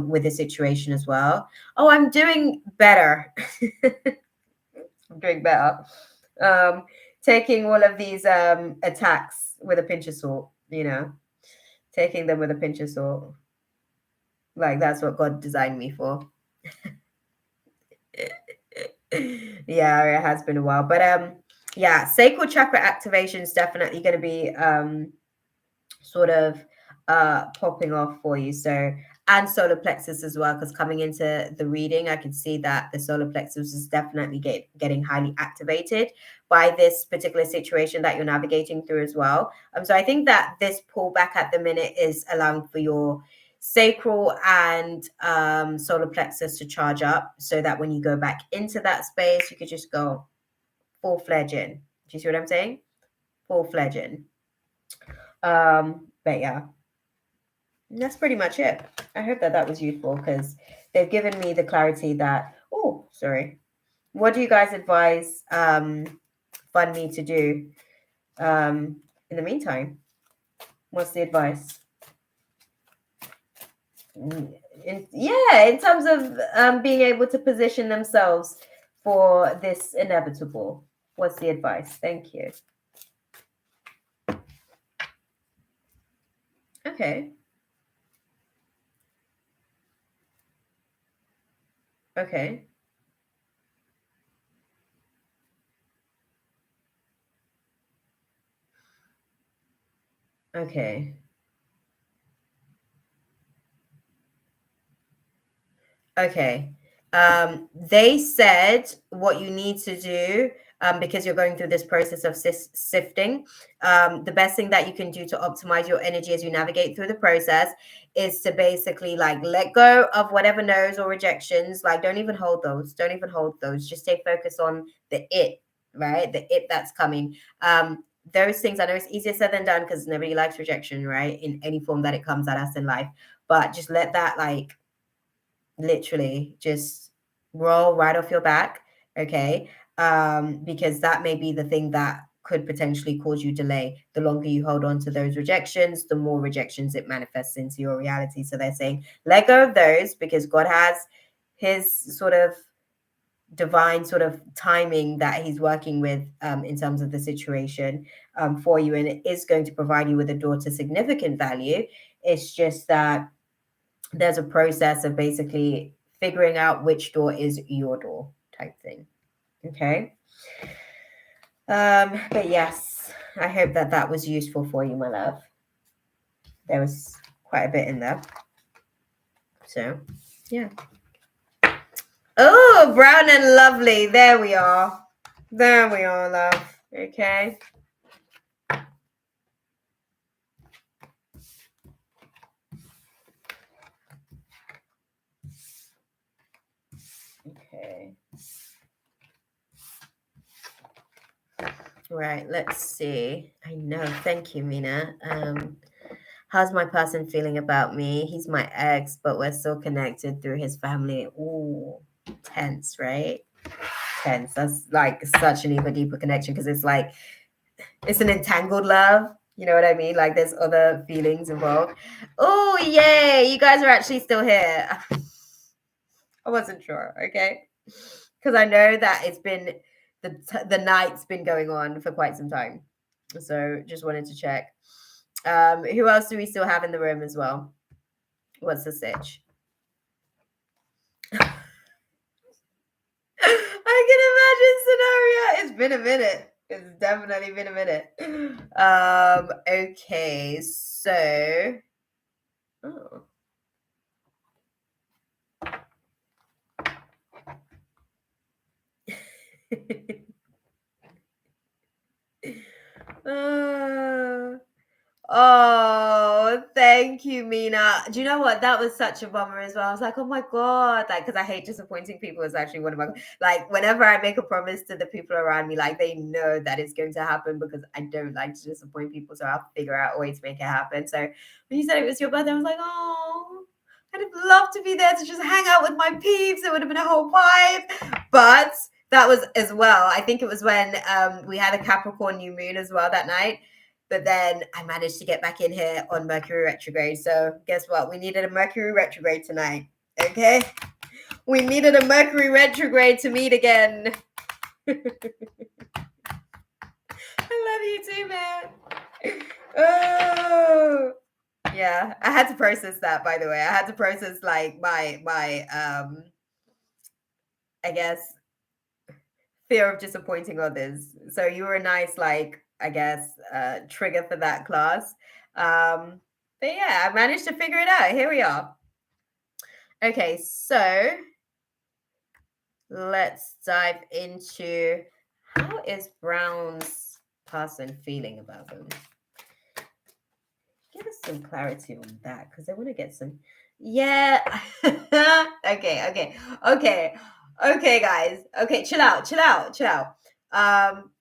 with the situation as well. Oh, I'm doing better. I'm doing better. Taking all of these attacks with a pinch of salt, taking them with a pinch of salt. Like that's what God designed me for. Yeah, it has been a while. But yeah, sacral chakra activation is definitely going to be sort of popping off for you. So, and solar plexus as well, because coming into the reading, I can see that the solar plexus is definitely getting highly activated by this particular situation that you're navigating through as well. So I think that this pullback at the minute is allowing for your sacral and solar plexus to charge up, so that when you go back into that space, you could just go full-fledged in. Do you see what I'm saying? Full-fledged in. But yeah, that's pretty much it. I hope that that was useful because they've given me the clarity that, oh, sorry. What do you guys advise Fund Me to do in the meantime? What's the advice? In terms of being able to position themselves for this inevitable. What's the advice? Thank you. Okay. Okay. Okay. Okay. They said what you need to do, because you're going through this process of sifting. The best thing that you can do to optimize your energy as you navigate through the process is to basically like let go of whatever no's or rejections. Like, don't even hold those. Don't even hold those. Just stay focused on the it, right? The it that's coming. Those things, I know it's easier said than done because nobody likes rejection, right? In any form that it comes at us in life. But just let that like literally just roll right off your back, okay? Because that may be the thing that could potentially cause you delay. The longer you hold on to those rejections, the more rejections it manifests into your reality. So they're saying let go of those because God has his sort of divine sort of timing that he's working with in terms of the situation for you, and it is going to provide you with a door to significant value. It's just that there's a process of basically figuring out which door is your door type thing. Okay. But yes, I hope that that was useful for you, my love. There was quite a bit in there. So, yeah. Oh, brown and lovely. There we are. There we are, love. Okay. Okay. Right, let's see. I know. Thank you, Mina. How's my person feeling about me? He's my ex, but we're still connected through his family. Ooh, tense, right? Tense. That's like such an even deeper connection because it's like it's an entangled love. You know what I mean? Like there's other feelings involved. Oh, yay! You guys are actually still here. I wasn't sure. Okay, because I know that it's been the night's been going on for quite some time. So just wanted to check. Who else do we still have in the room as well? What's the sitch? I can imagine scenario. It's been a minute. It's definitely been a minute. Okay, so oh. uh, Oh, thank you, Mina. Do you know what? That was such a bummer as well. I was like, oh my God. Like, because I hate disappointing people. It's actually one of my, like, whenever I make a promise to the people around me, like, they know that it's going to happen because I don't like to disappoint people. So I'll figure out a way to make it happen. So when you said it was your birthday, I was like, oh, I'd have loved to be there to just hang out with my peeps. It would have been a whole vibe. But that was as well. I think it was when we had a Capricorn new moon as well that night. But then I managed to get back in here on Mercury retrograde. So guess what? We needed a Mercury retrograde tonight. Okay? We needed a Mercury retrograde to meet again. I love you too, man. Oh. Yeah, I had to process that, by the way. I had to process like my I guess fear of disappointing others. So you were a nice like I guess trigger for that class. But yeah, I managed to figure it out. Here we are. Okay, so let's dive into how is Brown's person feeling about them. Give us some clarity on that because I want to get some. Yeah. Okay, guys. Okay, chill out.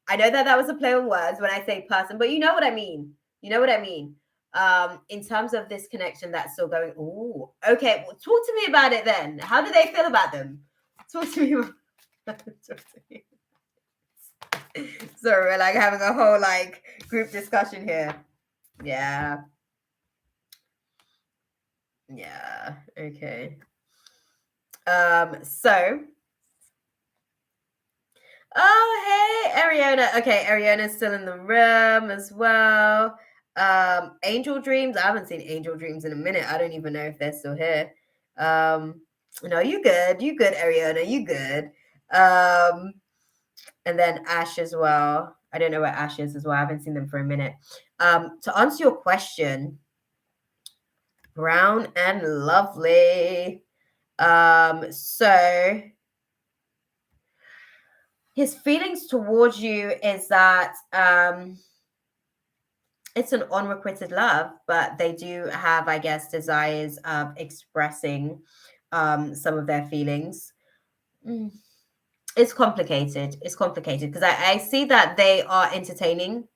I know that that was a play on words when I say person, but you know what I mean. You know what I mean. in terms of this connection that's still going. Oh, okay. Well, talk to me about it then. How do they feel about them? Talk to me. Talk to me. Sorry, we're like having a whole like group discussion here. Yeah. Yeah. Okay. So oh hey Ariana. Okay, Ariana's still in the room as well. Angel Dreams. I haven't seen Angel Dreams in a minute. I don't even know if they're still here. No, you good. You good, Ariana. You good. And then Ash as well. I don't know where Ash is as well. I haven't seen them for a minute. To answer your question, Brown and Lovely. So his feelings towards you is that it's an unrequited love, but they do have, I guess, desires of expressing some of their feelings. It's complicated. It's complicated because I see that they are entertaining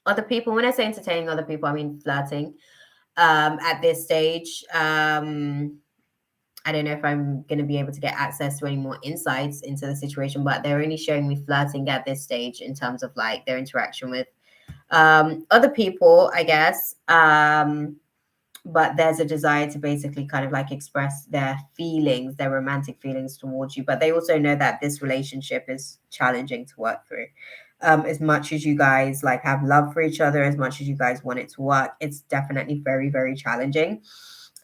other people. When I say entertaining other people, I mean flirting at this stage. I don't know if I'm going to be able to get access to any more insights into the situation, but they're only showing me flirting at this stage in terms of like their interaction with other people, I guess. But there's a desire to basically kind of like express their feelings, their romantic feelings towards you. But they also know that this relationship is challenging to work through. As much as you guys like have love for each other, as much as you guys want it to work, it's definitely very, very challenging.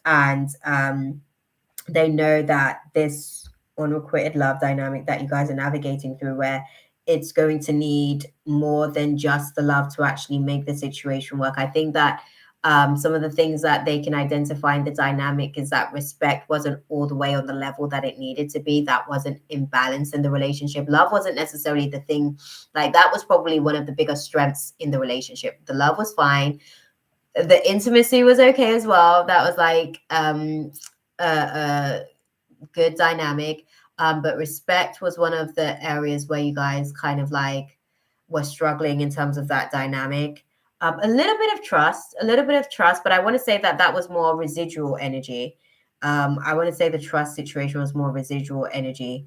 And they know that this unrequited love dynamic that you guys are navigating through, where it's going to need more than just the love to actually make the situation work. I think that some of the things that they can identify in the dynamic is that respect wasn't all the way on the level that it needed to be. That wasn't in balance in the relationship. Love wasn't necessarily the thing. Like that was probably one of the biggest strengths in the relationship. The love was fine. The intimacy was okay as well. That was like a good dynamic. But respect was one of the areas where you guys kind of like were struggling in terms of that dynamic. A little bit of trust, but I want to say that that was more residual energy. I want to say the trust situation was more residual energy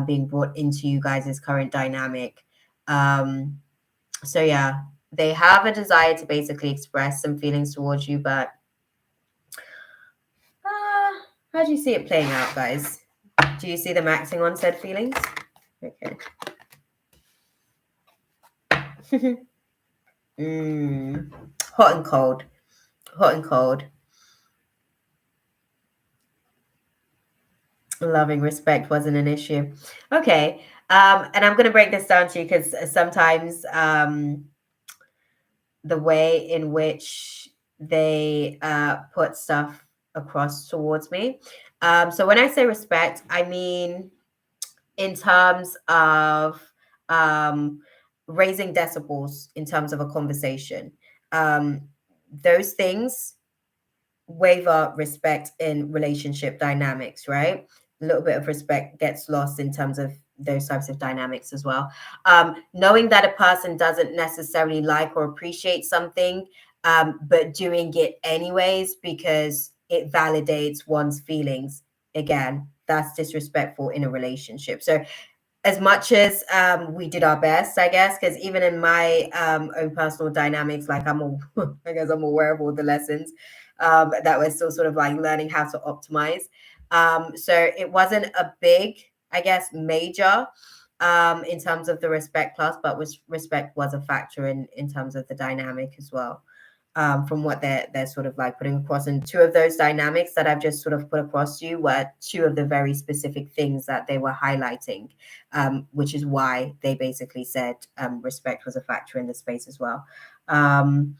being brought into you guys' current dynamic. So yeah, they have a desire to basically express some feelings towards you, but how do you see it playing out, guys? Do you see them acting on said feelings? Okay. Hot and cold. Hot and cold. Loving respect wasn't an issue. Okay. And I'm going to break this down to you because sometimes the way in which they put stuff across towards me. So when I say respect, I mean in terms of raising decibels in terms of a conversation. Those things waver respect in relationship dynamics, right? A little bit of respect gets lost in terms of those types of dynamics as well. Knowing that a person doesn't necessarily like or appreciate something, but doing it anyways because it validates one's feelings. Again, that's disrespectful in a relationship. So as much as we did our best, I guess, because even in my own personal dynamics, like I guess I'm aware of all the lessons that we're still sort of like learning how to optimize. So it wasn't a big, I guess, major in terms of the respect class, but respect was a factor in terms of the dynamic as well. From what they're sort of like putting across. And two of those dynamics that I've just sort of put across to you were two of the very specific things that they were highlighting, which is why they basically said respect was a factor in the space as well. I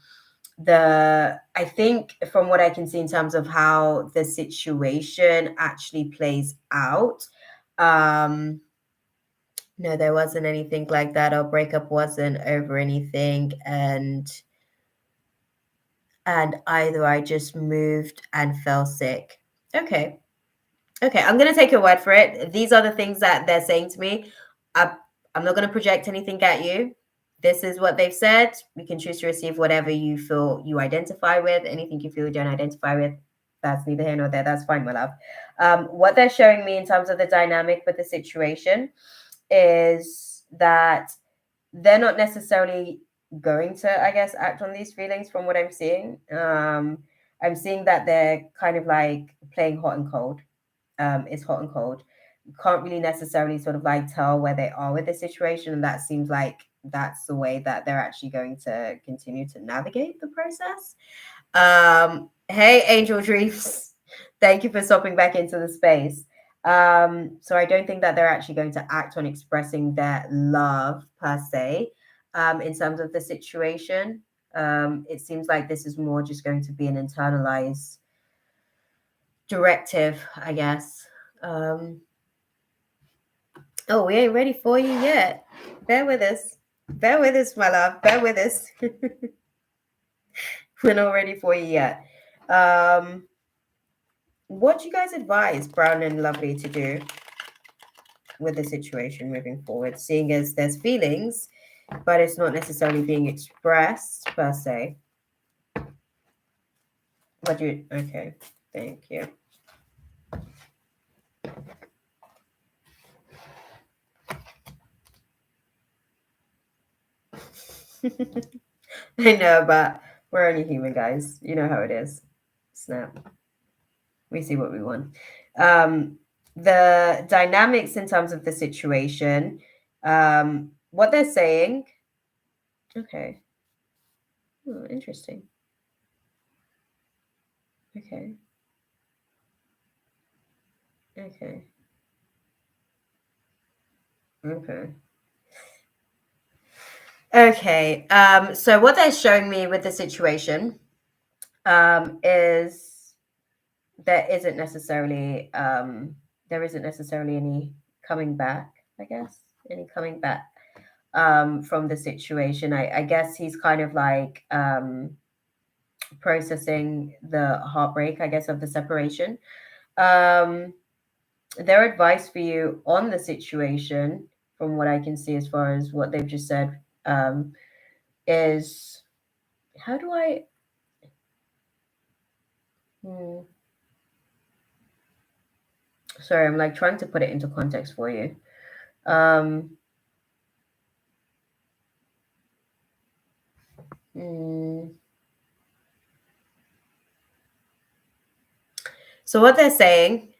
think from what I can see in terms of how the situation actually plays out, no, there wasn't anything like that. Our breakup wasn't over anything, and either I just moved and fell sick. Okay. Okay, I'm going to take your word for it. These are the things that they're saying to me. I'm not going to project anything at you. this is what they've said. You can choose to receive whatever you feel you identify with. Anything you feel you don't identify with, that's neither here nor there. That's fine, my love. What they're showing me in terms of the dynamic with the situation is that they're not necessarily going to, I guess, act on these feelings from what I'm seeing. I'm seeing that they're kind of like playing hot and cold. It's hot and cold. You can't really necessarily sort of like tell where they are with the situation. And that seems like that's the way that they're actually going to continue to navigate the process. Hey, Angel Dreams. Thank you for stopping back into the space. So I don't think that they're actually going to act on expressing their love per se, in terms of the situation. It seems like this is more just going to be an internalized directive, I guess. Oh, we ain't ready for you yet. Bear with us. Bear with us, my love. Bear with us. We're not ready for you yet. What do you guys advise Brown and Lovely to do with the situation moving forward, seeing as there's feelings, but it's not necessarily being expressed per se? What do you... Okay, thank you. I know, but we're only human, guys. You know how it is. Snap. We see what we want. The dynamics in terms of the situation, what they're saying. Okay. Oh, interesting. Okay. Okay. Okay. Okay. So what they're showing me with the situation, is there isn't necessarily any coming back, I guess. Any coming back from the situation. I guess he's kind of like processing the heartbreak, I guess, of the separation. Their advice for you on the situation, from what I can see as far as what they've just said, is how do I... Sorry, I'm like trying to put it into context for you. So what they're saying,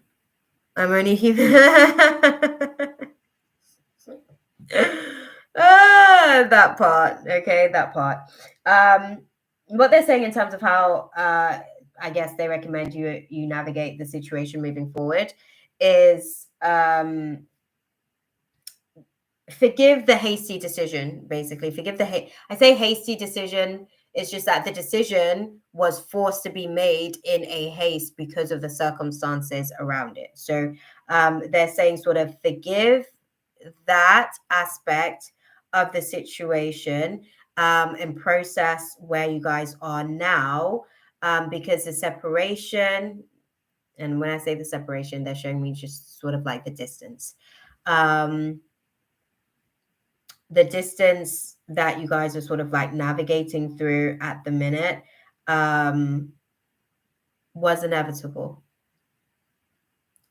I'm only human. That part. Okay, that part. What they're saying in terms of how I guess they recommend you navigate the situation moving forward is forgive the hasty decision, basically. Forgive the I say hasty decision. It's just that the decision was forced to be made in a haste because of the circumstances around it. So they're saying sort of forgive that aspect of the situation, and process where you guys are now, because the separation, and when I say the separation, they're showing me just sort of like the distance. The distance that you guys are sort of like navigating through at the minute was inevitable.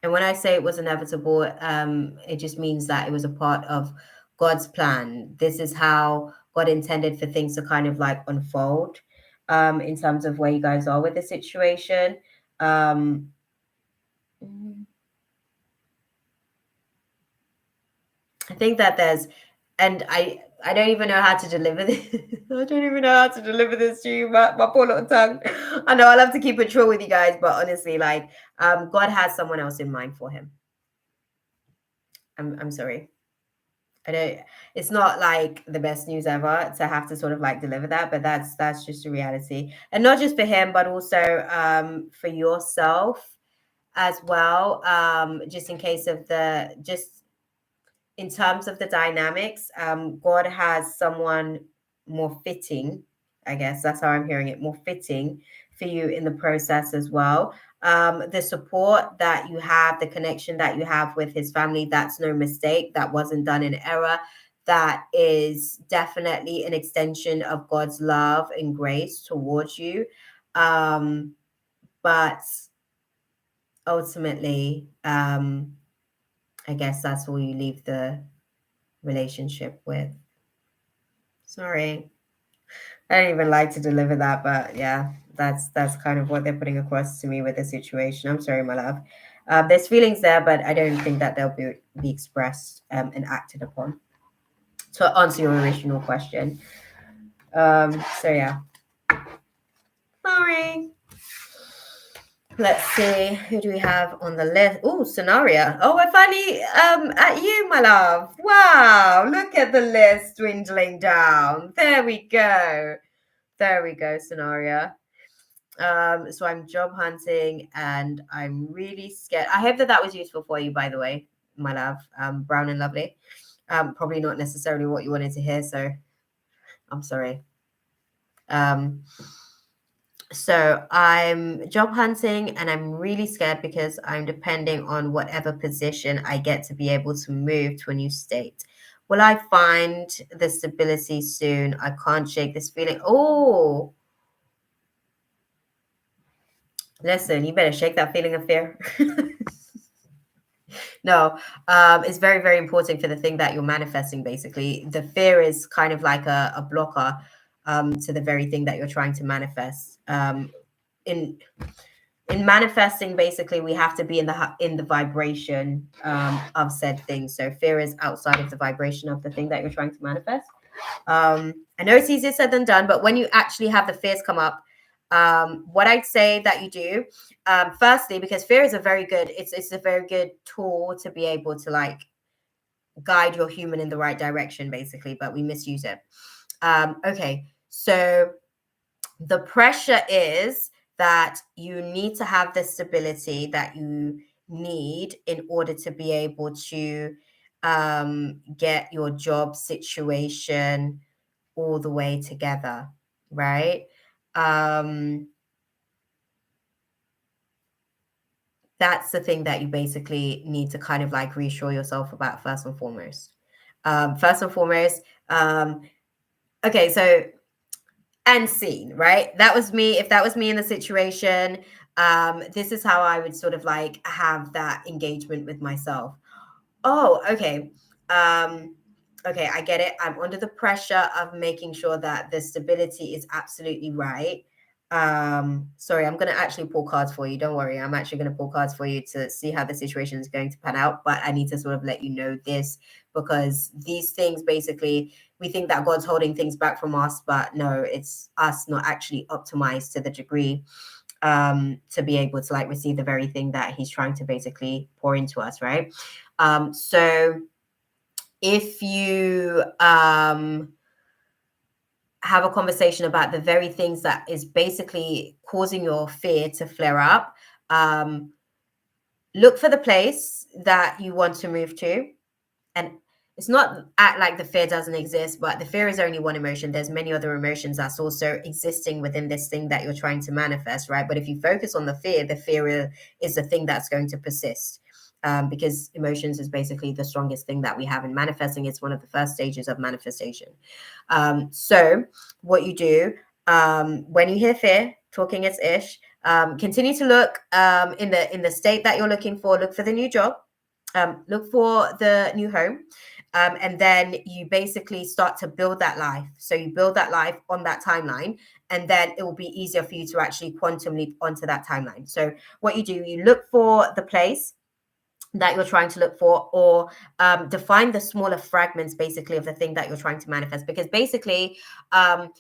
And when I say it was inevitable, it just means that it was a part of God's plan. This is how God intended for things to kind of like unfold, in terms of where you guys are with the situation. I think that there's, and I don't even know how to deliver this. I don't even know how to deliver this to you, my poor little tongue. I know I love to keep it true with you guys, but honestly, like, God has someone else in mind for him. I'm sorry. I don't, it's not like the best news ever to have to sort of like deliver that, but that's just a reality. And not just for him, but also for yourself as well. Just in case of just in terms of the dynamics, God has someone more fitting, I guess that's how I'm hearing it, more fitting for you in the process as well. The support that you have, the connection that you have with his family, that's no mistake. That wasn't done in error. that is definitely an extension of God's love and grace towards you. But ultimately, I guess that's all you leave the relationship with. Sorry. I don't even like to deliver that, but yeah, that's kind of what they're putting across to me with the situation. I'm sorry, my love. There's feelings there, but I don't think that they'll be expressed and acted upon. To answer your original question. So yeah. Sorry. Let's see, who do we have on the list? Oh, scenario. Oh, we're finally at you, my love. Wow, look at the list dwindling down. There we go. There we go, scenario. So I'm job hunting and I'm really scared. I hope that was useful for you, by the way, my love. Brown and lovely. Probably not necessarily what you wanted to hear, so I'm sorry. So I'm job hunting and I'm really scared because I'm depending on whatever position I get to be able to move to a new state. Will I find the stability soon? I can't shake this feeling. Oh, listen, you better shake that feeling of fear. No, it's very, very important for the thing that you're manifesting, basically. The fear is kind of like a blocker to the very thing that you're trying to manifest. In manifesting, basically, we have to be in the vibration of said thing. So fear is outside of the vibration of the thing that you're trying to manifest. I know it's easier said than done, but when you actually have the fears come up, what I'd say that you do, firstly, because fear is a very good tool to be able to like guide your human in the right direction, basically, but we misuse it. Okay, so the pressure is that you need to have the stability that you need in order to be able to get your job situation all the way together, right? That's the thing that you basically need to kind of like reassure yourself about first and foremost. Okay, so end scene, right? That was me. If that was me in the situation, this is how I would sort of like have that engagement with myself. Oh, okay. Okay, I get it. I'm under the pressure of making sure that the stability is absolutely right. Sorry, I'm going to actually pull cards for you. Don't worry. I'm actually going to pull cards for you to see how the situation is going to pan out. But I need to sort of let you know this because these things basically, we think that God's holding things back from us, but no, it's us not actually optimized to the degree to be able to like receive the very thing that he's trying to basically pour into us, right? So if you have a conversation about the very things that is basically causing your fear to flare up, look for the place that you want to move to. And it's not act like the fear doesn't exist, but the fear is only one emotion. There's many other emotions that's also existing within this thing that you're trying to manifest, right? But if you focus on the fear is the thing that's going to persist. Because emotions is basically the strongest thing that we have in manifesting. It's one of the first stages of manifestation. So what you do when you hear fear, talking its ish, continue to look in the state that you're looking for. Look for the new job. Look for the new home. And then you basically start to build that life. So you build that life on that timeline, and then it will be easier for you to actually quantum leap onto that timeline. So what you do, you look for the place that you're trying to look for, or define the smaller fragments basically of the thing that you're trying to manifest, because basically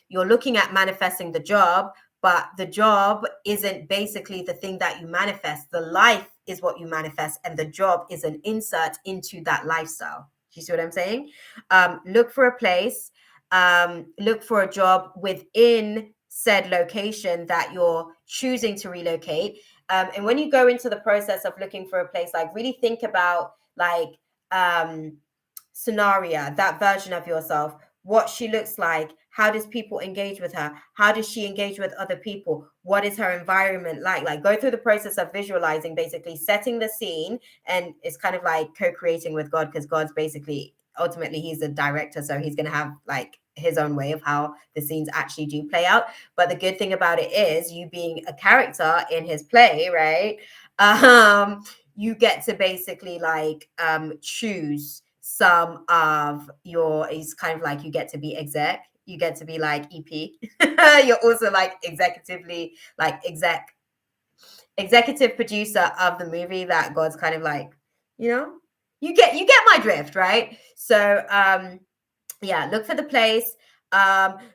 you're looking at manifesting the job, but the job isn't basically the thing that you manifest. The life is what you manifest, and the job is an insert into that lifestyle. Do you see what I'm saying? Look for a place, look for a job within said location that you're choosing to relocate. And when you go into the process of looking for a place, like really think about like scenario, that version of yourself, what she looks like, how does people engage with her, how does she engage with other people, what is her environment like go through the process of visualizing, basically setting the scene. And it's kind of like co-creating with God, because God's basically ultimately he's a director, so he's going to have like his own way of how the scenes actually do play out. But the good thing about it is, you being a character in his play, right? You get to basically like choose some of your, it's kind of like you get to be exec, you get to be like EP. You're also like executively like executive producer of the movie that God's kind of like, you know, you get my drift, right? So yeah, look for the place.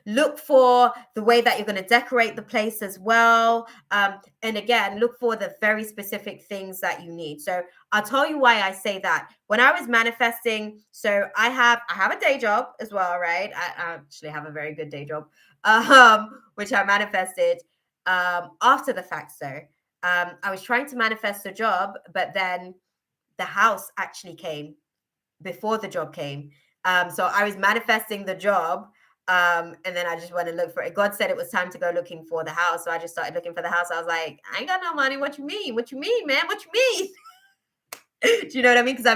Look for the way that you're going to decorate the place as well. And again, look for the very specific things that you need. So I'll tell you why I say that. When I was manifesting, so I have a day job as well, right? I actually have a very good day job, which I manifested after the fact. So I was trying to manifest a job, but then the house actually came before the job came. So I was manifesting the job, and then I just went and looked for it. God said it was time to go looking for the house, so I just started looking for the house. I was like, I ain't got no money. What you mean? What you mean, man? What you mean? Do you know what I mean? Because I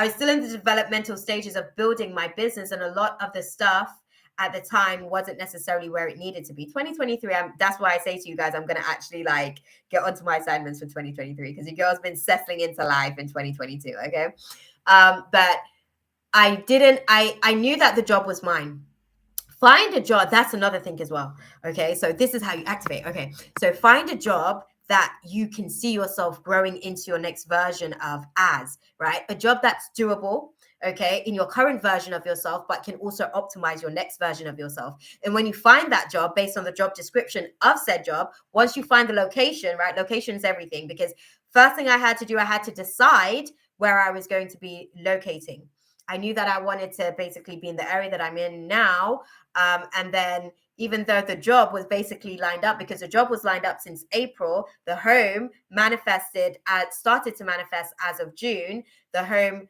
was still in the developmental stages of building my business, and a lot of the stuff at the time wasn't necessarily where it needed to be. 2023, that's why I say to you guys, I'm going to actually like get onto my assignments for 2023, because your girl's been settling into life in 2022. Okay. But I knew that the job was mine. Find a job. That's another thing as well. Okay. So this is how you activate. Okay. So find a job that you can see yourself growing into your next version of, as, right? A job that's doable, okay, in your current version of yourself, but can also optimize your next version of yourself. And when you find that job based on the job description of said job, once you find the location, right? Location is everything, because first thing I had to do, I had to decide where I was going to be locating. I knew that I wanted to basically be in the area that I'm in now. And then even though the job was basically lined up, because the job was lined up since April, the home started to manifest as of June. The home,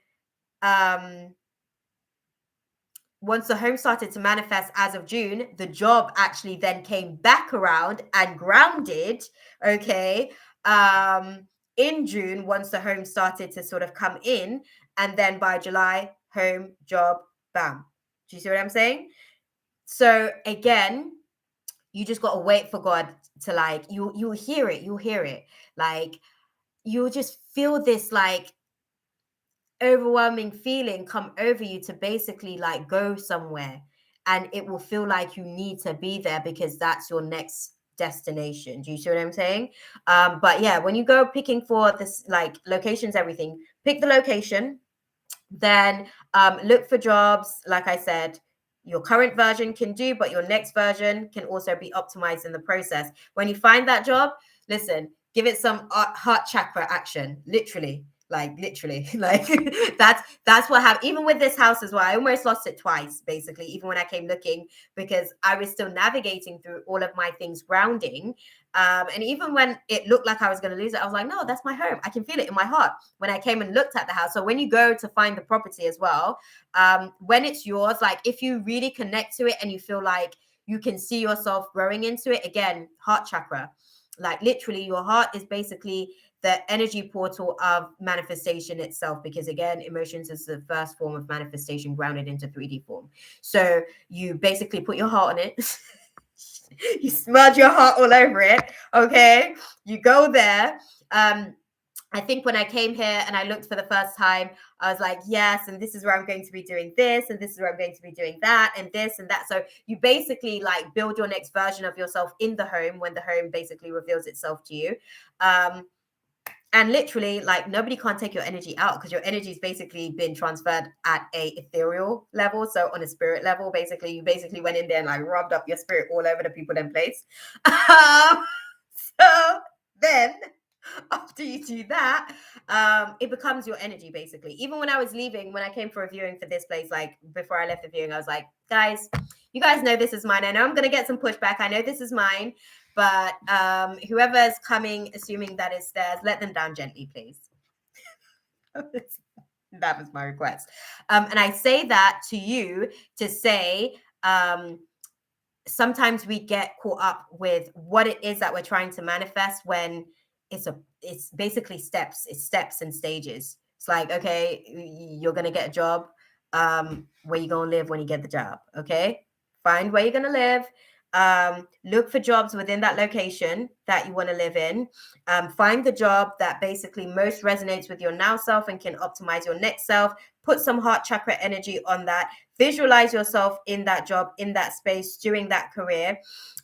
once the home started to manifest as of June, the job actually then came back around and grounded, okay, in June, once the home started to sort of come in. And then by July, home, job, bam. Do you see what I'm saying? So again, you just got to wait for God to like, you'll hear it. Like, you'll just feel this like overwhelming feeling come over you to basically like go somewhere, and it will feel like you need to be there because that's your next destination. Do you see what I'm saying? But yeah, when you go picking for this like locations, everything, pick the location, then look for jobs. Like I said, your current version can do, but your next version can also be optimized in the process. When you find that job, listen, give it some heart chakra action, literally. Like that's what happened. Even with this house as well, I almost lost it twice, basically, even when I came looking, because I was still navigating through all of my things grounding. And even when it looked like I was going to lose it, I was like, no, that's my home. I can feel it in my heart when I came and looked at the house. So when you go to find the property as well, when it's yours, like if you really connect to it and you feel like you can see yourself growing into it, again, heart chakra, like literally your heart is basically the energy portal of manifestation itself, because again, emotions is the first form of manifestation grounded into 3D form. So you basically put your heart on it. You smudge your heart all over it. Okay. You go there. I think when I came here and I looked for the first time, I was like, yes, and this is where I'm going to be doing this, and this is where I'm going to be doing that, and this and that. So you basically like build your next version of yourself in the home when the home basically reveals itself to you. And literally, like, nobody can't take your energy out, because your energy's basically been transferred at a ethereal level. So on a spirit level, basically, you basically went in there and like rubbed up your spirit all over the people in place. So then after you do that, it becomes your energy, basically. Even when I was leaving, when I came for a viewing for this place, like before I left the viewing, I was like, guys, you guys know this is mine. I know I'm going to get some pushback. I know this is mine. But whoever's coming, assuming that it's theirs, let them down gently, please. That was my request. And I say that to you to say, sometimes we get caught up with what it is that we're trying to manifest, when it's basically steps. It's steps and stages. It's like, okay, you're going to get a job. where you're going to live when you get the job. Okay. Find where you're going to live. Look for jobs within that location that you want to live in. Find the job that basically most resonates with your now self and can optimize your next self. Put some heart chakra energy on that. Visualize yourself in that job, in that space, during that career.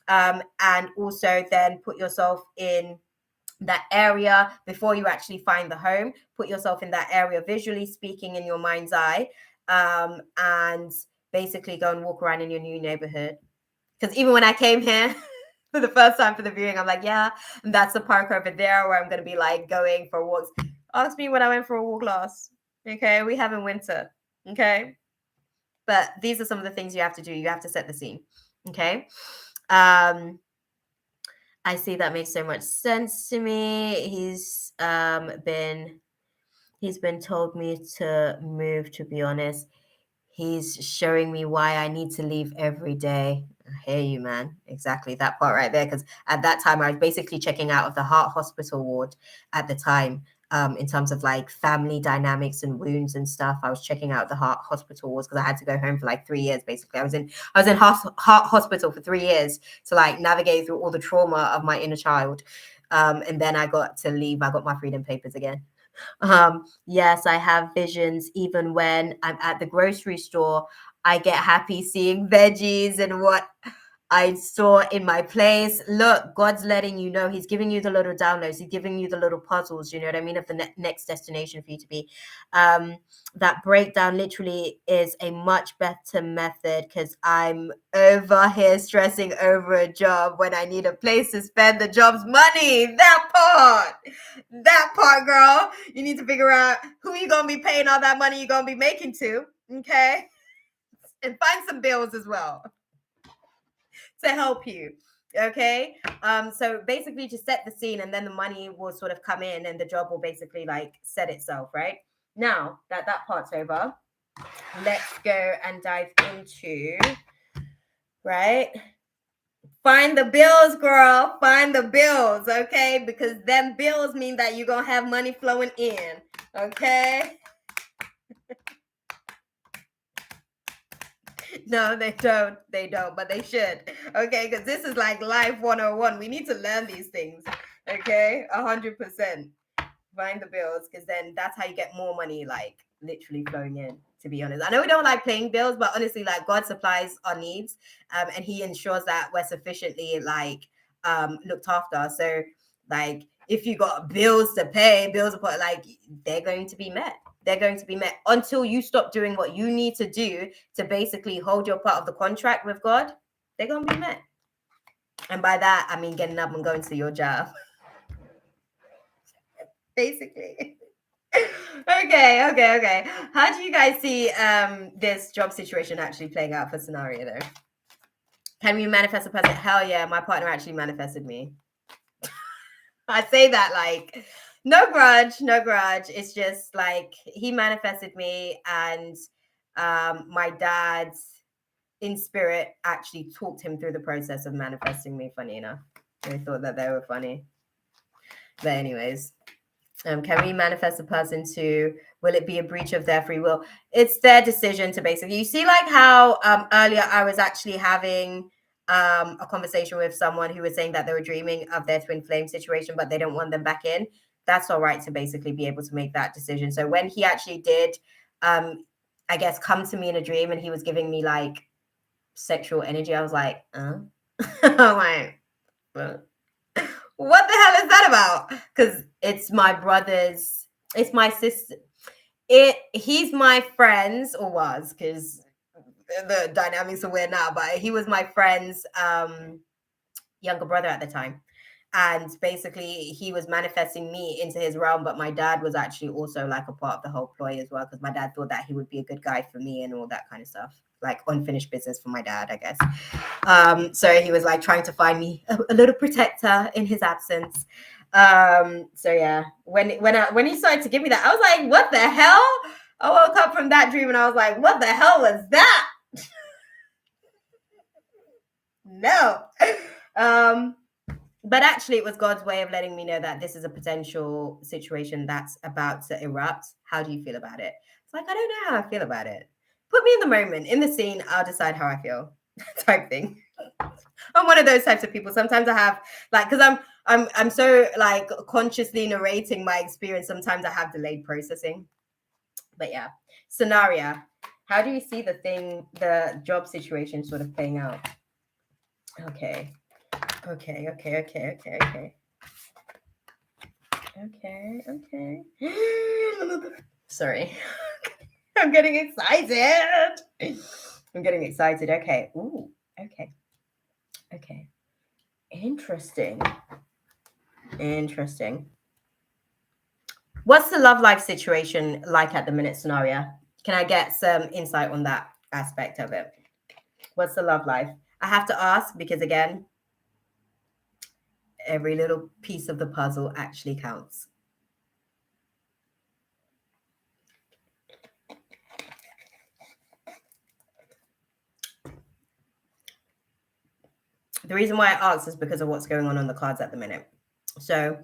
And also then put yourself in that area before you actually find the home. Put yourself in that area, visually speaking, in your mind's eye, and basically go and walk around in your new neighborhood. Because even when I came here for the first time for the viewing, I'm like, yeah, and that's the park over there where I'm going to be like going for walks. Ask me when I went for a walk last. Okay, we have in winter. Okay, but these are some of the things you have to do. You have to set the scene. Okay. I see that makes so much sense to me. He's been told me to move, to be honest. He's showing me why I need to leave every day. I hear you, man. Exactly that part right there. Because at that time, I was basically checking out of the heart hospital ward at the time. In terms of like family dynamics and wounds and stuff, I was checking out the heart hospital wards because I had to go home for like 3 years. Basically, I was in heart hospital for 3 years to like navigate through all the trauma of my inner child. And then I got to leave. I got my freedom papers again. Yes, I have visions. Even when I'm at the grocery store, I get happy seeing veggies and what I saw in my place. Look, God's letting you know. He's giving you the little downloads. He's giving you the little puzzles. You know what I mean? Of the next destination for you to be. That breakdown literally is a much better method because I'm over here stressing over a job when I need a place to spend the job's money. That part, girl. You need to figure out who you gonna be paying all that money you're gonna be making to. Okay, and find some bills as well to help you. Okay. So basically just set the scene and then the money will sort of come in and the job will basically like set itself, right? Now that part's over, let's go and dive into, right? Find the bills, girl. Find the bills, okay? Because them bills mean that you're gonna have money flowing in. Okay. No, they don't. They don't, but they should. Okay, because this is like life 101. We need to learn these things. Okay, 100%. Find the bills, because then that's how you get more money, like literally flowing in. To be honest, I know we don't like paying bills, but honestly, like God supplies our needs, and He ensures that we're sufficiently like looked after. So, like, if you got bills to pay, like they're going to be met. They're going to be met until you stop doing what you need to do to basically hold your part of the contract with God. They're going to be met. And by that, I mean getting up and going to your job. Basically. Okay. How do you guys see this job situation actually playing out for scenario though? Can we manifest a person? Hell yeah, my partner actually manifested me. I say that like no grudge. It's just like he manifested me, and my dad's in spirit actually talked him through the process of manifesting me. Funny enough, I thought that they were funny. But anyways, can we manifest a person to? Will it be a breach of their free will? It's their decision to basically. You see, like how earlier I was actually having a conversation with someone who was saying that they were dreaming of their twin flame situation, but they don't want them back in. That's all right to basically be able to make that decision. So when he actually did, I guess, come to me in a dream and he was giving me like sexual energy, I was like, I'm like, what the hell is that about? Because it's my brother's, it's my sister. He's my friend's, or was, because the dynamics are weird now, but he was my friend's younger brother at the time. And basically he was manifesting me into his realm, but my dad was actually also like a part of the whole ploy as well, because my dad thought that he would be a good guy for me and all that kind of stuff, like unfinished business for my dad, I guess. So he was like trying to find me a little protector in his absence. So yeah, when he started to give me that, I was like, what the hell? I woke up from that dream and I was like, what the hell was that? No. But actually it was God's way of letting me know that this is a potential situation that's about to erupt. How do you feel about it? It's like, I don't know how I feel about it. put me in the moment, in the scene, I'll decide how I feel type thing. I'm one of those types of people. Sometimes I have like, because I'm so like consciously narrating my experience, sometimes I have delayed processing. But yeah, scenario. How do you see the job situation sort of playing out? Okay. Sorry. I'm getting excited. Okay. Ooh, okay. Interesting. What's the love life situation like at the minute, scenario? Can I get some insight on that aspect of it? What's the love life? I have to ask because, again, every little piece of the puzzle actually counts. The reason why I asked is because of what's going on the cards at the minute. So,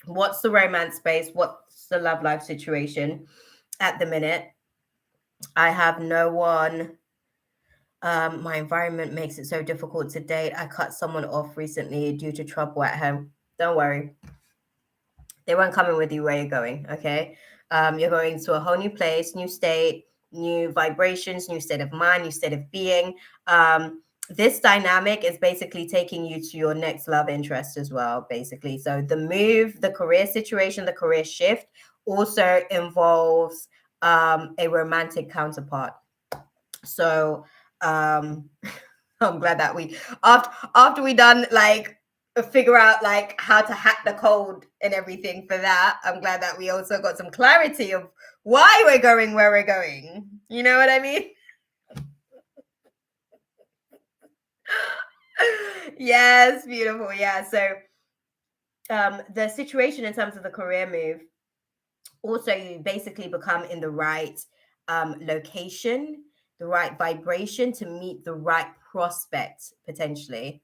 what's the romance space? What's the love life situation at the minute? I have no one. My environment makes it so difficult to date. I cut someone off recently due to trouble at home. Don't worry. They won't come in with you where you're going, okay? You're going to a whole new place, new state, new vibrations, new state of mind, new state of being. This dynamic is basically taking you to your next love interest as well, basically. So the move, the career situation, the career shift also involves a romantic counterpart. So I'm glad that we after we done like figure out like how to hack the code and everything for that, I'm glad that we also got some clarity of why we're going where we're going. You know what I mean? Yes, beautiful. Yeah. So the situation in terms of the career move, also you basically become in the right location, the right vibration to meet the right prospect potentially.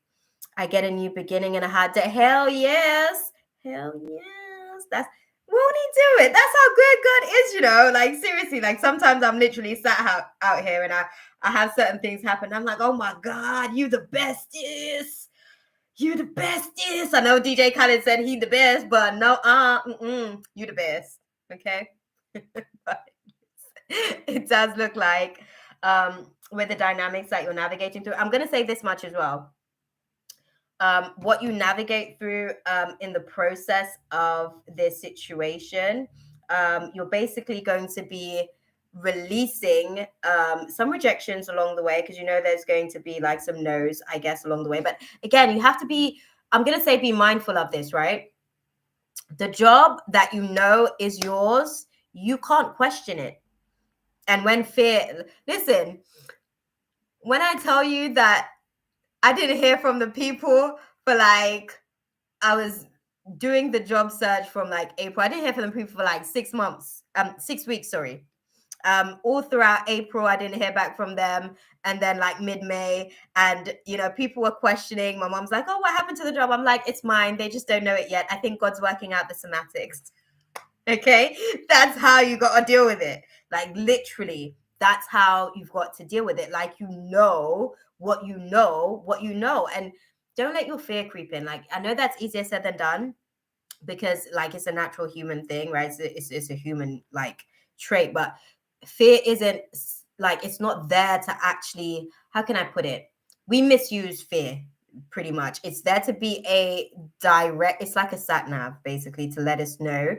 I get a new beginning and a hard day. Hell yes. That's won't he do it? That's how good God is, you know. Like seriously, like sometimes I'm literally sat out here and I have certain things happen. I'm like, oh my God, you the bestest. You the bestest. I know DJ Khaled said he the best, but no, you the best. Okay. But it does look like with the dynamics that you're navigating through. I'm gonna say this much as well. What you navigate through in the process of this situation, you're basically going to be releasing some rejections along the way because you know there's going to be like some no's, I guess, along the way. But again, you have to be, I'm going to say, be mindful of this, right? The job that you know is yours, you can't question it. And when fear, listen, when I tell you that I didn't hear from the people for like, I was doing the job search from like April. I didn't hear from the people for like 6 months, 6 weeks, sorry. All throughout April, I didn't hear back from them. And then like mid-May, and you know, people were questioning. My mom's like, oh, what happened to the job? I'm like, it's mine. They just don't know it yet. I think God's working out the semantics. Okay. That's how you got to deal with it. Like literally, that's how you've got to deal with it. Like, you know what you know, and don't let your fear creep in. Like, I know that's easier said than done because like it's a natural human thing, right? It's a human like trait, but fear isn't like, it's not there to actually, how can I put it? We misuse fear pretty much. It's there to be a direct, it's like a sat nav basically to let us know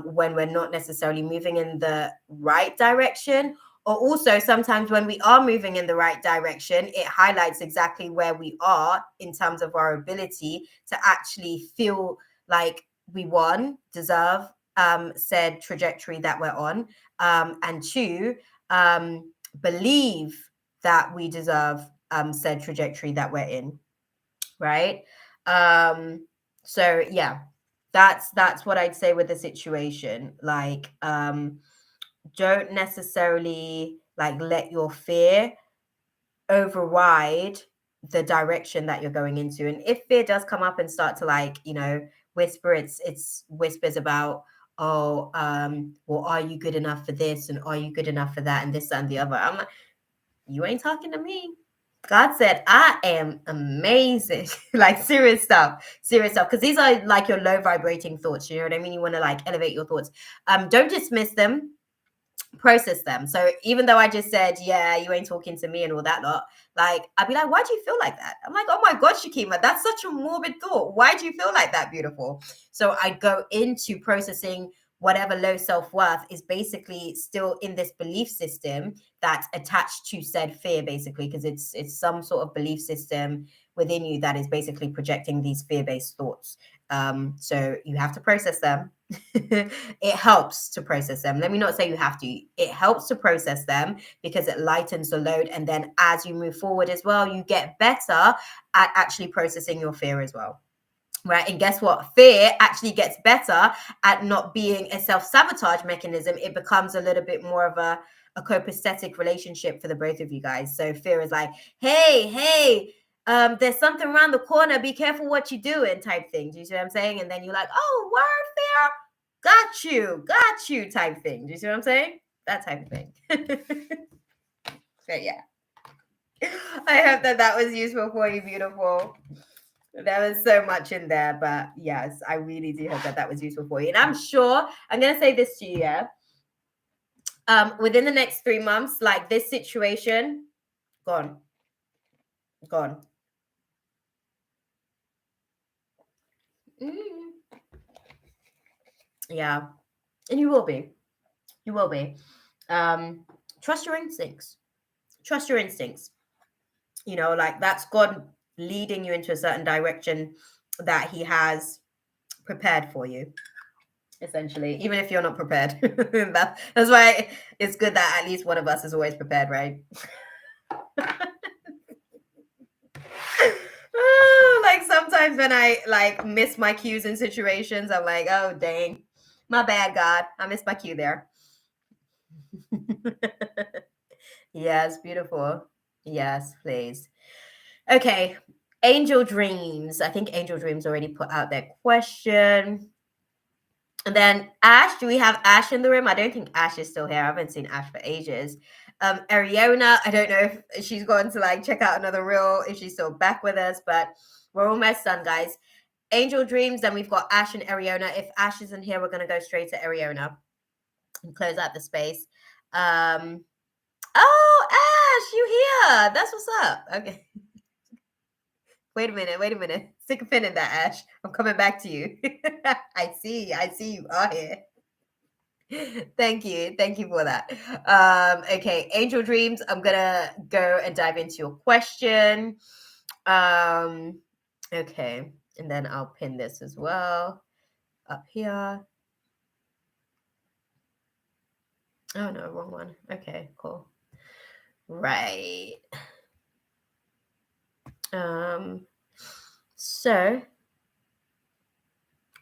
when we're not necessarily moving in the right direction, or also sometimes when we are moving in the right direction, it highlights exactly where we are in terms of our ability to actually feel like we, one, deserve said trajectory that we're on, and two, believe that we deserve said trajectory that we're in, right? So yeah, that's what I'd say with the situation. Like, don't necessarily like let your fear override the direction that you're going into. And if fear does come up and start to like, you know, whisper, it's whispers about, oh, well, are you good enough for this? And are you good enough for that? And this and the other. I'm like, you ain't talking to me. God said, I am amazing. Like serious stuff. Because these are like your low vibrating thoughts. You know what I mean? You want to like elevate your thoughts. Don't dismiss them, process them. So even though I just said, yeah, you ain't talking to me and all that lot, like I'd be like, why do you feel like that? I'm like, oh my God, Shakima, that's such a morbid thought. Why do you feel like that, beautiful? So I go into processing whatever low self-worth is basically still in this belief system that's attached to said fear, basically, because it's some sort of belief system within you that is basically projecting these fear-based thoughts. So you have to process them. It helps to process them. Let me not say you have to. It helps to process them because it lightens the load. And then as you move forward as well, you get better at actually processing your fear as well. Right. And guess what? Fear actually gets better at not being a self-sabotage mechanism. It becomes a little bit more of a copacetic relationship for the both of you guys. So fear is like, hey, there's something around the corner. Be careful what you're doing type thing. Do you see what I'm saying? And then you're like, oh, word, fear. Got you type thing. Do you see what I'm saying? That type of thing. So yeah. I hope that was useful for you, beautiful. There was so much in there, but yes, I really do hope that was useful for you. And I'm sure, I'm going to say this to you, yeah. Within the next 3 months, like this situation, gone. Mm. Yeah. And you will be. Trust your instincts. You know, like that's God leading you into a certain direction that he has prepared for you, essentially, even if you're not prepared. That's why it's good that at least one of us is always prepared, right? Like sometimes when I like miss my cues in situations, I'm like, oh dang, my bad, God, I missed my cue there. Yes, beautiful. Yes, please. Okay, Angel Dreams. I think Angel Dreams already put out their question. And then Ash, do we have Ash in the room? I don't think Ash is still here. I haven't seen Ash for ages. Ariona, I don't know if she's going to like check out another reel, if she's still back with us, but we're almost done, guys. Angel Dreams, then we've got Ash and Ariona. If Ash isn't here, we're going to go straight to Ariona and close out the space. Oh, Ash, you here? That's what's up. Okay. Wait a minute. Stick a pin in that, Ash. I'm coming back to you. I see you are here. Thank you for that. Okay, Angel Dreams, I'm gonna go and dive into your question. Okay, and then I'll pin this as well up here. Oh no, wrong one. Okay, cool. Right. So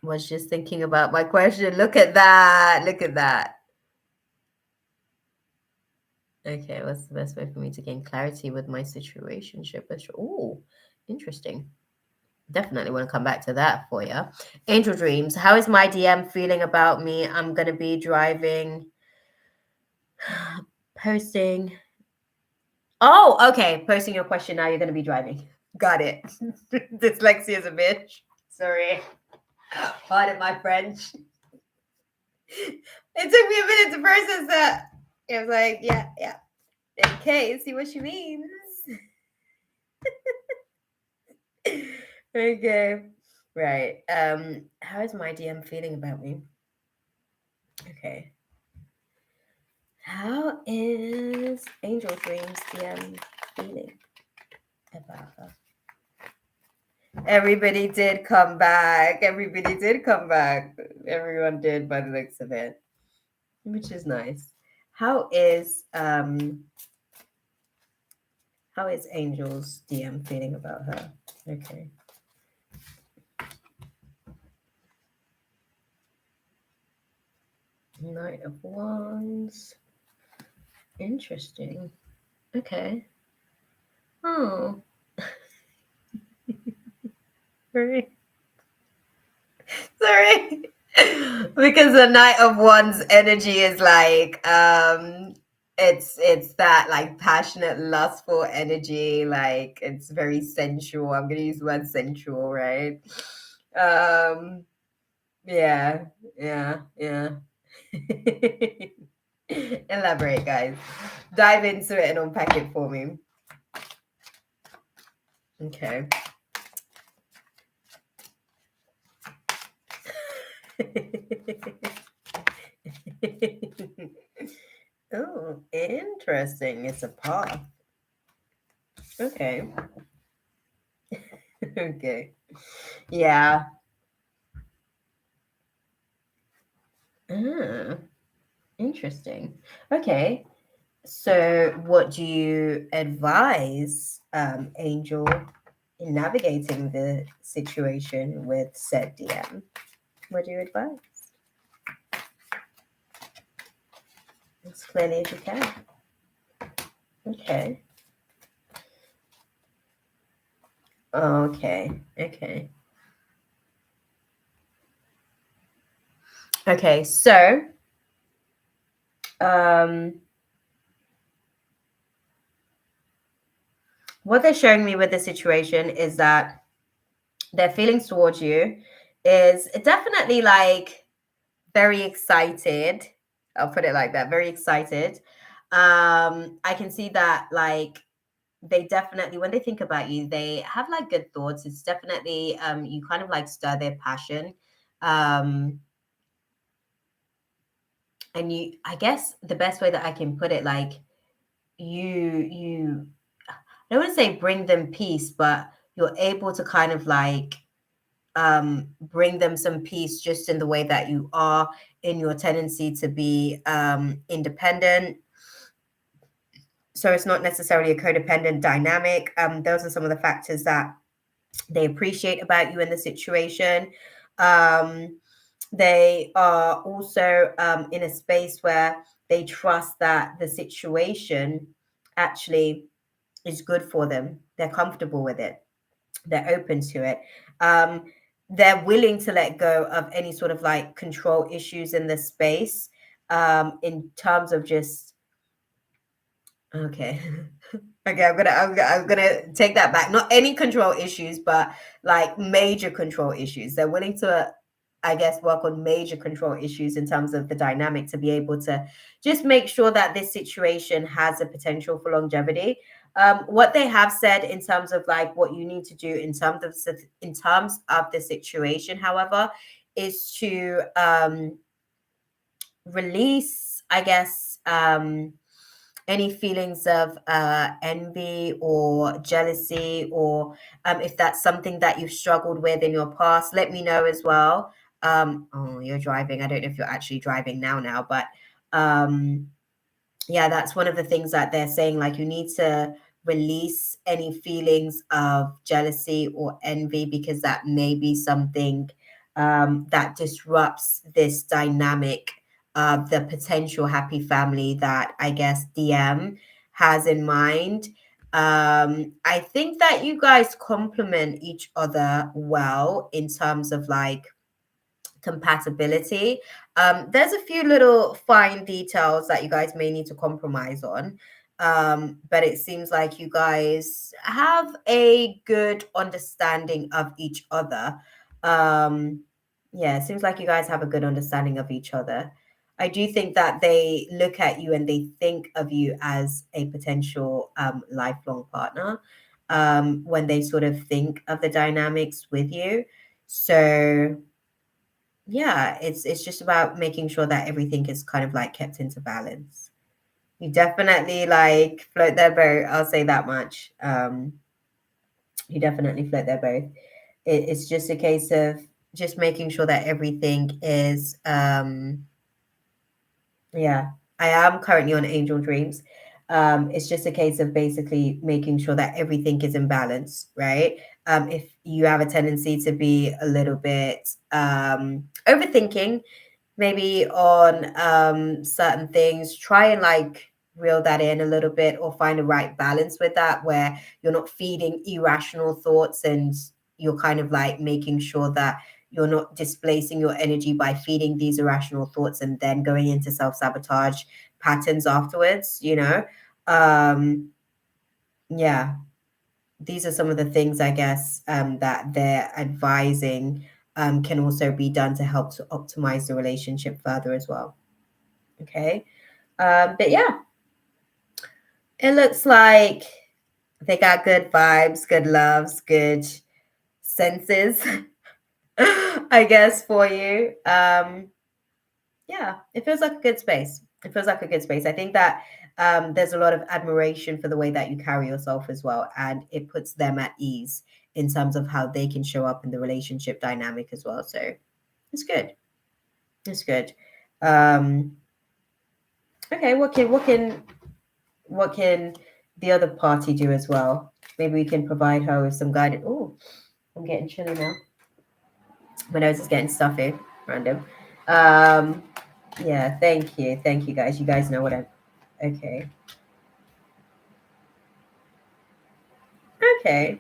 was just thinking about my question. Look at that. Okay, what's the best way for me to gain clarity with my situationship? Oh, interesting. Definitely want to come back to that for you. Angel Dreams, how is my DM feeling about me? I'm going to be driving, posting. Oh, okay. Posting your question now. You're going to be driving. Got it. Dyslexia is a bitch. Sorry. Pardon my French. It took me a minute to process that. It was like, yeah. Okay, see what she means. Okay. Right. How is my DM feeling about me? Okay. How is Angel Dreams DM feeling about her? Everybody did come back. Everyone did by the looks of it, which is nice. How is Angel's DM feeling about her? Okay. Knight of Wands. Interesting. Okay. Oh. Sorry. Because the Knight of Wands energy is like it's that like passionate, lustful energy, like it's very sensual. I'm gonna use the word sensual, right? Um yeah, yeah. Elaborate, guys. Dive into it and unpack it for me. Okay. Oh, interesting. It's a path. Okay. Okay. Yeah. Ah, interesting. Okay. So, what do you advise, Angel, in navigating the situation with said DM? What do you advise? As clearly as you can. Okay. Okay. Okay. Okay. So, um, what they're showing me with the situation is that their feelings towards you is definitely like very excited. I'll put it like that, very excited. I can see that like they definitely when they think about you, they have like good thoughts. It's definitely you kind of like stir their passion. Um and you I guess the best way that I can put it, like you I don't want to say bring them peace, but you're able to kind of like bring them some peace just in the way that you are, in your tendency to be independent. So it's not necessarily a codependent dynamic. Those are some of the factors that they appreciate about you in the situation. Um, they are also in a space where they trust that the situation actually is good for them. They're comfortable with it. They're open to it. Um, they're willing to let go of any sort of like control issues in the space, in terms of just okay. Okay, I'm gonna take that back. Not any control issues, but like major control issues. They're willing to, I guess, work on major control issues in terms of the dynamic to be able to just make sure that this situation has a potential for longevity. What they have said in terms of like what you need to do in terms of the situation, however, is to release, I guess, any feelings of envy or jealousy, or if that's something that you've struggled with in your past, let me know as well. Oh, you're driving. I don't know if you're actually driving now, but um, yeah, that's one of the things that they're saying. Like, you need to release any feelings of jealousy or envy, because that may be something that disrupts this dynamic of the potential happy family that I guess DM has in mind. I think that you guys complement each other well in terms of like compatibility. There's a few little fine details that you guys may need to compromise on. But it seems like you guys have a good understanding of each other. Um, yeah, it seems like you guys have a good understanding of each other. I do think that they look at you and they think of you as a potential lifelong partner, when they sort of think of the dynamics with you. So yeah, it's just about making sure that everything is kind of like kept into balance. You definitely like float their boat, I'll say that much. You definitely float their boat. It's just a case of just making sure that everything is yeah, I am currently on Angel Dreams. It's just a case of basically making sure that everything is in balance, right? If you have a tendency to be a little bit overthinking, maybe on certain things, try and like reel that in a little bit, or find a right balance with that, where you're not feeding irrational thoughts and you're kind of like making sure that you're not displacing your energy by feeding these irrational thoughts and then going into self-sabotage patterns afterwards, yeah, these are some of the things, I guess, that they're advising can also be done to help to optimize the relationship further as well. Okay. But yeah, it looks like they got good vibes, good loves, good senses, I guess, for you. Yeah, it feels like a good space. It feels like a good space. I think that there's a lot of admiration for the way that you carry yourself as well. And it puts them at ease in terms of how they can show up in the relationship dynamic as well. So it's good. It's good. Um, okay, what can the other party do as well? Maybe we can provide her with some guidance. Oh, I'm getting chilly now. My nose is getting stuffy. Random. Um, yeah, thank you. Thank you guys. You guys know what I'm okay. Okay.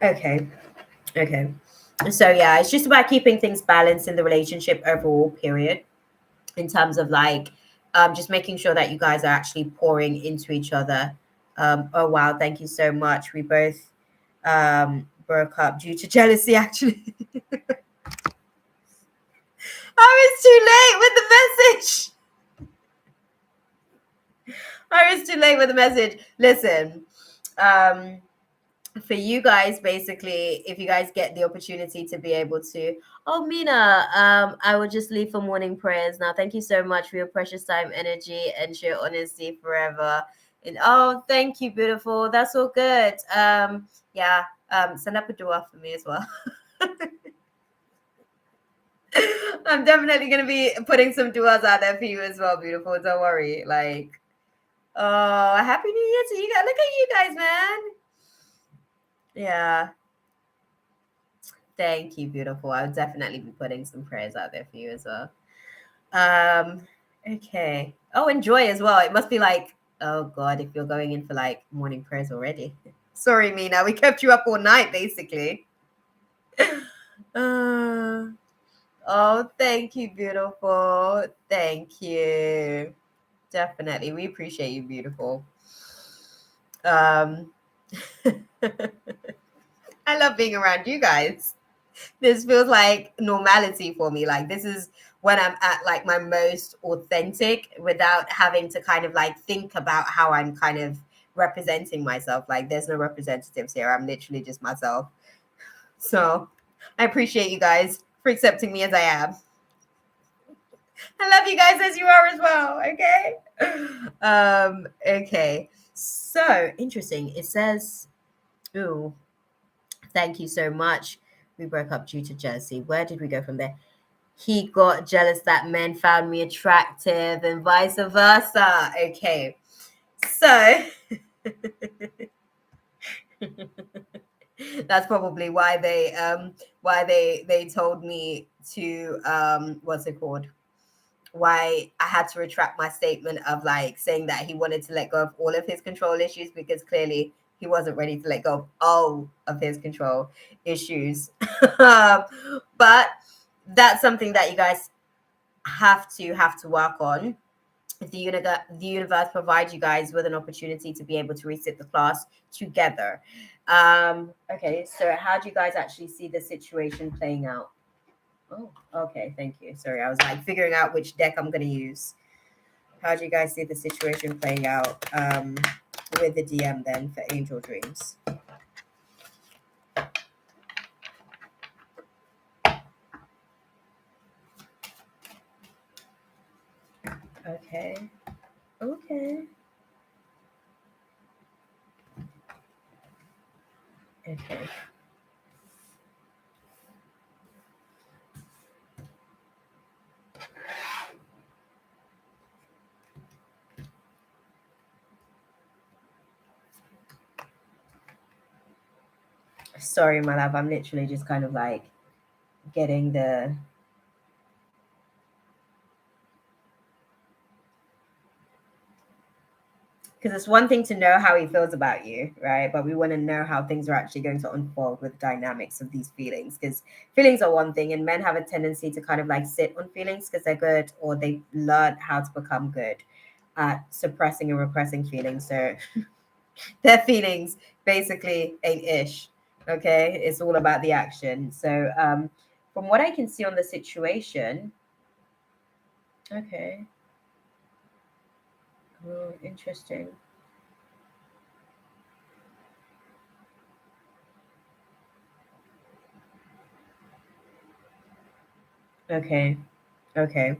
Okay. Okay. So yeah, it's just about keeping things balanced in the relationship overall, period. In terms of like just making sure that you guys are actually pouring into each other. Oh wow, thank you so much. We both broke up due to jealousy actually. I was too late with the message. I was too late with the message. Listen, for you guys, basically, if you guys get the opportunity to be able to, oh Mina, I will just leave for morning prayers now. Thank you so much for your precious time, energy, and your honesty forever. And oh, thank you, beautiful. That's all good. Yeah, send up a dua for me as well. I'm definitely gonna be putting some duas out there for you as well, beautiful. Don't worry. Like, oh, happy New Year to you guys. Look at you guys, man. Yeah. Thank you, beautiful. I'll definitely be putting some prayers out there for you as well. Um, okay. Oh, enjoy as well. It must be like, oh God, if you're going in for like morning prayers already. Sorry, Mina. We kept you up all night, basically. Uh, oh, thank you, beautiful. Thank you. Definitely. We appreciate you, beautiful. Um, I love being around you guys. This feels like normality for me. Like this is when I'm at like my most authentic without having to kind of like think about how I'm kind of representing myself. Like there's no representatives here. I'm literally just myself. So I appreciate you guys for accepting me as I am. I love you guys as you are as well. Okay. Okay. So interesting. It says, ooh, thank you so much. We broke up due to jealousy. Where did we go from there? He got jealous that men found me attractive and vice versa. Okay. So that's probably why they told me to what's it called? Why I had to retract my statement of like saying that he wanted to let go of all of his control issues because clearly he wasn't ready to let go of all of his control issues. But that's something that you guys have to work on. If the universe provides you guys with an opportunity to be able to resit the class together. Okay, so how do you guys actually see the situation playing out? Oh, okay, thank you. Sorry, I was like figuring out which deck I'm gonna use. How do you guys see the situation playing out with the DM then for Angel Dreams? Okay. Okay. Okay. Sorry, my love. I'm literally just kind of like getting the Because it's one thing to know how he feels about you, right? But we want to know how things are actually going to unfold with the dynamics of these feelings. Because feelings are one thing, and men have a tendency to kind of like sit on feelings because they're good, or they learn how to become good at suppressing and repressing feelings. So their feelings basically ain't ish. Okay, it's all about the action. So from what I can see on the situation, okay, oh, interesting. Okay, okay,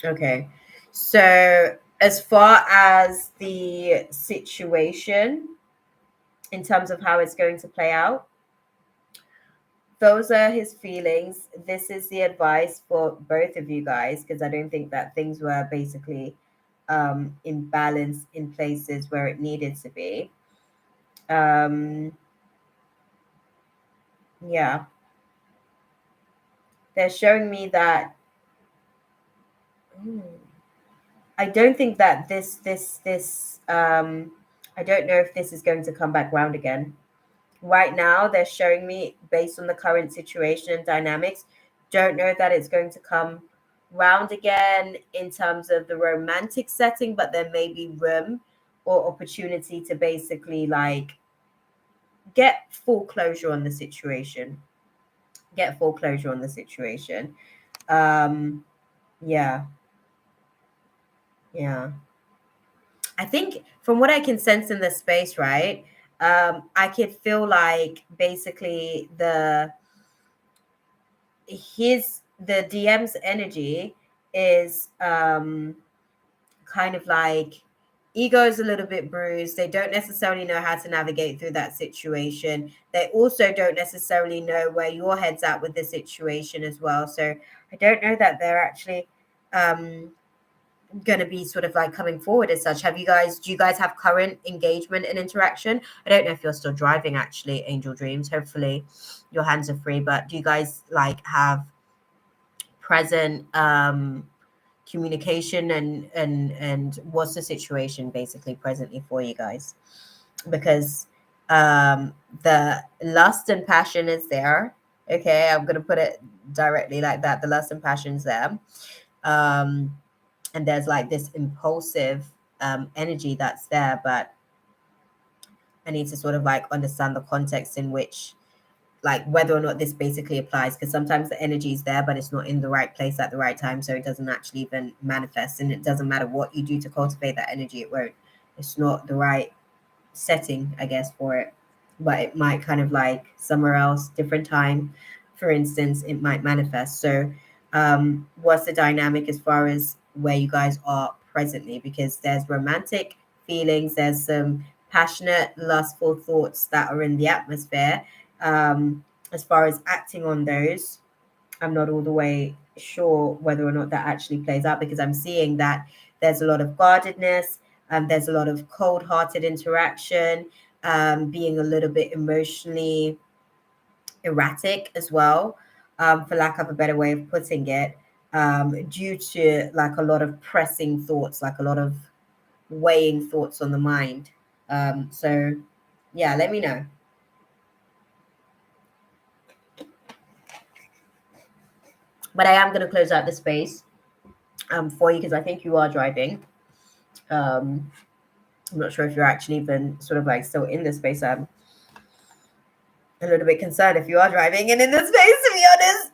okay. So as far as the situation in terms of how it's going to play out, those are his feelings. This is the advice for both of you guys, because I don't think that things were basically in balance in places where it needed to be. Um, yeah, they're showing me that. Hmm, I don't think that this. I don't know if this is going to come back round again. Right now, they're showing me, based on the current situation and dynamics, don't know that it's going to come round again in terms of the romantic setting, but there may be room or opportunity to basically like get full closure on the situation. Get full closure on the situation. Um, yeah, yeah. I think from what I can sense in the space, right? I could feel like basically the DM's energy is kind of like ego is a little bit bruised. They don't necessarily know how to navigate through that situation. They also don't necessarily know where your head's at with the situation as well. So I don't know that they're actually um going to be sort of like coming forward as such. Do you guys have current engagement and interaction? I don't know if you're still driving, actually, Angel Dreams. Hopefully your hands are free, but do you guys like have present communication, and what's the situation basically presently for you guys? Because the lust and passion is there. Okay, I'm gonna put it directly like that. The lust and passion's there. um and there's like this impulsive energy that's there, but I need to sort of like understand the context in which, like, whether or not this basically applies, because sometimes the energy is there but it's not in the right place at the right time, so it doesn't actually even manifest, and it doesn't matter what you do to cultivate that energy, it won't. It's not the right setting, I guess, for it. But it might kind of like somewhere else, different time, for instance, it might manifest. So what's the dynamic as far as where you guys are presently? Because there's romantic feelings, there's some passionate, lustful thoughts that are in the atmosphere. As far as acting on those, I'm not all the way sure whether or not that actually plays out, because I'm seeing that there's a lot of guardedness, there's a lot of cold-hearted interaction, being a little bit emotionally erratic as well, for lack of a better way of putting it, due to like a lot of pressing thoughts, like a lot of weighing thoughts on the mind. So, yeah, let me know. But I am going to close out the space for you, because I think you are driving. Um, I'm not sure if you're actually even sort of like still in the space. I'm a little bit concerned if you are driving and in the space, to be honest.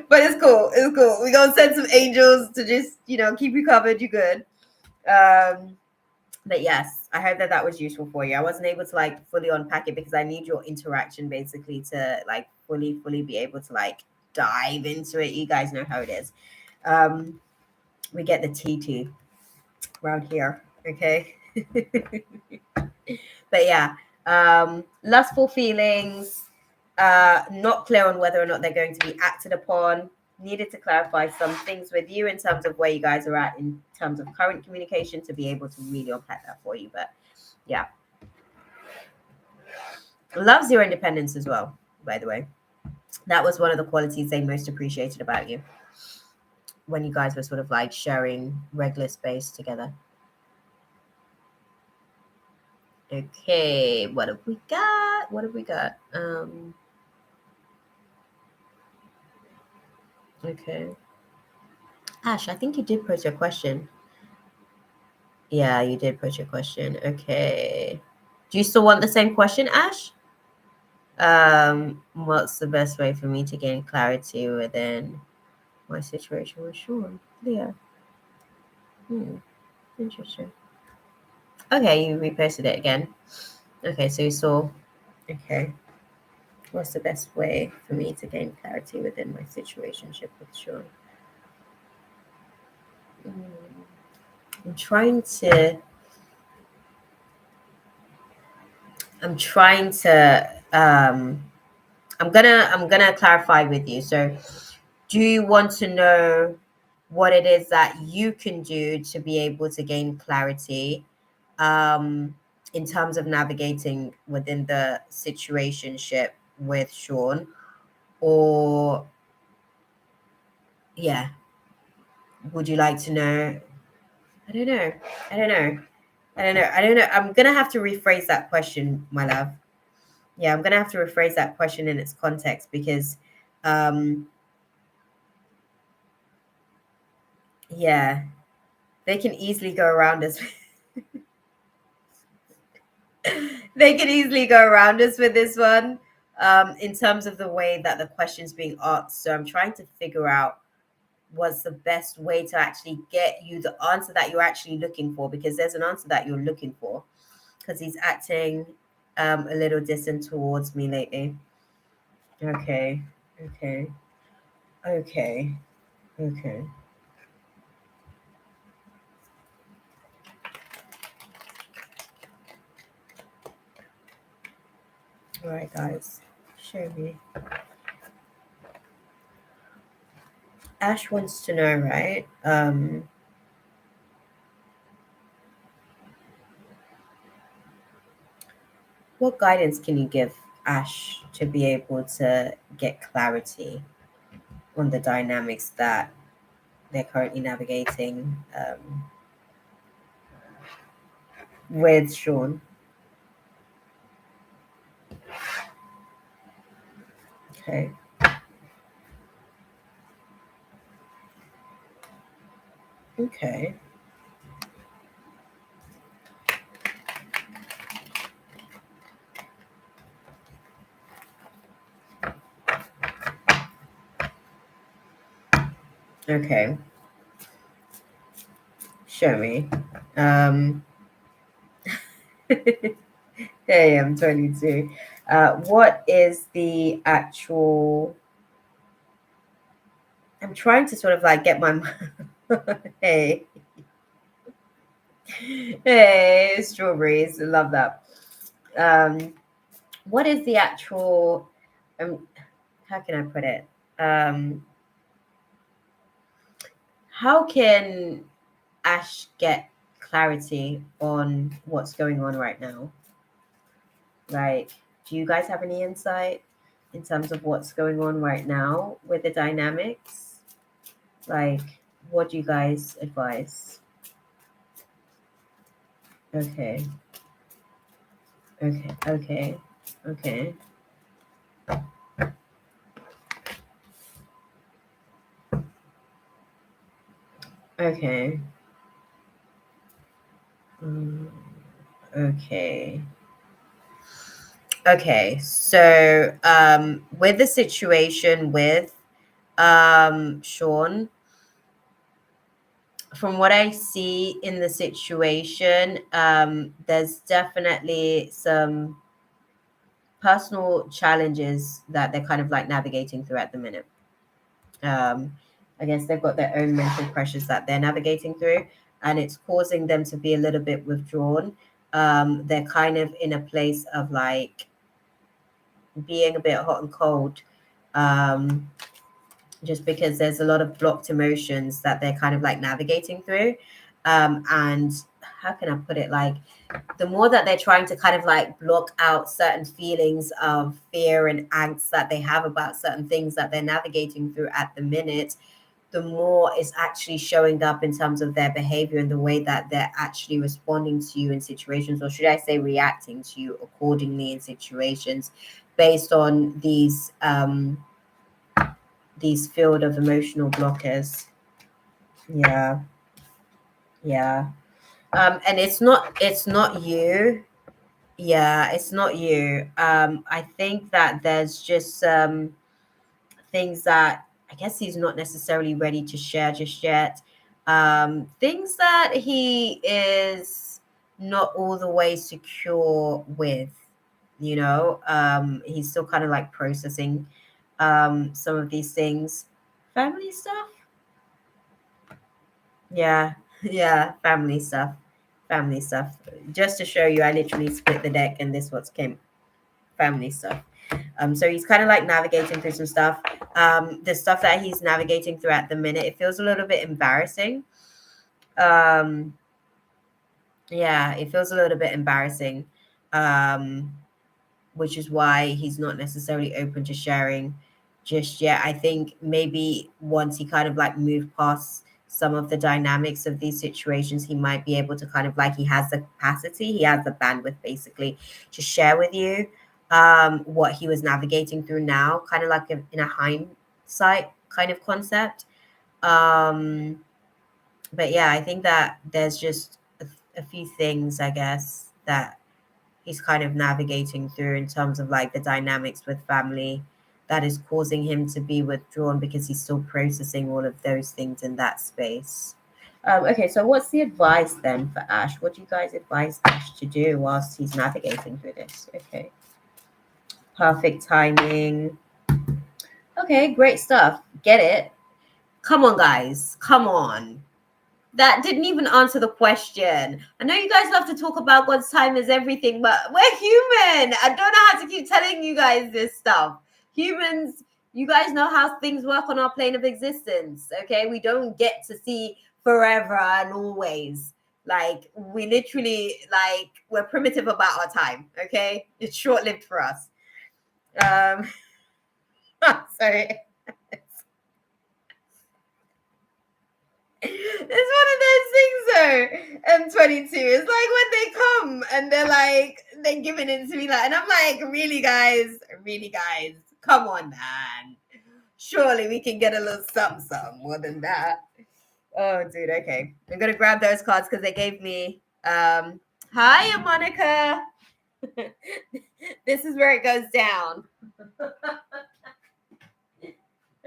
But it's cool. It's cool. We're going to send some angels to just, keep you covered. You're good. Um, but yes, I hope that that was useful for you. I wasn't able to like fully unpack it because I need your interaction basically to like fully be able to like dive into it. You guys know how it is. We get the TT around here. Okay. But yeah, lustful feelings, not clear on whether or not they're going to be acted upon. Needed to clarify some things with you in terms of where you guys are at in terms of current communication to be able to really unpack that for you. But yeah, loves your independence as well, by the way. That was one of the qualities they most appreciated about you when you guys were sort of like sharing regular space together. Okay, what have we got? What have we got? Okay. Ash, I think you did post your question. Yeah, you did post your question. Okay. Do you still want the same question, Ash? What's the best way for me to gain clarity within my situation with Sean? Yeah. Interesting. Okay, you reposted it again. Okay, so you saw. Okay. What's the best way for me to gain clarity within my situationship with Sean? I'm trying to. I'm trying to. I'm gonna clarify with you. So, do you want to know what it is that you can do to be able to gain clarity, um, in terms of navigating within the situationship with Sean, or yeah, would you like to know? I don't know. I don't know. I don't know. I don't know. I'm gonna have to rephrase that question, my love. Yeah, I'm gonna have to rephrase that question in its context because, um, yeah, they can easily go around us. They can easily go around us with this one, in terms of the way that the question's being asked. So I'm trying to figure out what's the best way to actually get you the answer that you're actually looking for, because there's an answer that you're looking for, because he's acting a little distant towards me lately. Okay, okay, okay, okay. All right, guys, show me. Ash wants to know, right? What guidance can you give Ash to be able to get clarity on the dynamics that they're currently navigating, with Sean? Okay. Okay. Okay. Show me. Um, hey, I'm 22. What is the actual? I'm trying to sort of like get my. Hey, hey, strawberries. I love that. What is the actual? Um, how can I put it? Um, how can Ash get clarity on what's going on right now? Like, do you guys have any insight in terms of what's going on right now with the dynamics? Like, what do you guys advise? Okay, okay, okay, okay, okay. Mm, okay. Okay, so with the situation with Sean, from what I see in the situation, there's definitely some personal challenges that they're kind of like navigating through at the minute. Um, I guess they've got their own mental pressures that they're navigating through, and it's causing them to be a little bit withdrawn. They're kind of in a place of like being a bit hot and cold, um, just because there's a lot of blocked emotions that they're kind of like navigating through. And how can I put it? Like, the more that they're trying to kind of like block out certain feelings of fear and angst that they have about certain things that they're navigating through at the minute, the more it's actually showing up in terms of their behavior and the way that they're actually responding to you in situations, or should I say reacting to you accordingly in situations based on these field of emotional blockers. Yeah. Yeah. And it's not you. Yeah, it's not you. I think that there's just things that I guess he's not necessarily ready to share just yet. Things that he is not all the way secure with, he's still kind of like processing some of these things. Family stuff? Yeah, yeah, family stuff. Family stuff. Just to show you, I literally split the deck and this what's came family stuff. So he's kind of like navigating through some stuff. The stuff that he's navigating through at the minute, it feels a little bit embarrassing. Um, yeah, it feels a little bit embarrassing, which is why he's not necessarily open to sharing just yet. I think maybe once he kind of like moved past some of the dynamics of these situations, he might be able to kind of like, he has the capacity, he has the bandwidth basically to share with you what he was navigating through now, kind of like in a hindsight kind of concept. But yeah, I think that there's just a few things, I guess, that he's kind of navigating through in terms of like the dynamics with family that is causing him to be withdrawn because he's still processing all of those things in that space. Okay, so what's the advice then for Ash? What do you guys advise Ash to do whilst he's navigating through this? Okay, perfect timing. Okay, great stuff. Get it? Come on, guys. Come on. That didn't even answer the question. I know you guys love to talk about God's time is everything, but we're human. I don't know how to keep telling you guys this stuff. Humans, you guys know how things work on our plane of existence, okay? We don't get to see forever and always. Like, we literally, like, we're primitive about our time, okay? It's short-lived for us. Sorry. It's one of those things though. M22. It's like when they come and they're giving it to me like, and I'm like, really guys, come on, man. Surely we can get a little something more than that. Oh, dude. Okay, I'm gonna grab those cards because they gave me. Hi, Monica. This is where it goes down.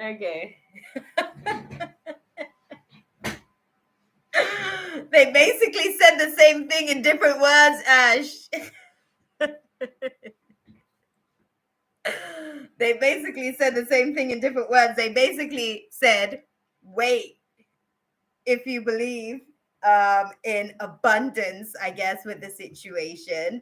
Okay. They basically said the same thing in different words, Ash. They basically said the same thing in different words. They basically said, wait, if you believe in abundance, I guess, with the situation,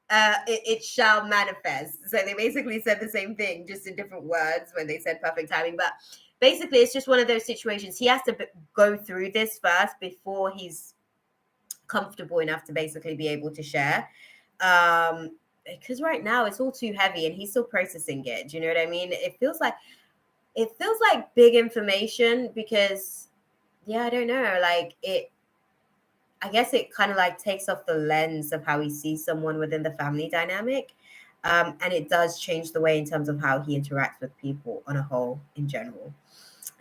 it shall manifest. So they basically said the same thing, just in different words when they said perfect timing. But basically, it's just one of those situations. He has to go through this first before he's comfortable enough to basically be able to share. Because right now it's all too heavy and he's still processing it. Do you know what I mean? It feels like big information because, yeah, I don't know, like I guess it kind of like takes off the lens of how he sees someone within the family dynamic. And it does change the way in terms of how he interacts with people on a whole in general.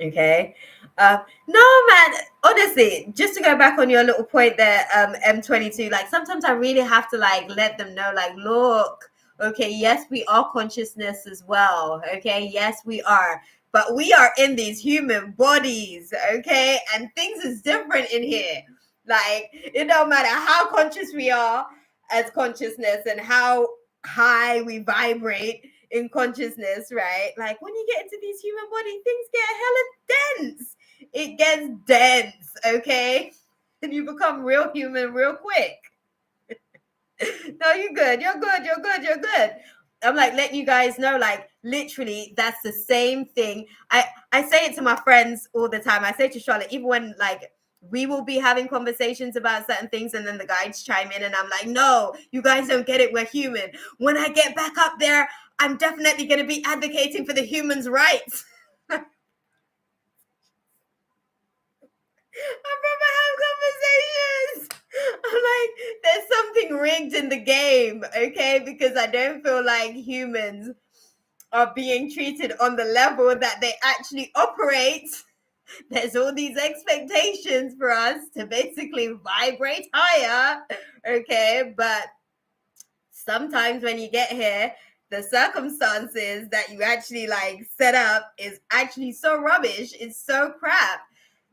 Okay. No, man, honestly, just to go back on your little point there, M22, like sometimes I really have to like let them know, like, look, okay, yes, we are consciousness as well. Okay, yes, we are. But we are in these human bodies, okay? And things is different in here. Like, it don't matter how conscious we are as consciousness and how high we vibrate in consciousness, right? Like when you get into these human body, things get hella dense. It gets dense, okay? And you become real human real quick. No, you're good. You're good. You're good. You're good. I'm like letting you guys know, like literally, that's the same thing. I say it to my friends all the time. I say to Charlotte, even when like we will be having conversations about certain things, and then the guys chime in, and I'm like, no, you guys don't get it. We're human. When I get back up there, I'm definitely going to be advocating for the humans' rights. rigged in the game, okay? Because I don't feel like humans are being treated on the level that they actually operate. There's all these expectations for us to basically vibrate higher, okay? But sometimes when you get here, the circumstances that you actually like set up is actually so rubbish. It's so crap.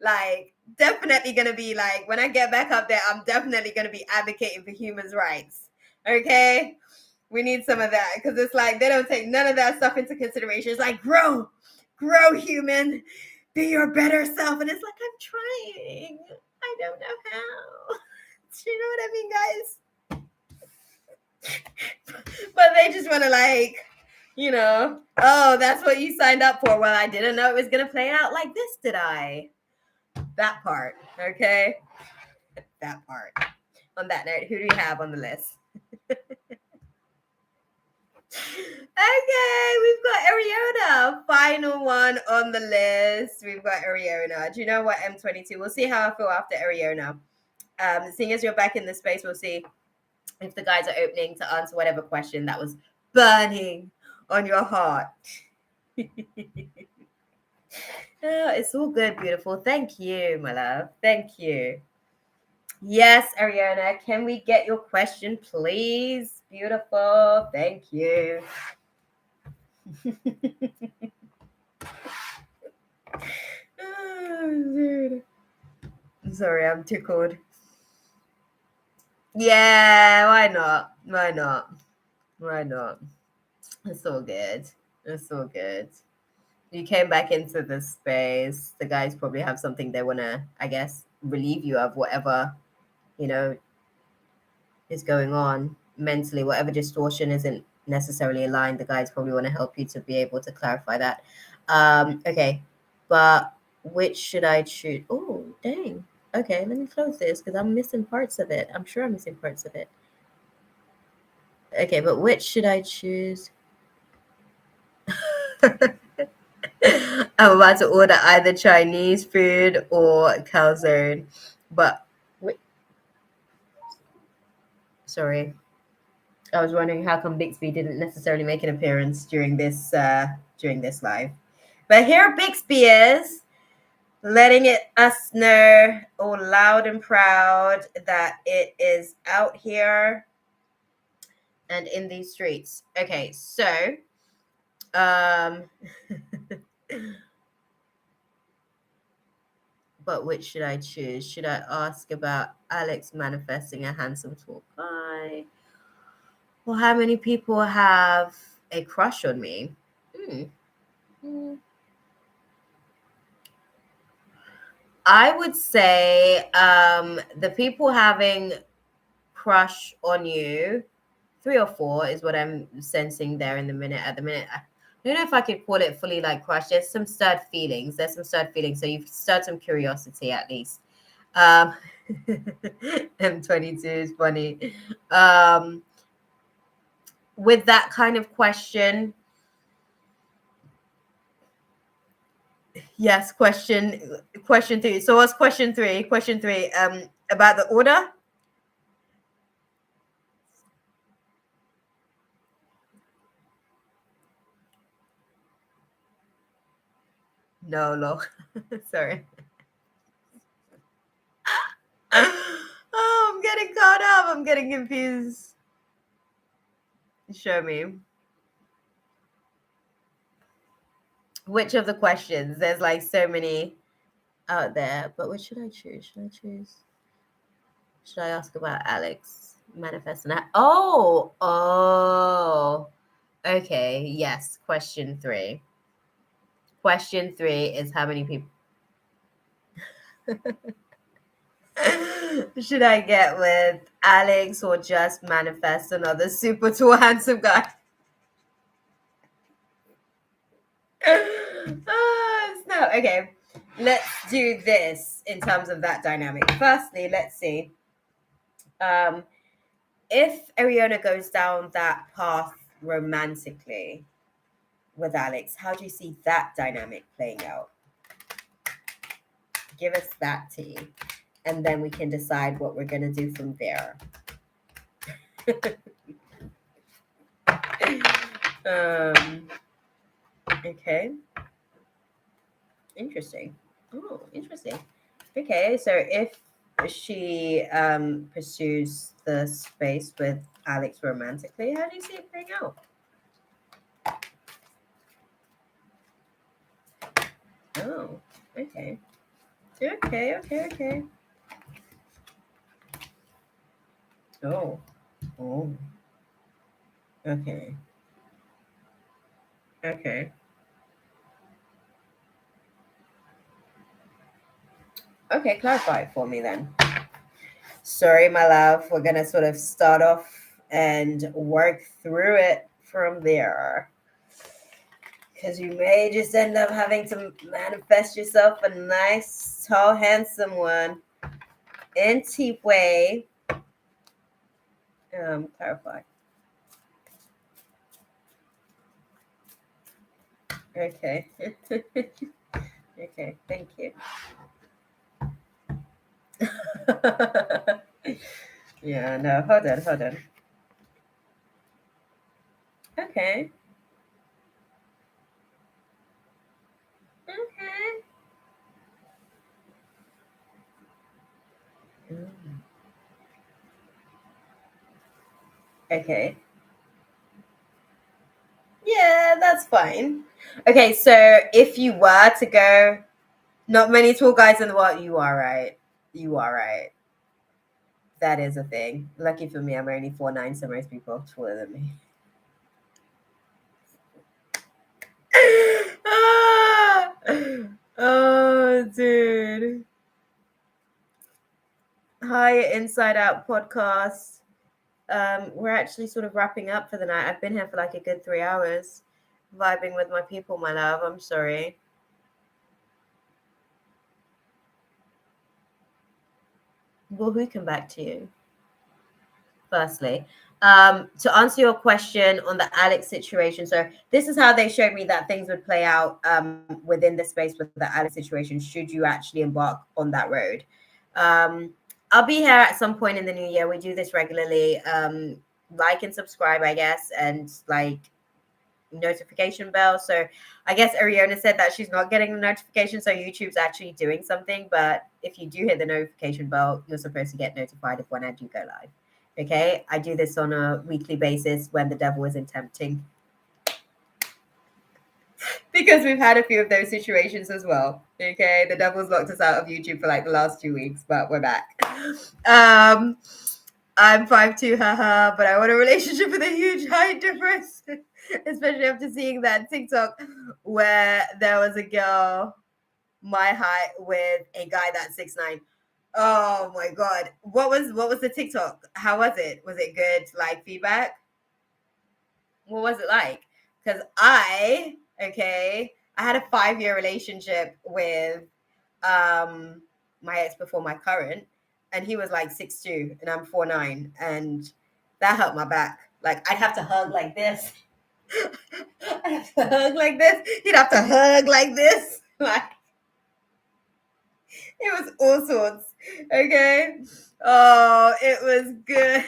Like, definitely gonna be like, when I get back up there, I'm definitely gonna be advocating for humans' rights. Okay? We need some of that because it's like they don't take none of that stuff into consideration. It's like, grow, human, be your better self. And it's like, I'm trying. I don't know how. Do you know what I mean, guys? But they just want to like, oh, that's what you signed up for. Well, I didn't know it was going to play out like this, did I? That part, okay? That part. On that note, who do we have on the list? Okay, we've got Ariona. Final one on the list. We've got Ariona. Do you know what, M22? We'll see how I feel after Ariona. Seeing as you're back in the space, we'll see if the guys are opening to answer whatever question that was burning on your heart. It's all good, beautiful. Thank you, my love. Thank you. Yes, Ariana, can we get your question, please? Beautiful. Thank you. Oh, dude. I'm sorry, I'm tickled. Yeah, why not? Why not? Why not? It's all good. It's all good. You came back into the space. The guys probably have something they want to, I guess, relieve you of whatever, is going on mentally, whatever distortion isn't necessarily aligned. The guys probably want to help you to be able to clarify that. Okay, but which should I choose? Oh, dang. Okay, let me close this because I'm missing parts of it. I'm sure I'm missing parts of it. Okay, but which should I choose? I'm about to order either Chinese food or calzone, but sorry, I was wondering how come Bixby didn't necessarily make an appearance during this live, but here Bixby is, letting us know all loud and proud that it is out here and in these streets. Okay, so but which should I choose? Should I ask about Alex manifesting a handsome tall guy? Well, how many people have a crush on me? I would say the people having crush on you, 3 or 4 is what I'm sensing there in the minute. At the minute, I don't know if I could call it fully like crush. There's some stirred feelings. So you've stirred some curiosity at least. M22 is funny. With that kind of question, yes, question 3. So what's question 3? Question 3, about the order? No. Sorry. Oh, I'm getting caught up. I'm getting confused. Show me. Which of the questions? There's like so many out there, but which should I choose? Should I ask about Alex manifesting that? Oh, okay. Yes. Question 3. Question 3 is how many people should I get with Alex or just manifest another super tall, handsome guy? No, okay. Let's do this in terms of that dynamic. Firstly, let's see. If Ariana goes down that path romantically with Alex, how do you see that dynamic playing out? Give us that tea, and then we can decide what we're going to do from there. Okay. Interesting. Oh, interesting. Okay, so if she pursues the space with Alex romantically, how do you see it playing out? Oh, okay. Okay. Oh, oh, okay. Okay. Okay, clarify it for me then. Sorry, my love. We're gonna sort of start off and work through it from there. Because you may just end up having to manifest yourself a nice, tall, handsome one. Anyway, clarify. Okay. Okay, thank you. Yeah, no, hold on. Okay. Okay. Mm. Okay. Yeah, that's fine. Okay, so if you were to go, not many tall guys in the world, you are right. You are right. That is a thing. Lucky for me, I'm only 4'9", so most people are taller than me. Ah! Oh, dude. Hi, Inside Out podcast. We're actually sort of wrapping up for the night. I've been here for like a good 3 hours, vibing with my people, my love. I'm sorry. Well, who can back to you? Firstly, to answer your question on the Alex situation, so this is how they showed me that things would play out within the space with the Alex situation. Should you actually embark on that road? I'll be here at some point in the new year. We do this regularly. Like and subscribe, I guess, and like notification bell. So I guess Ariana said that she's not getting the notification, so YouTube's actually doing something. But if you do hit the notification bell, you're supposed to get notified of when I do go live. Okay, I do this on a weekly basis when the devil isn't tempting. Because we've had a few of those situations as well. Okay, the devil's locked us out of YouTube for like the last 2 weeks, but we're back. Um, I'm 5'2", haha, but I want a relationship with a huge height difference, especially after seeing that TikTok where there was a girl my height with a guy that's 6'9". Oh my god, what was the TikTok? How was it? Was it good? Like feedback? What was it like? Because I had a 5-year relationship with my ex before my current, and he was like 6'2" and I'm 4'9", and that hurt my back. Like I'd have to hug like this. I'd have to hug like this. He'd have to hug like this. Like it was all sorts. Okay. Oh, it was good.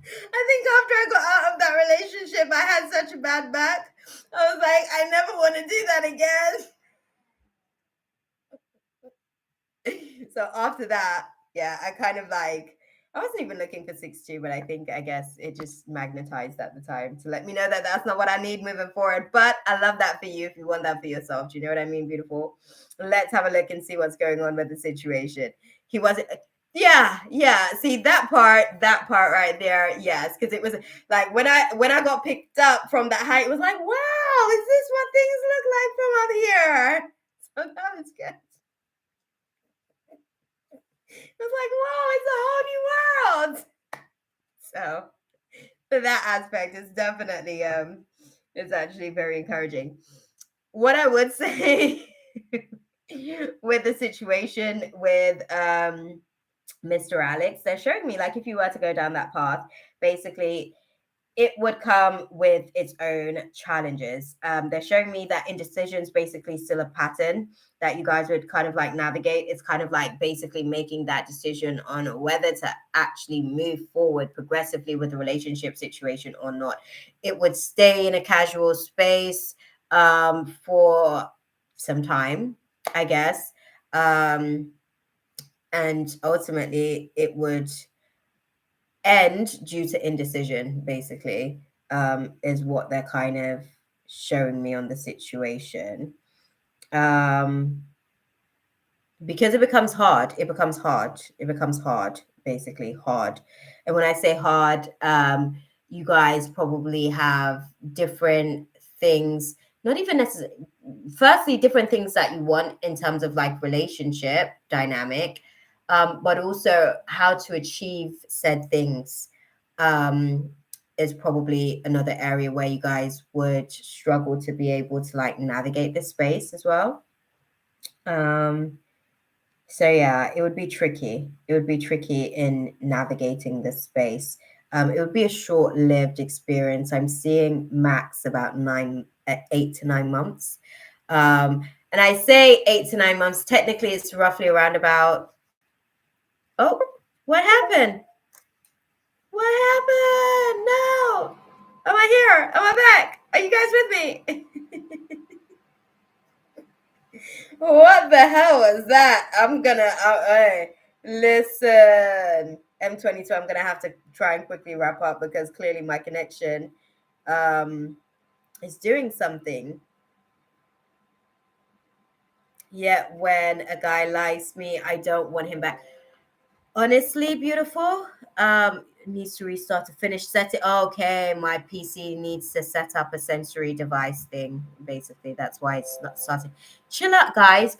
I think after I got out of that relationship, I had such a bad back. I was like, I never want to do that again. So after that, yeah, I kind of like, I wasn't even looking for 6'2", but I guess it just magnetized at the time to let me know that that's not what I need moving forward. But I love that for you if you want that for yourself. Do you know what I mean, beautiful? Let's have a look and see what's going on with the situation. He wasn't. Yeah. See that part right there. Yes, because it was like when I got picked up from that height, it was like, wow, is this what things look like from up here? So that was good. It was like, whoa, it's a whole new world. So for that aspect, it's definitely it's actually very encouraging. What I would say with the situation with Mr. Alex, they're showing me like if you were to go down that path, basically it would come with its own challenges. They're showing me that indecision is basically still a pattern that you guys would kind of like navigate. It's kind of like basically making that decision on whether to actually move forward progressively with the relationship situation or not. It would stay in a casual space for some time, I guess. And ultimately, it would end due to indecision, basically, is what they're kind of showing me on the situation. Because it becomes hard, basically hard. And when I say hard, you guys probably have different things, not even necessarily, firstly, different things that you want in terms of like relationship dynamic, but also how to achieve said things is probably another area where you guys would struggle to be able to like navigate this space as well. So yeah, it would be tricky. It would be tricky in navigating this space. It would be a short-lived experience. I'm seeing max about 8 to 9 months. And I say 8 to 9 months. Technically, it's roughly around about. Oh, what happened? What happened? No. Am I here? Am I back? Are you guys with me? What the hell was that? Hey, listen, M22, I'm gonna have to try and quickly wrap up because clearly my connection is doing something. Yet when a guy likes me, I don't want him back. Honestly, beautiful. Needs to restart to finish setting. Okay, my PC needs to set up a sensory device thing. Basically, that's why it's not starting. Chill out, guys.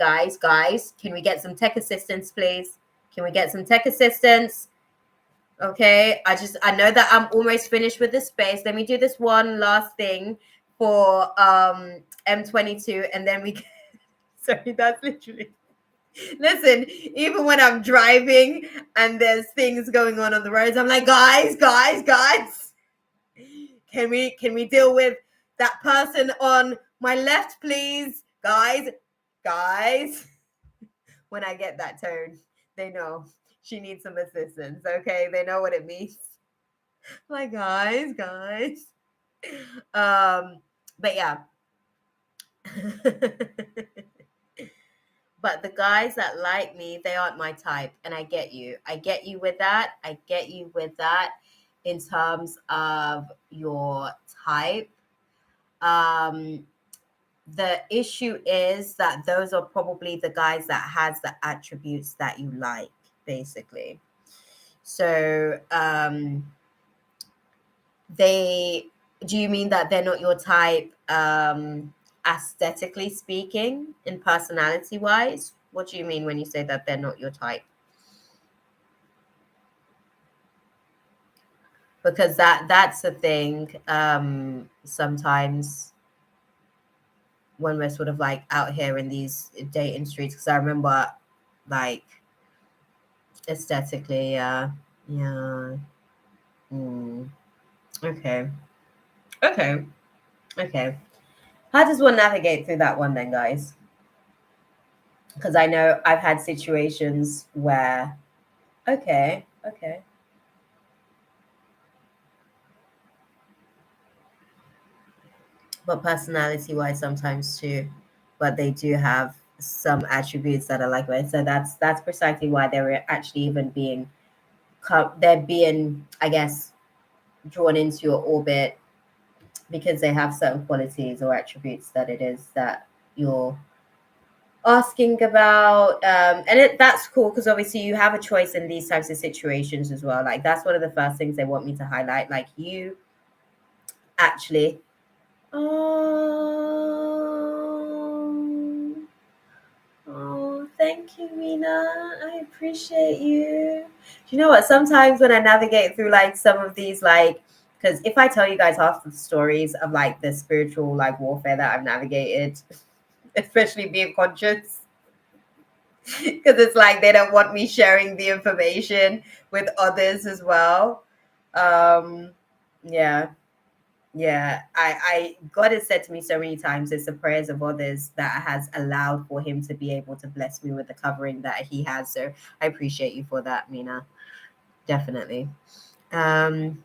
Can we get some tech assistance, please? Can we get some tech assistance? Okay, I know that I'm almost finished with the space. Let me do this one last thing for M22, and then we. Sorry, that's literally. Listen, even when I'm driving and there's things going on the roads, I'm like, guys, can we deal with that person on my left, please, guys. When I get that tone, they know she needs some assistance. Okay, they know what it means. Like, guys. But yeah. But the guys that like me, they aren't my type. And I get you. I get you with that. In terms of your type. The issue is that those are probably the guys that has the attributes that you like, basically. So do you mean that they're not your type aesthetically speaking and personality wise? What do you mean when you say that they're not your type? Because that's the thing. Sometimes when we're sort of like out here in these dating streets, because I remember like aesthetically, yeah. Okay. How does one navigate through that one then, guys? Because I know I've had situations where, okay. But personality wise, sometimes too. But they do have some attributes that are like that. So that's precisely why they're actually even they're being, I guess, drawn into your orbit because they have certain qualities or attributes that it is that you're asking about. That's cool because obviously you have a choice in these types of situations as well. Like that's one of the first things they want me to highlight. Like you actually. Oh, thank you, Mina. I appreciate you. Do you know what? Sometimes when I navigate through like some of these, like, because if I tell you guys half the stories of like the spiritual like warfare that I've navigated, especially being conscious, because it's like they don't want me sharing the information with others as well. Yeah. Yeah, God has said to me so many times, it's the prayers of others that has allowed for him to be able to bless me with the covering that he has. So I appreciate you for that, Mina. Definitely. Um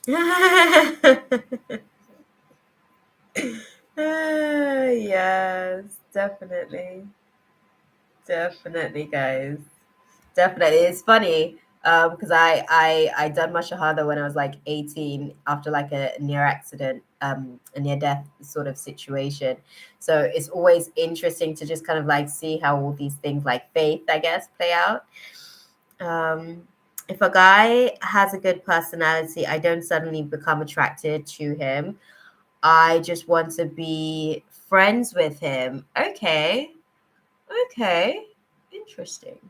yes, definitely. Definitely, guys. Definitely. It's funny because I done my shahada when I was like 18 after like a near accident, a near death sort of situation. So it's always interesting to just kind of like see how all these things like faith, I guess, play out. Um, if a guy has a good personality, I don't suddenly become attracted to him. I just want to be friends with him. Okay. Okay. Interesting.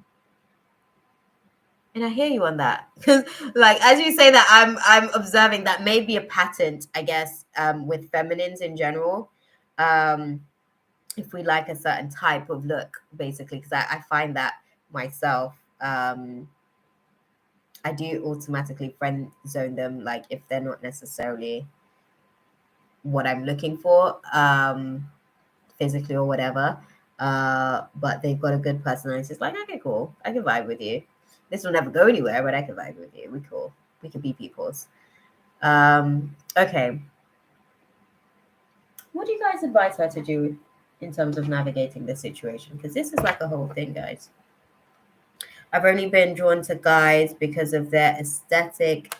And I hear you on that. Because like as you say that, I'm observing that may be a pattern, I guess, with feminines in general. Um, if we like a certain type of look, basically, because I find that myself. I do automatically friend zone them, like if they're not necessarily what I'm looking for, physically or whatever. But they've got a good personality. It's like, okay, cool. I can vibe with you. This will never go anywhere, but I can vibe with you. We cool. We can be peoples. Okay. What do you guys advise her to do in terms of navigating the situation? Because this is like a whole thing, guys. I've only been drawn to guys because of their aesthetic,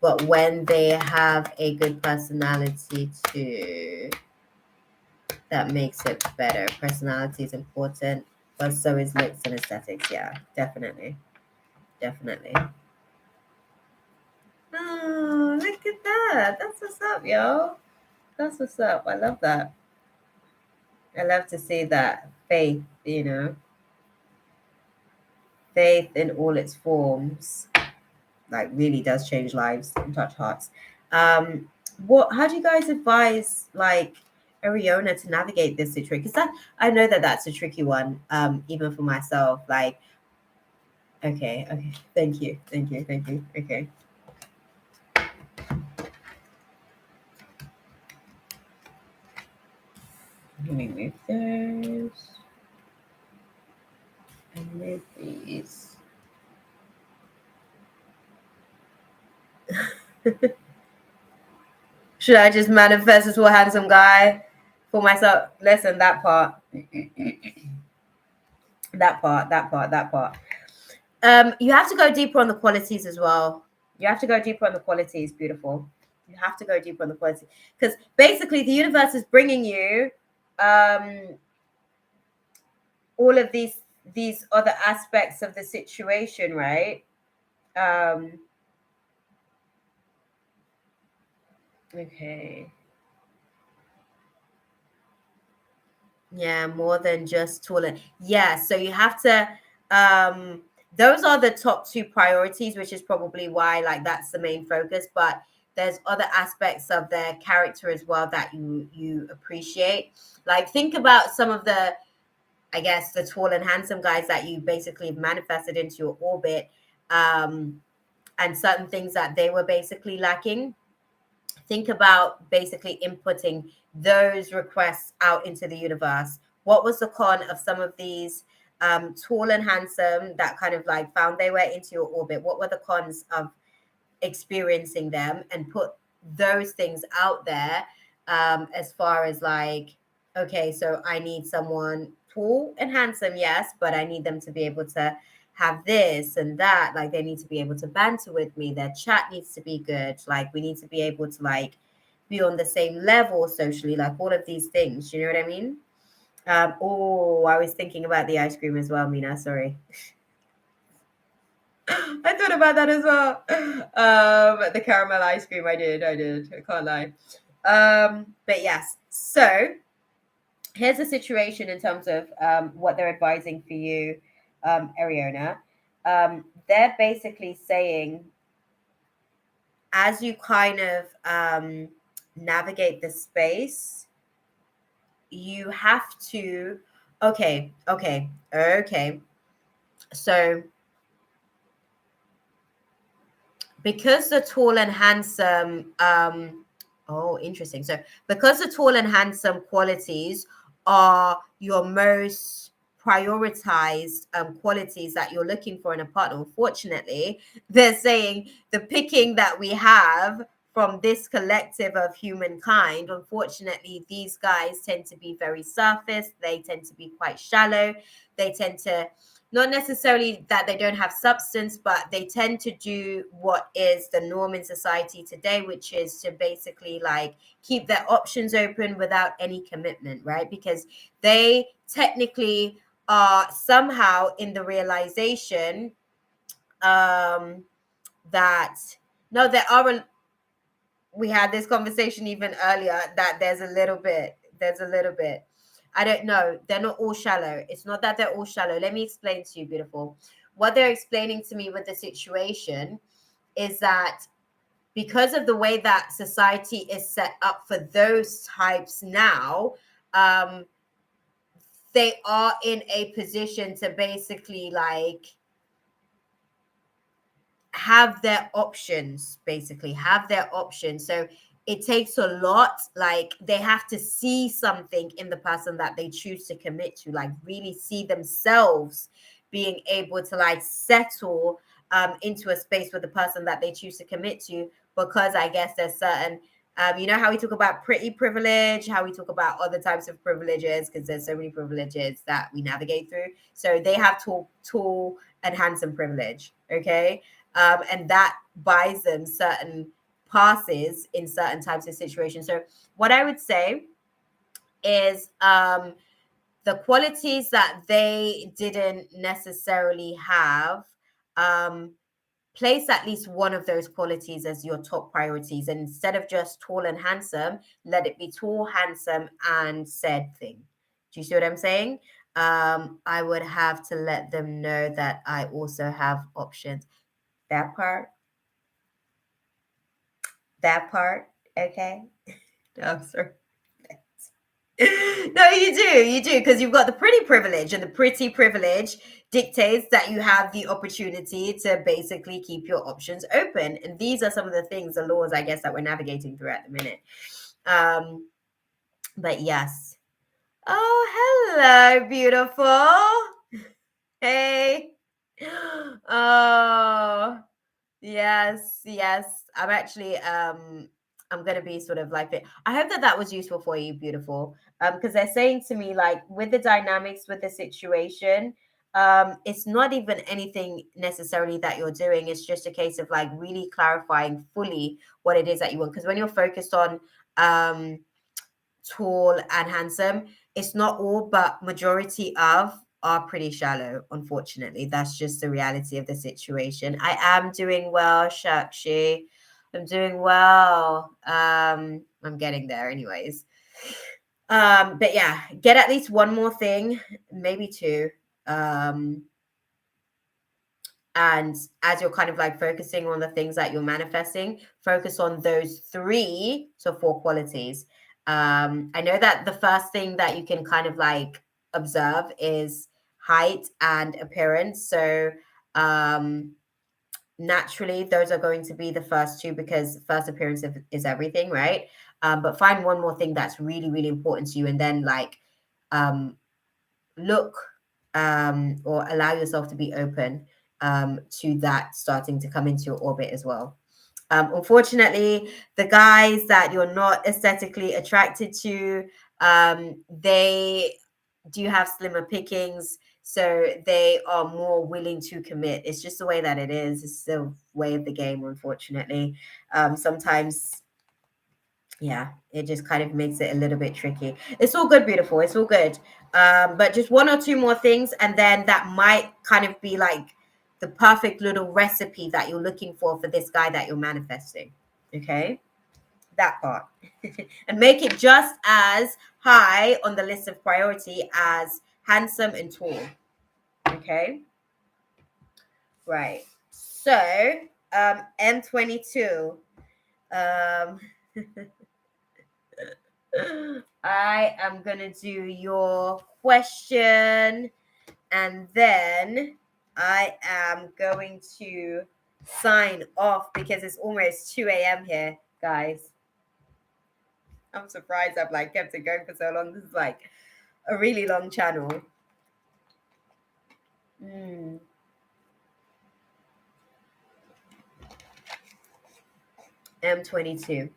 but when they have a good personality too, that makes it better. Personality is important, but so is looks and aesthetics. Yeah, definitely. Definitely. Oh, look at that. That's what's up, yo. That's what's up. I love that. I love to see that faith, faith in all its forms, like really does change lives and touch hearts. Um, how do you guys advise like Ariona to navigate this situation? Because that I know that that's a tricky one, even for myself. Like, okay, thank you. Okay. Let me move those and move these. Should I just manifest this a handsome guy for myself? Listen, that part, that part. You have to go deeper on the qualities as well. You have to go deeper on the qualities, beautiful. You have to go deeper on the quality because basically the universe is bringing you um, all of these other aspects of the situation, right? Um, okay. Yeah, more than just tooling. Yeah, so you have to those are the top two priorities, which is probably why like that's the main focus, but there's other aspects of their character as well that you appreciate. Like think about some of the I guess the tall and handsome guys that you basically manifested into your orbit and certain things that they were basically lacking. Think about basically inputting those requests out into the universe. What was the con of some of these tall and handsome that kind of like found their way into your orbit? What were the cons of experiencing them and put those things out there as far as like, okay, so I need someone tall and handsome, yes, but I need them to be able to have this and that. Like they need to be able to banter with me. Their chat needs to be good. Like we need to be able to like be on the same level socially, like all of these things. You know what I mean? Oh, I was thinking about the ice cream as well, Mina. Sorry. I thought about that as well. The caramel ice cream, I did. I can't lie. But yes. So here's a situation in terms of what they're advising for you, Ariona. They're basically saying, as you kind of navigate the space, you have to. Okay. So because the tall and handsome, oh, interesting. So because the tall and handsome qualities are your most prioritized qualities that you're looking for in a partner, unfortunately, they're saying the picking that we have from this collective of humankind, unfortunately, these guys tend to be very surface. They tend to be quite shallow. They tend to, not necessarily that they don't have substance, but they tend to do what is the norm in society today, which is to basically like keep their options open without any commitment, right? Because they technically are somehow in the realization that no, there are we had this conversation even earlier that there's a little bit. I don't know. They're not all shallow. It's not that they're all shallow. Let me explain to you, beautiful. What they're explaining to me with the situation is that because of the way that society is set up for those types now, um, they are in a position to basically like have their options, basically have their options. So it takes a lot, like they have to see something in the person that they choose to commit to, like really see themselves being able to like settle into a space with the person that they choose to commit to, because I guess there's certain you know how we talk about pretty privilege, how we talk about other types of privileges, because there's so many privileges that we navigate through. So they have tall and handsome privilege, okay? And that buys them certain passes in certain types of situations. So what I would say is the qualities that they didn't necessarily have, place at least one of those qualities as your top priorities. And instead of just tall and handsome, let it be tall, handsome, and said thing. Do you see what I'm saying? I would have to let them know that I also have options. That part. That part, okay? No, sorry. No, you do, because you've got the pretty privilege, and the pretty privilege dictates that you have the opportunity to basically keep your options open. And these are some of the things, the laws, I guess, that we're navigating through at the minute. But yes. Oh, hello, beautiful. Hey. Oh, yes, yes. I'm actually I'm gonna be sort of like it. I hope that that was useful for you, beautiful. Because they're saying to me like with the dynamics with the situation, it's not even anything necessarily that you're doing. It's just a case of like really clarifying fully what it is that you want. Because when you're focused on tall and handsome, it's not all, but majority of are pretty shallow, unfortunately. That's just the reality of the situation. I am doing well, Shakshi. I'm doing well. I'm getting there anyways. But yeah, get at least one more thing, maybe two. And as you're kind of like focusing on the things that you're manifesting, focus on those 3 to 4 qualities. I know that the first thing that you can kind of like observe is height and appearance. So naturally, those are going to be the first 2 because first appearance is everything, right? But find one more thing that's really, really important to you, and then like look or allow yourself to be open to that starting to come into your orbit as well. Unfortunately, the guys that you're not aesthetically attracted to, they do have slimmer pickings, so they are more willing to commit. It's just the way that it is. It's the way of the game, unfortunately. Sometimes, yeah, it just kind of makes it a little bit tricky. It's all good, beautiful. It's all good. But just 1 or 2 more things, and then that might kind of be like the perfect little recipe that you're looking for this guy that you're manifesting. Okay, that part. And make it just as high on the list of priority as handsome and tall. Okay, right. So M22. Um, I am gonna do your question, and then I am going to sign off because it's almost 2 a.m. here, guys. I'm surprised I've like kept it going for so long. This is like a really long channel. M22.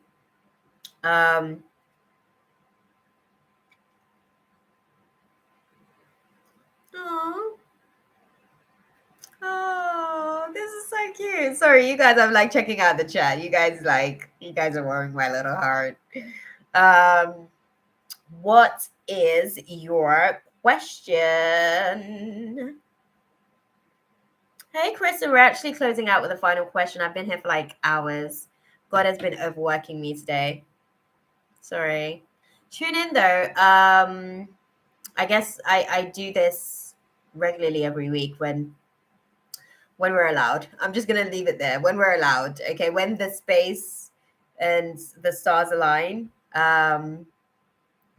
Um, oh, oh, this is so cute. Sorry, you guys. I'm like checking out the chat. You guys are warming my little heart. Um, what is your question? Hey, Kristen, we're actually closing out with a final question. I've been here for like hours. God has been overworking me today. Sorry. Tune in though. I guess I do this regularly every week when we're allowed. I'm just gonna leave it there. When we're allowed. Okay, when the space and the stars align.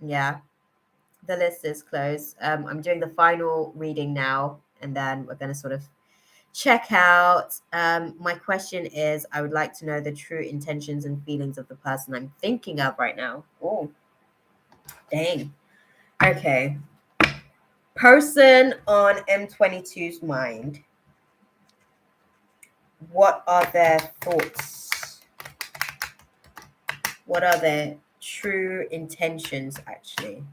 Yeah, the list is closed. I'm doing the final reading now, and then we're gonna sort of check out. My question is, I would like to know the true intentions and feelings of the person I'm thinking of right now. Oh, dang. Okay. Person on M22's mind. What are their thoughts? What are their true intentions, actually?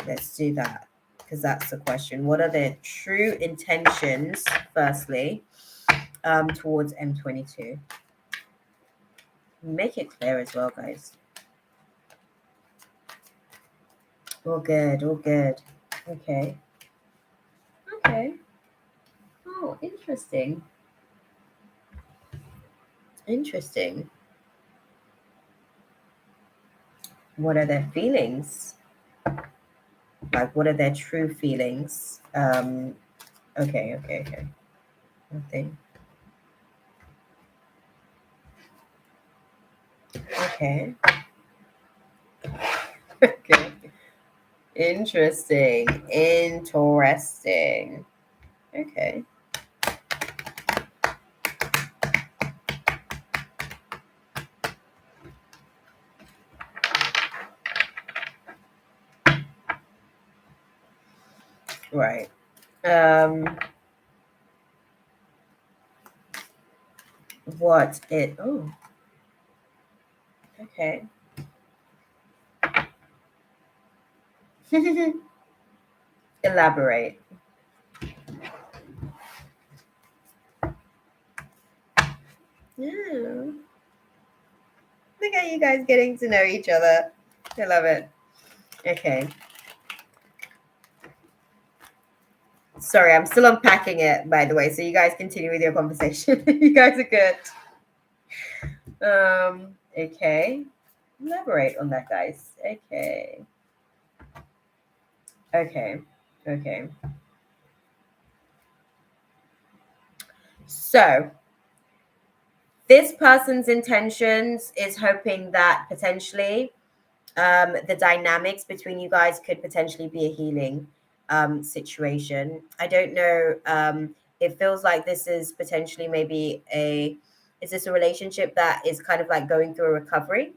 Let's do that because that's the question. What are their true intentions, firstly, towards M22? Make it clear as well, guys. All good, all good. Okay. Okay. Oh, interesting. Interesting. What are their feelings? Like, what are their true feelings? Okay. Nothing. Okay. Okay. Interesting. Interesting. Okay. Right. What it oh, okay. Elaborate. Yeah. Look at you guys getting to know each other. I love it. Okay. Sorry, I'm still unpacking it, by the way. So you guys continue with your conversation. You guys are good. Okay. Elaborate on that, guys. Okay. Okay. Okay. So this person's intentions is hoping that potentially the dynamics between you guys could potentially be a healing situation. I don't know. It feels like this is potentially maybe is this a relationship that is kind of like going through a recovery?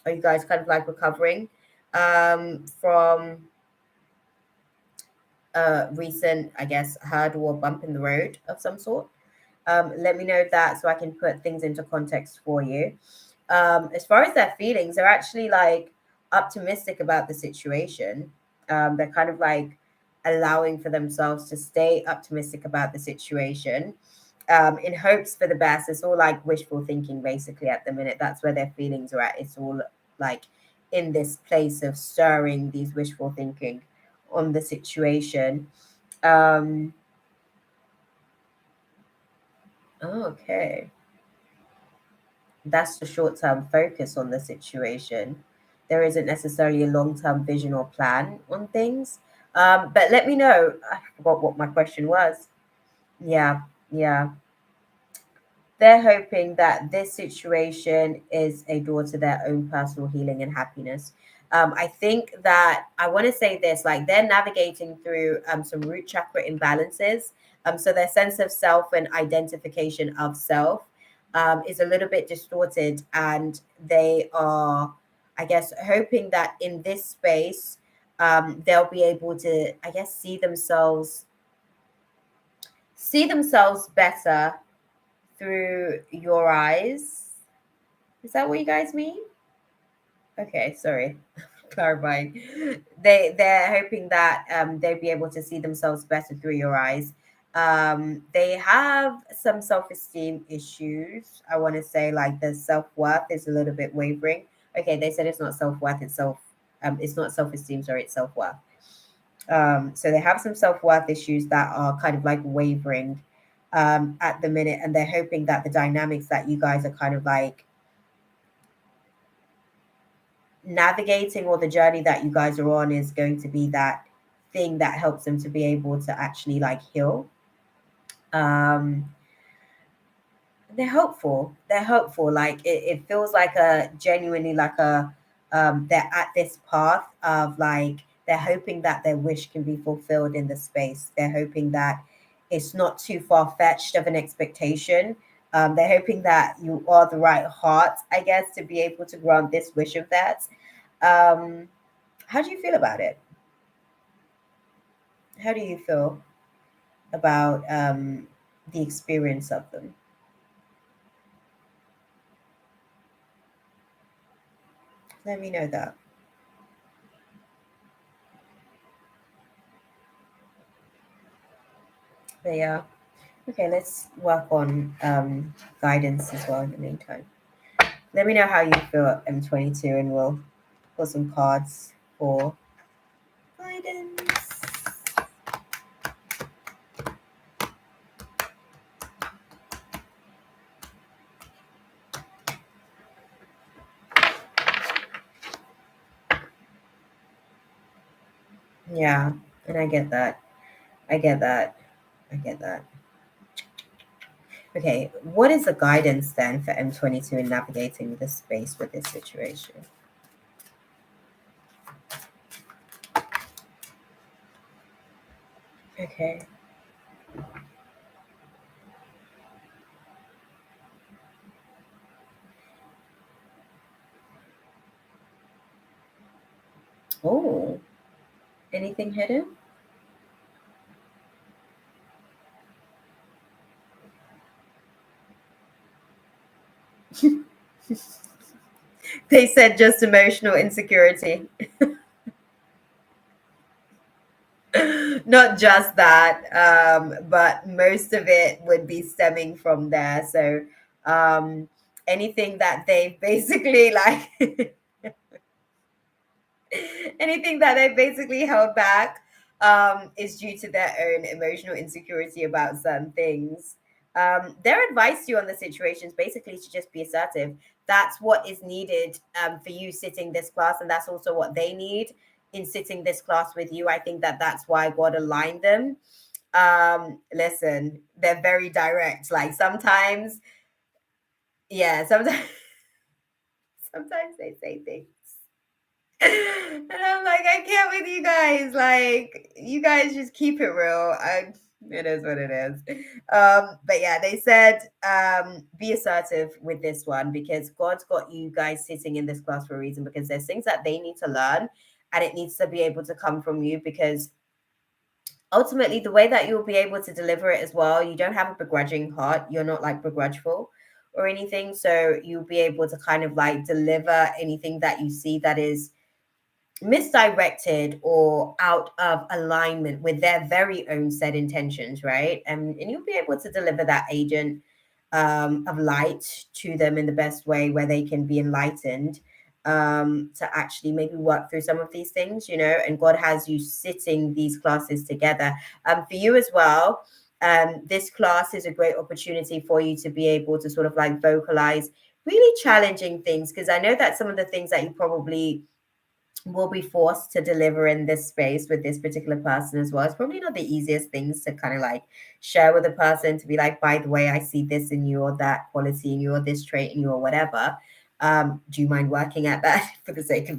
Are you guys kind of like recovering from a recent, I guess, hurdle or bump in the road of some sort? Let me know that so I can put things into context for you. As far as their feelings, they're actually like optimistic about the situation. They're kind of like allowing for themselves to stay optimistic about the situation in hopes for the best. It's all like wishful thinking, basically, at the minute. That's where their feelings are at. It's all like in this place of stirring these wishful thinking on the situation. Okay. That's the short-term focus on the situation. There isn't necessarily a long-term vision or plan on things. But let me know. I forgot what my question was. Yeah, yeah. They're hoping that this situation is a door to their own personal healing and happiness. I think that I want to say this, like they're navigating through some root chakra imbalances. So their sense of self and identification of self is a little bit distorted, and they are, I guess, hoping that in this space they'll be able to, I guess, see themselves better through your eyes. Is that what you guys mean? Okay, sorry. Clarifying. They're hoping that they'll be able to see themselves better through your eyes. They have some self-esteem issues. I want to say like the self-worth is a little bit wavering. Okay, they said it's not self-worth, it's not self-esteem, sorry, it's self-worth. So they have some self-worth issues that are kind of like wavering at the minute, and they're hoping that the dynamics that you guys are kind of like navigating, or the journey that you guys are on, is going to be that thing that helps them to be able to actually like heal. um they're hopeful, like it feels like a genuinely like a they're at this path of like they're hoping that their wish can be fulfilled in the space. They're hoping that it's not too far-fetched of an expectation. They're hoping that you are the right heart, I guess, to be able to grant this wish of that. um how do you feel about it? How do you feel about the experience of them? Let me know that. But yeah, okay, let's work on guidance as well in the meantime. Let me know how you feel at M22, and we'll pull some cards for guidance. Yeah, and I get that. I get that. I get that. Okay, what is the guidance then for M22 in navigating this space with this situation? Okay. Oh, anything hidden? They said just emotional insecurity. Not just that, but most of it would be stemming from there. So anything that they basically like anything that they basically held back is due to their own emotional insecurity about certain things. Their advice to you on the situation is basically to just be assertive. That's what is needed for you sitting this class, and that's also what they need in sitting this class with you. I think that that's why God aligned them. Listen, they're very direct. Like sometimes, yeah, sometimes sometimes they say things. And I'm like, I can't with you guys. Like, you guys just keep it real. It is what it is. But yeah, they said be assertive with this one, because God's got you guys sitting in this class for a reason, because there's things that they need to learn, and it needs to be able to come from you, because ultimately the way that you'll be able to deliver it as well, you don't have a begrudging heart. You're not like begrudgeful or anything. So you'll be able to kind of like deliver anything that you see that is misdirected or out of alignment with their very own set intentions, right? And you'll be able to deliver that agent of light to them in the best way, where they can be enlightened to actually maybe work through some of these things, and God has you sitting these classes together. For you as well, this class is a great opportunity for you to be able to sort of like vocalize really challenging things, because I know that some of the things that you probably will be forced to deliver in this space with this particular person as well. It's probably not the easiest things to kind of like share with a person, to be like, by the way, I see this in you, or that quality in you, or this trait in you, or whatever. Do you mind working at that for the sake of